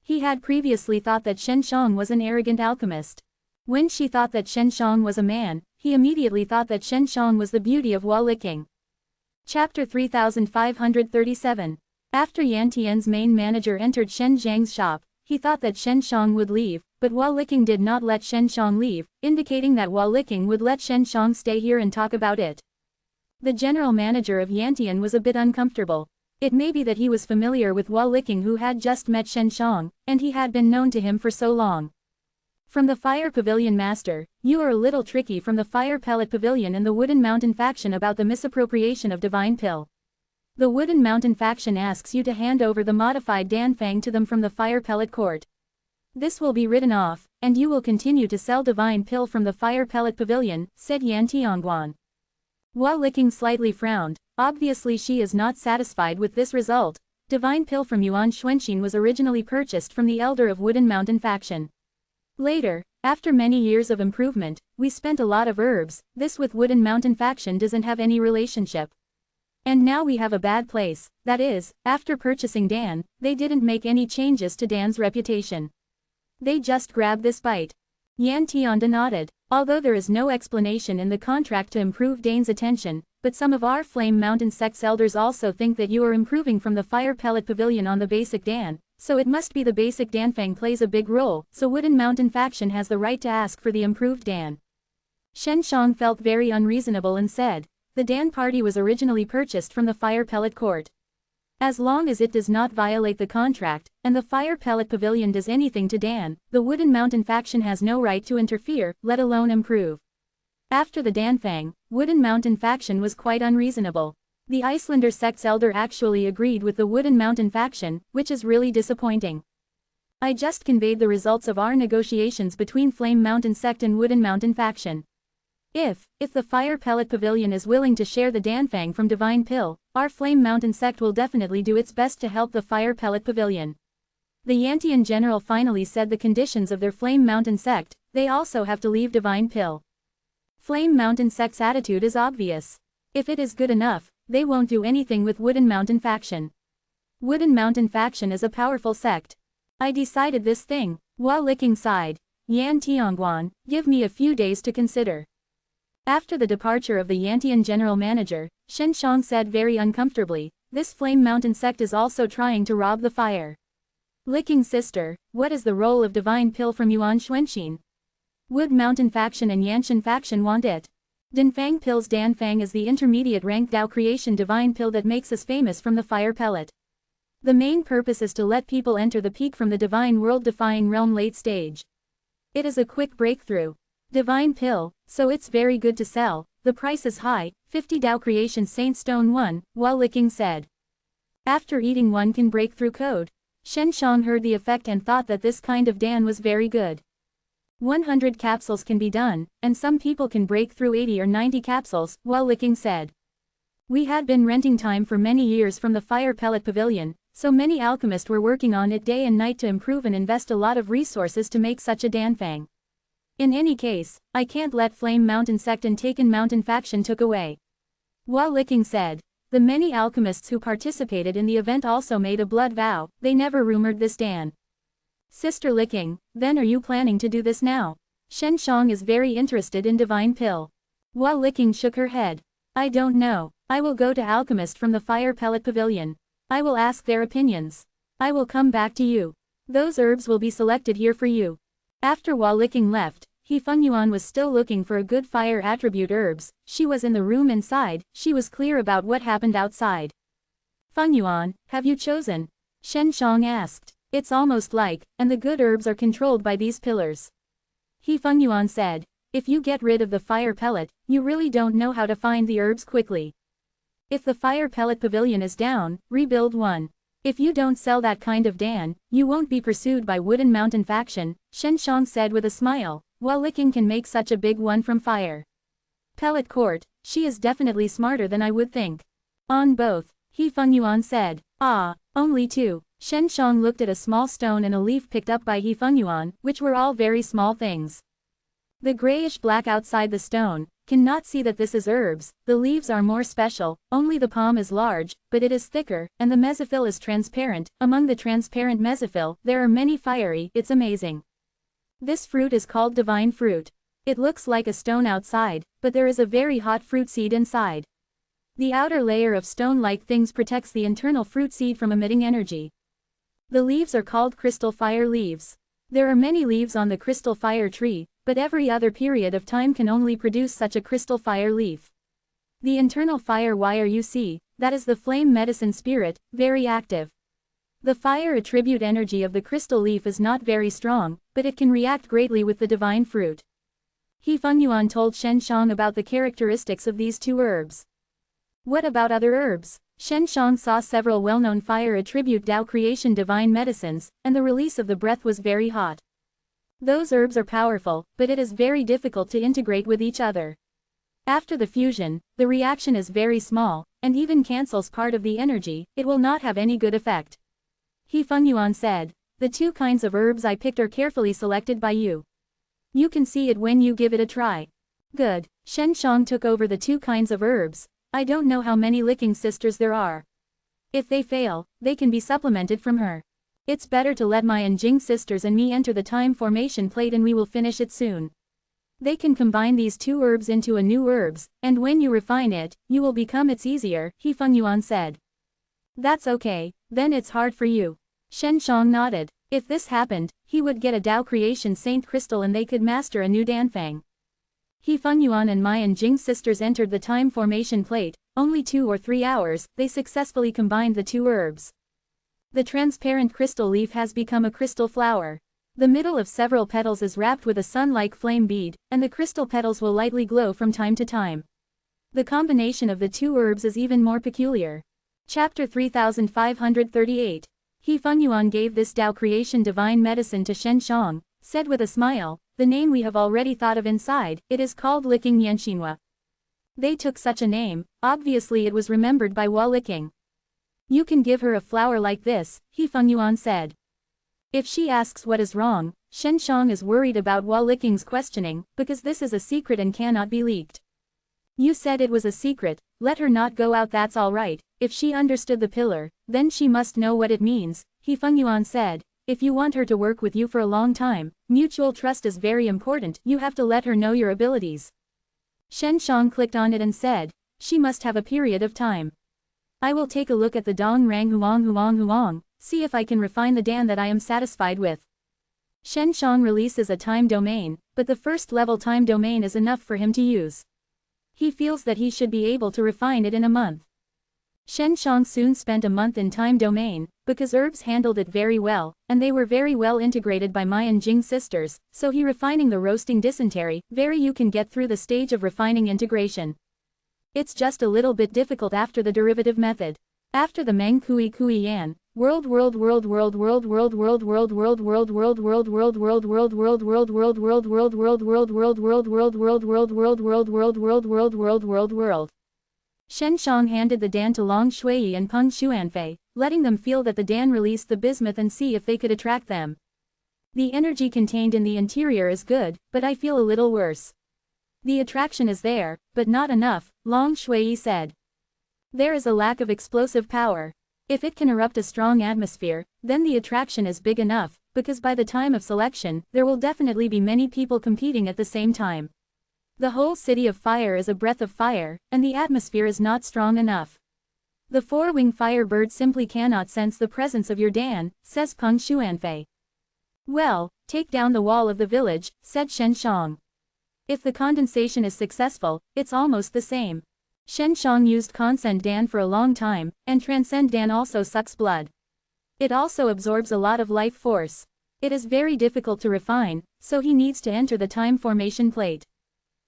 He had previously thought that Shen Shang was an arrogant alchemist. When she thought that Shen Shang was a man, he immediately thought that Shen Shang was the beauty of Wao Licking. Chapter 3537. After Yan Tian's main manager entered Shen Zhang's shop, he thought that Shen Shang would leave, but Wao Licking did not let Shen Shang leave, indicating that Wao Licking would let Shen Shang stay here and talk about it. The general manager of Yantian was a bit uncomfortable. It may be that he was familiar with Wao Licking who had just met Shen Shang, and he had been known to him for so long. From the Fire Pavilion Master, you are a little tricky from the Fire Pellet Pavilion and the Wooden Mountain faction about the misappropriation of Divine Pill. The Wooden Mountain faction asks you to hand over the modified Danfang to them from the Fire Pellet Court. This will be written off, and you will continue to sell Divine Pill from the Fire Pellet Pavilion, said Yan Tianguan. Wao Licking slightly frowned. Obviously she is not satisfied with this result. Divine Pill from Yuan Xuanxin was originally purchased from the Elder of Wooden Mountain faction. Later, after many years of improvement, we spent a lot of herbs. This with Wooden Mountain faction doesn't have any relationship. And now we have a bad place, that is, after purchasing Dan, they didn't make any changes to Dan's reputation. They just grabbed this bite. Yan Tianda nodded. Although there is no explanation in the contract to improve Dane's attention, but some of our Flame Mountain sect's elders also think that you are improving from the Fire Pellet Pavilion on the basic Dan, so it must be the basic Danfang plays a big role, so Wooden Mountain faction has the right to ask for the improved Dan. Shen Shang felt very unreasonable and said, the Dan party was originally purchased from the Fire Pellet Court. As long as it does not violate the contract, and the Fire Pellet Pavilion does anything to Dan, the Wooden Mountain faction has no right to interfere, let alone improve. After the Danfang, Wooden Mountain faction was quite unreasonable. The Icelander sect's elder actually agreed with the Wooden Mountain faction, which is really disappointing. I just conveyed the results of our negotiations between Flame Mountain sect and Wooden Mountain faction. If the Fire Pellet Pavilion is willing to share the Danfang from Divine Pill, our Flame Mountain sect will definitely do its best to help the Fire Pellet Pavilion. The Yantian general finally said the conditions of their Flame Mountain sect, they also have to leave Divine Pill. Flame Mountain sect's attitude is obvious. If it is good enough, they won't do anything with Wooden Mountain faction. Wooden Mountain faction is a powerful sect. I decided this thing. Wao Licking sighed. Yan Tianguan, give me a few days to consider. After the departure of the Yantian general manager, Shen Shang said very uncomfortably, this Flame Mountain sect is also trying to rob the fire. Licking sister, what is the role of Divine Pill from Yuan Xuanxin? Wood Mountain faction and Yanshan faction want it. Danfang Pill's Danfang is the intermediate rank Dao creation Divine Pill that makes us famous from the Fire Pellet. The main purpose is to let people enter the peak from the Divine World Defying Realm late stage. It is a quick breakthrough. Divine Pill, so it's very good to sell. The price is high, 50 Dao creation Saint Stone 1, Wao Licking said. After eating one can break through code. Shen Shang heard the effect and thought that this kind of Dan was very good. 100 capsules can be done, and some people can break through 80 or 90 capsules, Wao Licking said. We had been renting time for many years from the Fire Pellet Pavilion, so many alchemists were working on it day and night to improve and invest a lot of resources to make such a Danfang. In any case, I can't let Flame Mountain sect and Taken Mountain faction took away. Wao Licking said. The many alchemists who participated in the event also made a blood vow, they never rumored this Dan. Sister Licking, then are you planning to do this now? Shen Shang is very interested in Divine Pill. Wao Licking shook her head. I don't know. I will go to alchemist from the Fire Pellet Pavilion. I will ask their opinions. I will come back to you. Those herbs will be selected here for you. After Wao Licking left, He Fengyuan was still looking for a good fire attribute herbs. She was in the room inside, she was clear about what happened outside. Fengyuan, have you chosen? Shen Shang asked. It's almost like, and the good herbs are controlled by these pillars. He Fengyuan said. If you get rid of the fire pellet, you really don't know how to find the herbs quickly. If the fire pellet pavilion is down, rebuild one. If you don't sell that kind of dan, you won't be pursued by Wooden Mountain faction, Shen Shang said with a smile, while licking can make such a big one from fire. Pellet court, she is definitely smarter than I would think. On both, He Fengyuan said. Ah, only two. Shen Shang looked at a small stone and a leaf picked up by He Fengyuan, which were all very small things. The grayish-black outside the stone, cannot see that this is herbs, the leaves are more special, only the palm is large, but it is thicker, and the mesophyll is transparent. Among the transparent mesophyll, there are many fiery, it's amazing. This fruit is called divine fruit. It looks like a stone outside, but there is a very hot fruit seed inside. The outer layer of stone-like things protects the internal fruit seed from emitting energy. The leaves are called crystal fire leaves. There are many leaves on the crystal fire tree, but every other period of time can only produce such a crystal fire leaf. The internal fire wire you see, that is the flame medicine spirit, very active. The fire attribute energy of the crystal leaf is not very strong, but it can react greatly with the divine fruit. He Fengyuan told Shen Shang about the characteristics of these two herbs. What about other herbs? Shen Shang saw several well-known fire attribute Tao creation divine medicines, and the release of the breath was very hot. Those herbs are powerful, but it is very difficult to integrate with each other. After the fusion, the reaction is very small, and even cancels part of the energy, it will not have any good effect. He Fengyuan said. The two kinds of herbs I picked are carefully selected by you. You can see it when you give it a try. Good. Shen Shang took over the two kinds of herbs. I don't know how many licking sisters there are. If they fail, they can be supplemented from her. It's better to let my and Jing sisters and me enter the time formation plate and we will finish it soon. They can combine these two herbs into a new herbs, and when you refine it, you will become it's easier, He Fengyuan said. That's okay, then it's hard for you. Shen Shang nodded. If this happened, he would get a Tao creation saint crystal and they could master a new Danfang. He Fengyuan and Mai and Jing sisters entered the time formation plate, only 2 or 3 hours, they successfully combined the two herbs. The transparent crystal leaf has become a crystal flower. The middle of several petals is wrapped with a sun-like flame bead, and the crystal petals will lightly glow from time to time. The combination of the two herbs is even more peculiar. Chapter 3538. He Fengyuan gave this Tao creation divine medicine to Shen Shang, said with a smile, the name we have already thought of inside, it is called licking Yanxinhua. They took such a name, obviously it was remembered by Hua licking. You can give her a flower like this, He Fengyuan said. If she asks what is wrong, Shen Shang is worried about Hua licking's questioning, because this is a secret and cannot be leaked. You said it was a secret, let her not go out, that's alright. If she understood the pillar, then she must know what it means, He Fengyuan said. If you want her to work with you for a long time, mutual trust is very important, you have to let her know your abilities. Shen Shang clicked on it and said, she must have a period of time. I will take a look at the Dong Rang Huang, see if I can refine the Dan that I am satisfied with. Shen Shang releases a time domain, but the first level time domain is enough for him to use. He feels that he should be able to refine it in a month. Shen Shang soon spent a month in time domain, because herbs handled it very well, and they were very well integrated by Mai and Jing sisters, so he refining the roasting dysentery, you can get through the stage of refining integration. It's just a little bit difficult after the derivative method. After the Meng Kui Kui Yan, world Shen Shang handed the Dan to Long Shui and Peng Xuanfei, letting them feel that the Dan released the bismuth and see if they could attract them. The energy contained in the interior is good, but I feel a little worse. The attraction is there, but not enough, Long Shui said. There is a lack of explosive power. If it can erupt a strong atmosphere, then the attraction is big enough, because by the time of selection, there will definitely be many people competing at the same time. The whole city of fire is a breath of fire, and the atmosphere is not strong enough. The four-winged firebird simply cannot sense the presence of your Dan, says Peng Xuanfei. Well, take down the wall of the village, said Shen Shang. If the condensation is successful, it's almost the same. Shen Shang used Consend Dan for a long time, and Transcend Dan also sucks blood. It also absorbs a lot of life force. It is very difficult to refine, so he needs to enter the time formation plate.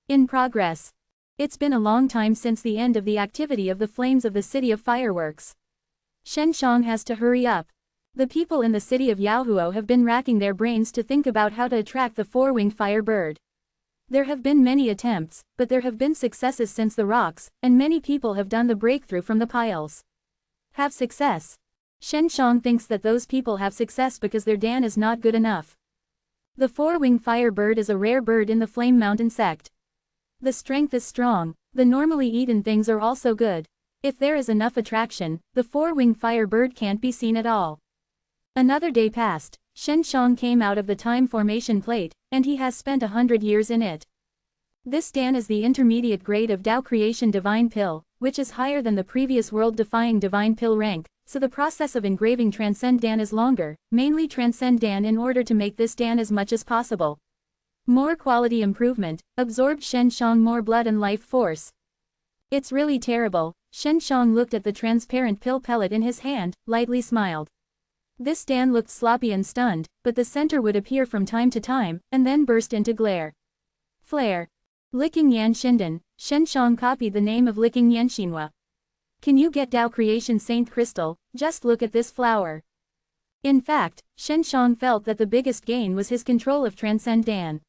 In progress. It's been a long time since the end of the activity of the flames of the city of fireworks. Shen Shang has to hurry up. The people in the city of Yaohuo have been racking their brains to think about how to attract the four-winged fire bird. There have been many attempts, but there have been successes since the rocks, and many people have done the breakthrough from the piles. Have success. Shen Shang thinks that those people have success because their Dan is not good enough. The four-winged fire bird is a rare bird in the Flame Mountain sect. The strength is strong, the normally eaten things are also good. If there is enough attraction, the four-winged fire bird can't be seen at all. Another day passed. Shen Shang came out of the time formation plate, and he has spent 100 years in it. This Dan is the intermediate grade of Tao Creation Divine Pill, which is higher than the previous World Defying Divine Pill rank, so the process of engraving Transcend Dan is longer, mainly Transcend Dan in order to make this Dan as much as possible. More quality improvement, absorbed Shen Shang more blood and life force. It's really terrible. Shen Shang looked at the transparent pill pellet in his hand, lightly smiled. This Dan looked sloppy and stunned, but the center would appear from time to time, and then burst into glare. Flare. Licking Yan Shinden, Shen Shang copied the name of Licking Yan Xinhua. Can you get Tao Creation Saint Crystal? Just look at this flower. In fact, Shen Shang felt that the biggest gain was his control of Transcend Dan.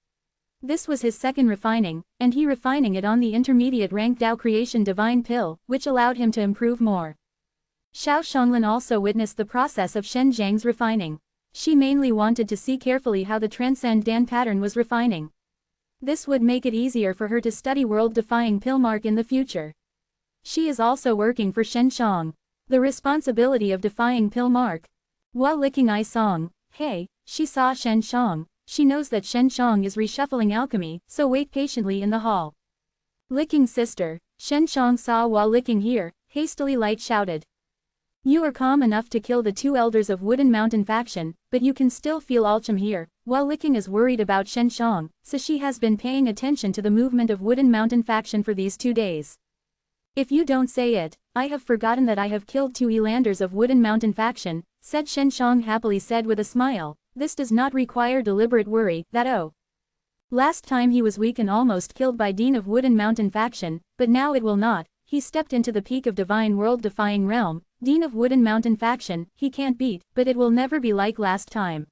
This was his second refining, and he refining it on the intermediate rank Tao Creation Divine Pill, which allowed him to improve more. Xiao Shanglin also witnessed the process of Shen Zhang's refining. She mainly wanted to see carefully how the Transcend Dan pattern was refining. This would make it easier for her to study world-defying pill mark in the future. She is also working for Shen Shang. The responsibility of defying pill mark. While licking Ai Song, hey, she saw Shen Shang. She knows that Shen Shang is reshuffling alchemy, so wait patiently in the hall. Licking sister, Shen Shang saw while licking here, hastily light shouted. You are calm enough to kill the two elders of Wooden Mountain faction, but you can still feel Alchim here. While Licking is worried about Shen Shang, so she has been paying attention to the movement of Wooden Mountain faction for these 2 days. If you don't say it, I have forgotten that I have killed 2 elanders of Wooden Mountain faction, said Shen Shang happily said with a smile. This does not require deliberate worry, that oh. Last time he was weak and almost killed by Dean of Wooden Mountain faction, but now it will not. He stepped into the peak of divine world-defying realm. Dean of Wooden Mountain faction, he can't beat, but it will never be like last time.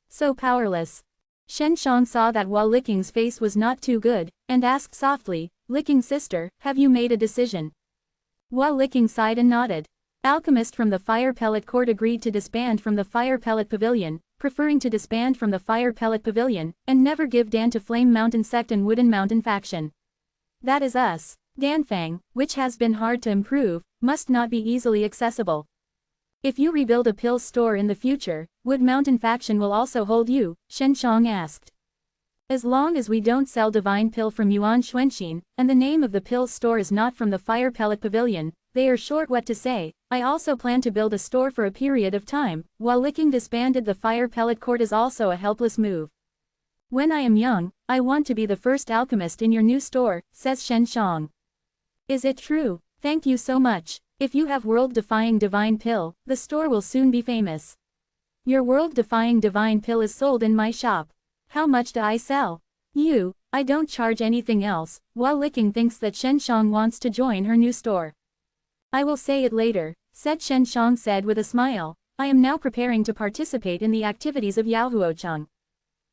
So powerless. Shen Shang saw that while Licking's face was not too good, and asked softly, Licking sister, have you made a decision? While Licking sighed and nodded. Alchemist from the Fire Pellet Court agreed to disband from the Fire Pellet Pavilion, preferring to disband from the Fire Pellet Pavilion, and never give Dan to Flame Mountain sect and Wooden Mountain faction. That is us. Danfang, which has been hard to improve, must not be easily accessible. If you rebuild a pill store in the future, Wood Mountain faction will also hold you, Shen Shang asked. As long as we don't sell divine pill from Yuan Xuanxin, and the name of the pill store is not from the Fire Pellet Pavilion, they are short what to say. I also plan to build a store for a period of time. While Licking disbanded the Fire Pellet Court is also a helpless move. When I am young, I want to be the first alchemist in your new store, says Shen Shang. Is it true? Thank you so much. If you have world-defying divine pill, the store will soon be famous. Your world-defying divine pill is sold in my shop. How much do I sell? I don't charge anything else. While Licking thinks that Shen Shang wants to join her new store. I will say it later, said Shen Shang said with a smile. I am now preparing to participate in the activities of Yaohuocheng.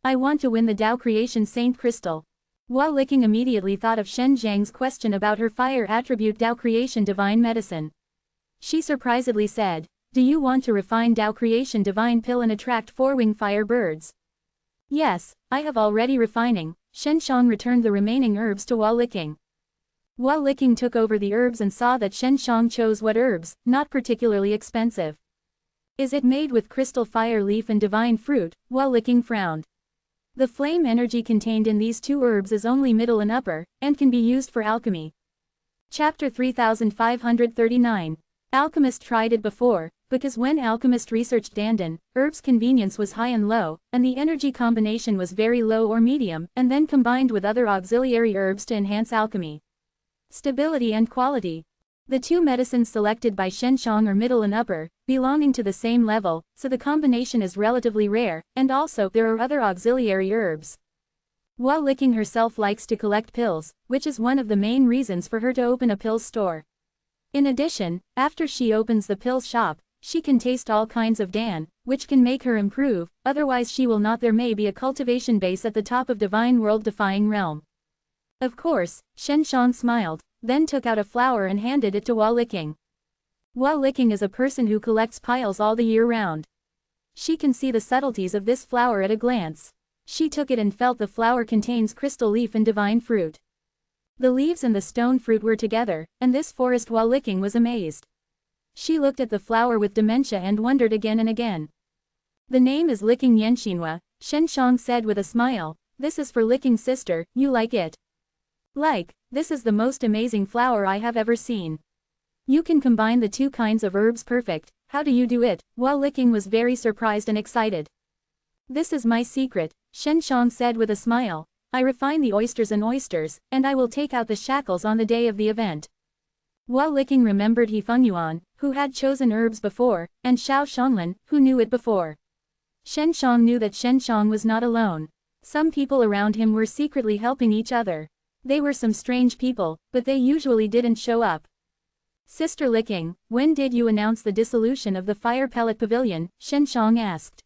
I want to win the Tao Creation Saint Crystal. While Licking immediately thought of Shen Zhang's question about her fire attribute Tao Creation Divine Medicine. She surprisedly said, do you want to refine Tao Creation Divine Pill and attract four-wing fire birds? Yes, I have already refining. Shen Shang returned the remaining herbs to While Licking. While Licking took over the herbs and saw that Shen Shang chose what herbs, not particularly expensive. Is it made with crystal fire leaf and divine fruit? While Licking frowned. The flame energy contained in these 2 herbs is only middle and upper, and can be used for alchemy. Chapter 3539. Alchemist tried it before, because when alchemist researched dandan, herbs convenience was high and low, and the energy combination was very low or medium, and then combined with other auxiliary herbs to enhance alchemy stability and quality. The two medicines selected by Shenshang are middle and upper, belonging to the same level, so the combination is relatively rare, and also there are other auxiliary herbs. While Licking herself likes to collect pills, which is one of the main reasons for her to open a pills store. In addition, after she opens the pills shop, she can taste all kinds of dan, which can make her improve, otherwise she will not. There may be a cultivation base at the top of divine world-defying realm. Of course, Shenshang smiled, then took out a flower and handed it to While Licking. While Licking is a person who collects piles all the year round. She can see the subtleties of this flower at a glance. She took it and felt the flower contains crystal leaf and divine fruit. The leaves and the stone fruit were together, and this forest. While Licking was amazed. She looked at the flower with dementia and wondered again and again. The name is Licking Yenshinhua, Shenshang said with a smile. This is for Licking's sister, you like it? This is the most amazing flower I have ever seen. You can combine the two kinds of herbs perfect, how do you do it? While Licking was very surprised and excited. This is my secret, Shenshang said with a smile. I refine the oysters and I will take out the shackles on the day of the event. While Licking remembered He Fengyuan, who had chosen herbs before, and Xiao Shonglin, who knew it before. Shenshang knew that Shenshang was not alone. Some people around him were secretly helping each other. They were some strange people, but they usually didn't show up. Sister Licking, when did you announce the dissolution of the Fire Pellet Pavilion? Shenshang asked.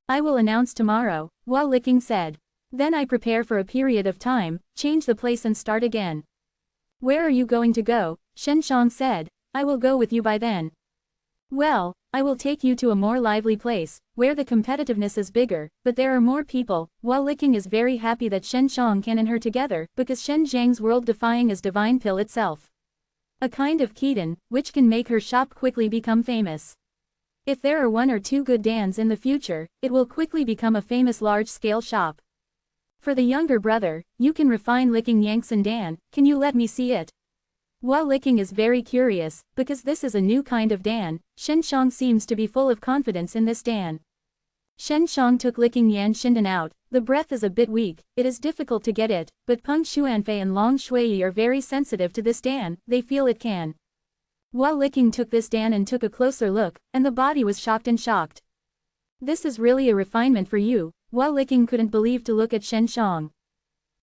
I will announce tomorrow, While Licking said. Then I prepare for a period of time, change the place and start again. Where are you going to go? Shenshang said. I will go with you by then. Well, I will take you to a more lively place, where the competitiveness is bigger, but there are more people. While Licking is very happy that Shenshang can and her together, because Shen Zhang's world-defying is divine pill itself. A kind of Keaton, which can make her shop quickly become famous. If there are one or two good dans in the future, it will quickly become a famous large-scale shop. For the younger brother, you can refine Licking Yangtze Dan, can you let me see it? While Licking is very curious, because this is a new kind of dan, Shenshang seems to be full of confidence in this dan. Shenshang took Licking Yan Shindan out, the breath is a bit weak, it is difficult to get it, but Peng Xuanfei and Long Shuiyi are very sensitive to this dan, they feel it can. While Licking took this dan and took a closer look, and the body was shocked. This is really a refinement for you, While Licking couldn't believe to look at Shenshang.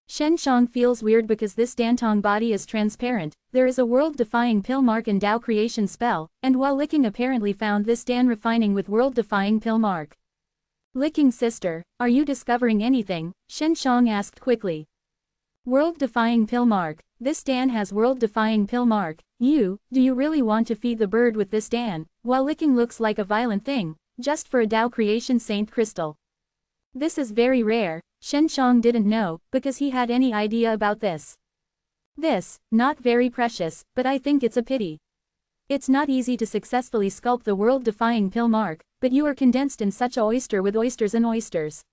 Shenshang feels weird because this Dantong body is transparent, there is a world-defying pill mark and Tao creation spell, and While Licking apparently found this Dan refining with world-defying pill mark. Licking's sister, are you discovering anything? Shenshang asked quickly. World-defying pill mark, this Dan has world-defying pill mark, do you really want to feed the bird with this Dan? While Licking looks like a violent thing, just for a Tao creation saint crystal. This is very rare. Shenshang didn't know, because he had any idea about this. This, not very precious, but I think it's a pity. It's not easy to successfully sculpt the world-defying pill mark, but you are condensed in such a oyster with oysters and oysters.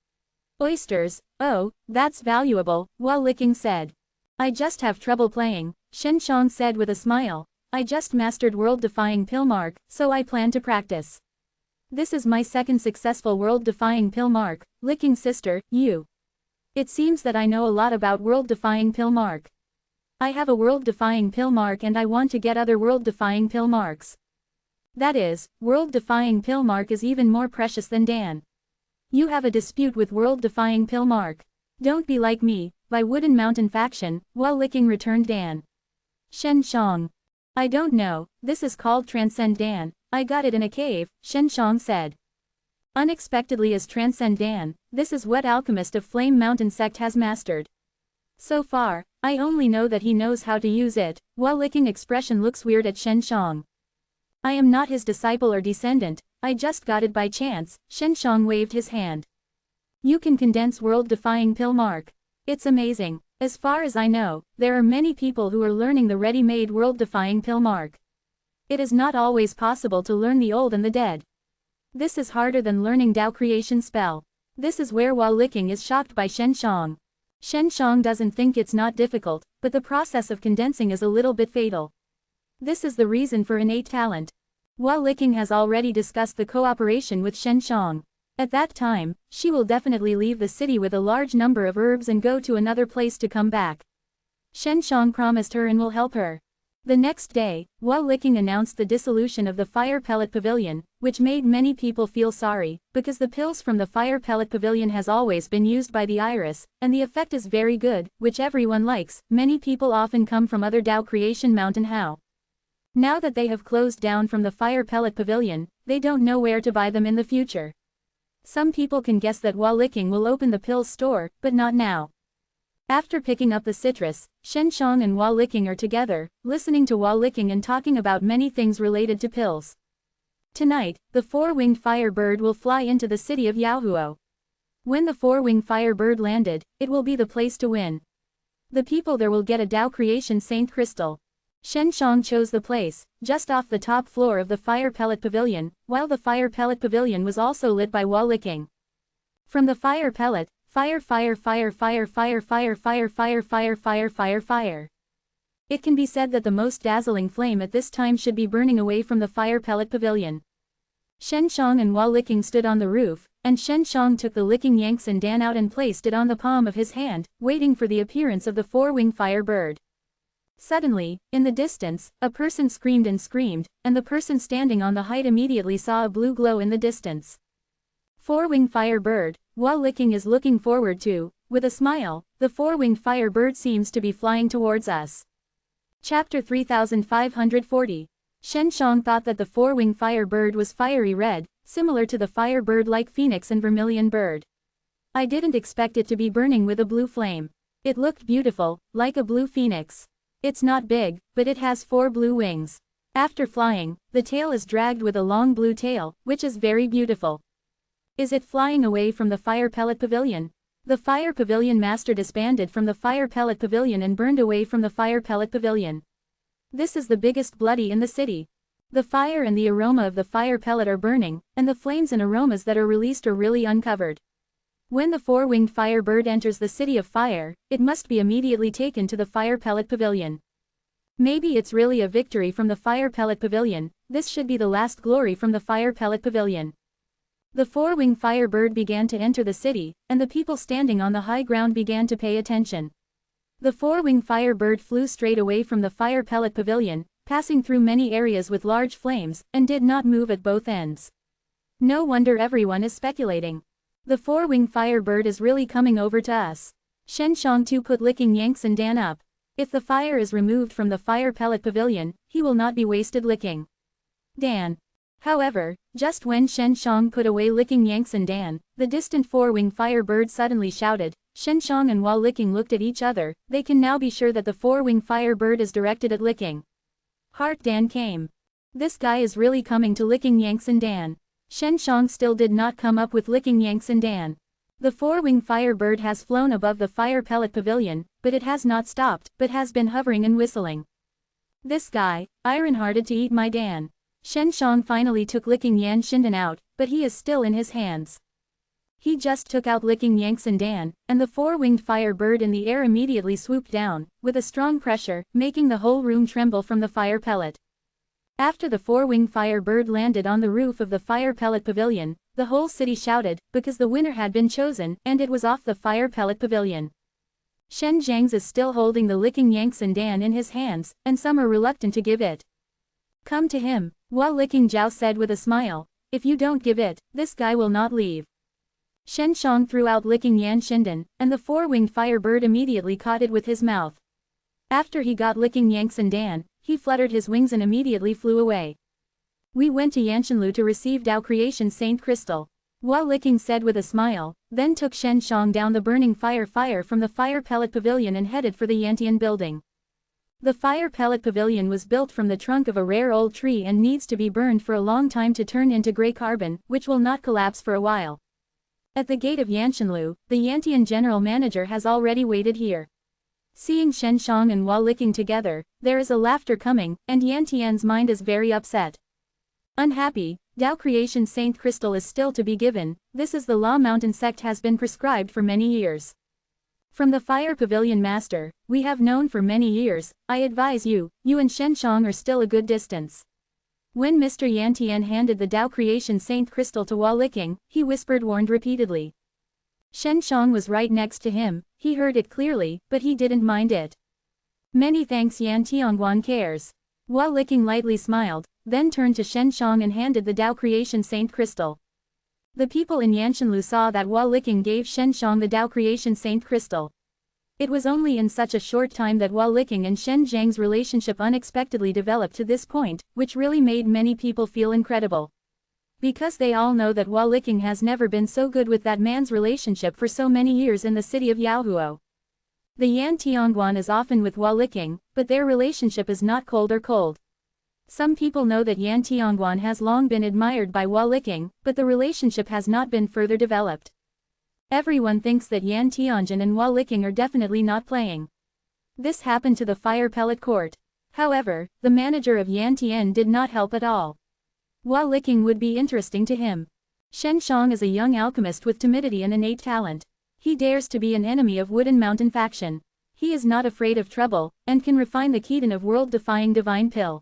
Oysters, oh, that's valuable, While Licking said. I just have trouble playing, Shenshang said with a smile. I just mastered world-defying pill mark, so I plan to practice. This is my second successful world-defying pill mark, Licking's sister, you. It seems that I know a lot about world-defying pill mark. I have a world-defying pill mark and I want to get other world-defying pill marks. That is, world-defying pill mark is even more precious than Dan. You have a dispute with world-defying pill mark. Don't be like me, by Wooden Mountain faction, While Licking returned Dan. Shenshang. I don't know, this is called Transcend Dan, I got it in a cave, Shenshang said. Unexpectedly as Transcend Dan, this is what Alchemist of Flame Mountain sect has mastered. So far, I only know that he knows how to use it. While Licking expression looks weird at Shenshang. I am not his disciple or descendant, I just got it by chance, Shenshang waved his hand. You can condense world-defying pill mark. It's amazing. As far as I know, there are many people who are learning the ready-made world-defying pill mark. It is not always possible to learn the old and the dead. This is harder than learning Tao creation spell. This is where While Licking is shocked by Shenshang. Shenshang doesn't think it's not difficult, but the process of condensing is a little bit fatal. This is the reason for innate talent. Hua Liqing has already discussed the cooperation with Shen Shang. At that time, she will definitely leave the city with a large number of herbs and go to another place to come back. Shen Shang promised her and will help her. The next day, Hua Liqing announced the dissolution of the Fire Pellet Pavilion, which made many people feel sorry, because the pills from the Fire Pellet Pavilion has always been used by the Iris, and the effect is very good, which everyone likes. Many people often come from other Dao Creation Mountain How. Now that they have closed down from the Fire Pellet Pavilion, they don't know where to buy them in the future. Some people can guess that Hua Liqing will open the pills store, but not now. After picking up the citrus, Shen Shang and Hua Liqing are together, listening to Hua Liqing and talking about many things related to pills. Tonight, the four-winged fire bird will fly into the city of Yaohuo. When the four-winged fire bird landed, it will be the place to win. The people there will get a Dao Creation Saint Crystal. Shen Shang chose the place, just off the top floor of the Fire Pellet Pavilion, while the Fire Pellet Pavilion was also lit by Hua Liqing. From the fire pellet, fire. It can be said that the most dazzling flame at this time should be burning away from the Fire Pellet Pavilion. Shen Shang and Hua Liqing stood on the roof, and Shen Shang took the Liqing Yangtze Dan out and placed it on the palm of his hand, waiting for the appearance of the four-winged fire bird. Suddenly, in the distance, a person screamed, and the person standing on the height immediately saw a blue glow in the distance. Four-winged fire bird, Hua Liqing is looking forward to, with a smile, the four-winged fire bird seems to be flying towards us. Chapter 3540. Shen Shang thought that the four-winged fire bird was fiery red, similar to the fire bird like phoenix and vermilion bird. I didn't expect it to be burning with a blue flame. It looked beautiful, like a blue phoenix. It's not big, but it has 4 blue wings. After flying, the tail is dragged with a long blue tail, which is very beautiful. Is it flying away from the Fire Pellet Pavilion? The Fire Pavilion Master disbanded from the Fire Pellet Pavilion and burned away from the Fire Pellet Pavilion. This is the biggest bloody in the city. The fire and the aroma of the fire pellet are burning, and the flames and aromas that are released are really uncovered. When the four-winged fire bird enters the city of fire, it must be immediately taken to the Fire Pellet Pavilion. Maybe it's really a victory from the Fire Pellet Pavilion. This should be the last glory from the Fire Pellet Pavilion. The four-winged fire bird began to enter the city, and the people standing on the high ground began to pay attention. The four-winged fire bird flew straight away from the Fire Pellet Pavilion, passing through many areas with large flames, and did not move at both ends. No wonder everyone is speculating. The four-winged fire bird is really coming over to us. Shen Shang too put Liqing Yangtze Dan up. If the fire is removed from the Fire Pellet Pavilion, he will not be wasted Liqing Dan. However, just when Shen Shang put away Liqing Yangtze Dan, the distant four-winged fire bird suddenly shouted. Shen Shang and Hua Liqing looked at each other. They can now be sure that the four-winged fire bird is directed at Liqing. Heart Dan came. This guy is really coming to Liqing Yangtze Dan. Shen Shang still did not come up with Liqing Yangtze Dan. The four-winged fire bird has flown above the Fire Pellet Pavilion, but it has not stopped, but has been hovering and whistling. This guy, iron-hearted to eat my Dan. Shen Shang finally took Liqing Yangtze Dan out, but he is still in his hands. He just took out Liqing Yangtze Dan, and the four-winged fire bird in the air immediately swooped down, with a strong pressure, making the whole room tremble from the fire pellet. After the four-winged fire bird landed on the roof of the Fire Pellet Pavilion, the whole city shouted, because the winner had been chosen, and it was off the Fire Pellet Pavilion. Shen Zhang's is still holding the Liqing Yangtze Dan in his hands, and some are reluctant to give it. Come to him, Hua Liqing Zhao said with a smile. If you don't give it, this guy will not leave. Shen Shang threw out Liqing Yangtze Dan, and the four-winged fire bird immediately caught it with his mouth. After he got Liqing Yangtze Dan, he fluttered his wings and immediately flew away. We went to Yanshanlu to receive Dao Creation Saint Crystal. Hua Liqing said with a smile, then took Shen Shang down the burning fire from the Fire Pellet Pavilion and headed for the Yantian building. The Fire Pellet Pavilion was built from the trunk of a rare old tree and needs to be burned for a long time to turn into grey carbon, which will not collapse for a while. At the gate of Yanshanlu, the Yantian general manager has already waited here. Seeing Shen Shang and Hua Liqing together, there is a laughter coming, and Yantian's mind is very upset. Unhappy, Dao Creation Saint Crystal is still to be given. This is the law mountain sect has been prescribed for many years. From the Fire Pavilion Master, we have known for many years. I advise you, you and Shen Shang are still a good distance. When Mr. Yantian handed the Tao Creation Saint Crystal to Hua Liking, he warned repeatedly. Shen Shang was right next to him, he heard it clearly, but he didn't mind it. Many thanks, Yan Tianguan cares. Hua Liking lightly smiled, then turned to Shen Shang and handed the Tao Creation Saint Crystal. The people in Yanshanlu saw that Hua Liking gave Shen Shang the Tao Creation Saint Crystal. It was only in such a short time that Hua Liking and Shen Zhang's relationship unexpectedly developed to this point, which really made many people feel incredible. Because they all know that Hua Liking has never been so good with that man's relationship for so many years in the city of Yaohuo. The Yan Tianguan is often with Hua Liking, but their relationship is not cold or cold. Some people know that Yan Tianguan has long been admired by Hua Liking, but the relationship has not been further developed. Everyone thinks that Yan Tianjin and Hua Liking are definitely not playing. This happened to the fire pellet court. However, the manager of Yan Tian did not help at all. Hua Liking would be interesting to him. Shen Shang is a young alchemist with timidity and innate talent. He dares to be an enemy of Wooden Mountain faction. He is not afraid of trouble, and can refine the Keaton of world-defying divine pill.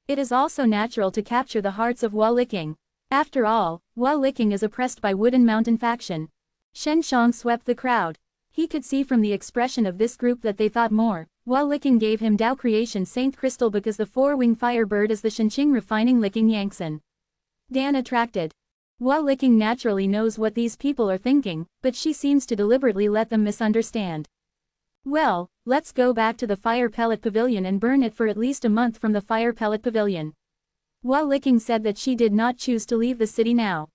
It is also natural to capture the hearts of Hua Liking. After all, Hua Liking is oppressed by Wooden Mountain faction. Shen Shang swept the crowd. He could see from the expression of this group that they thought more. Hua Liking gave him Tao Creation Saint Crystal because the four-wing fire bird is the Shenqing refining Licking Yangtze. Dan attracted. Hua Liking naturally knows what these people are thinking, but she seems to deliberately let them misunderstand. Well, let's go back to the fire pellet pavilion and burn it for at least a month from the fire pellet pavilion. Hua Liking said that she did not choose to leave the city now.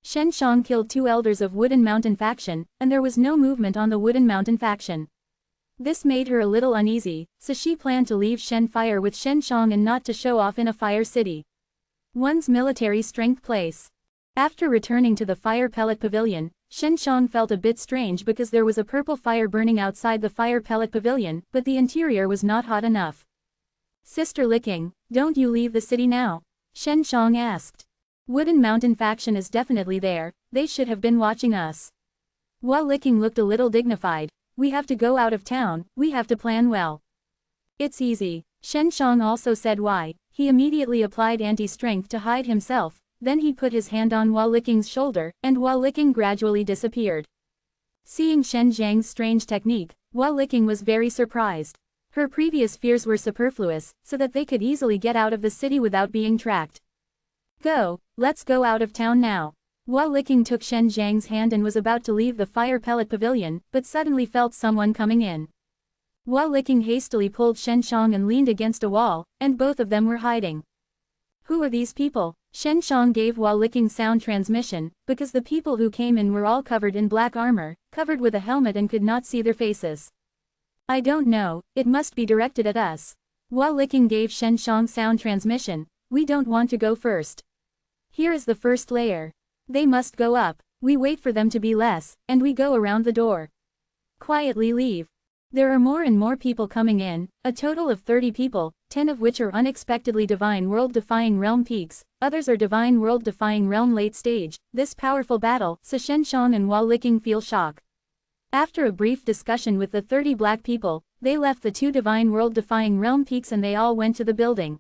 Shen Shang killed 2 elders of Wooden Mountain faction, and there was no movement on the Wooden Mountain faction. This made her a little uneasy, so she planned to leave Shen Fire with Shen Shang and not to show off in a fire city. One's military strength place. After returning to the fire pellet pavilion, Shen Shang felt a bit strange because there was a purple fire burning outside the fire pellet pavilion, but the interior was not hot enough. Sister Licking, don't you leave the city now? Shen Shang asked. Wooden Mountain faction is definitely there, they should have been watching us. Hua Liking looked a little dignified. We have to go out of town, we have to plan well. It's easy. Shen Shang also said why. He immediately applied anti-strength to hide himself, then he put his hand on Hua Licking's shoulder, and Hua Liking gradually disappeared. Seeing Shen Zhang's strange technique, Hua Liking was very surprised. Her previous fears were superfluous, so that they could easily get out of the city without being tracked. Go, let's go out of town now. Hua Liking took Shen Zhang's hand and was about to leave the fire pellet pavilion, but suddenly felt someone coming in. Hua Liking hastily pulled Shen Shang and leaned against a wall, and both of them were hiding. Who are these people? Shen Shang gave Hua Liking sound transmission, because the people who came in were all covered in black armor, covered with a helmet and could not see their faces. I don't know, it must be directed at us. Hua Liking gave Shen Shang sound transmission. We don't want to go first. Here is the first layer. They must go up. We wait for them to be less, and we go around the door. Quietly leave. There are more and more people coming in, a total of 30 people, 10 of which are unexpectedly divine world-defying realm peaks, others are divine world-defying realm late stage. This powerful battle, so Shen Shang and Hua Liking feel shock. After a brief discussion with the 30 black people, they left the 2 divine world-defying realm peaks and they all went to the building.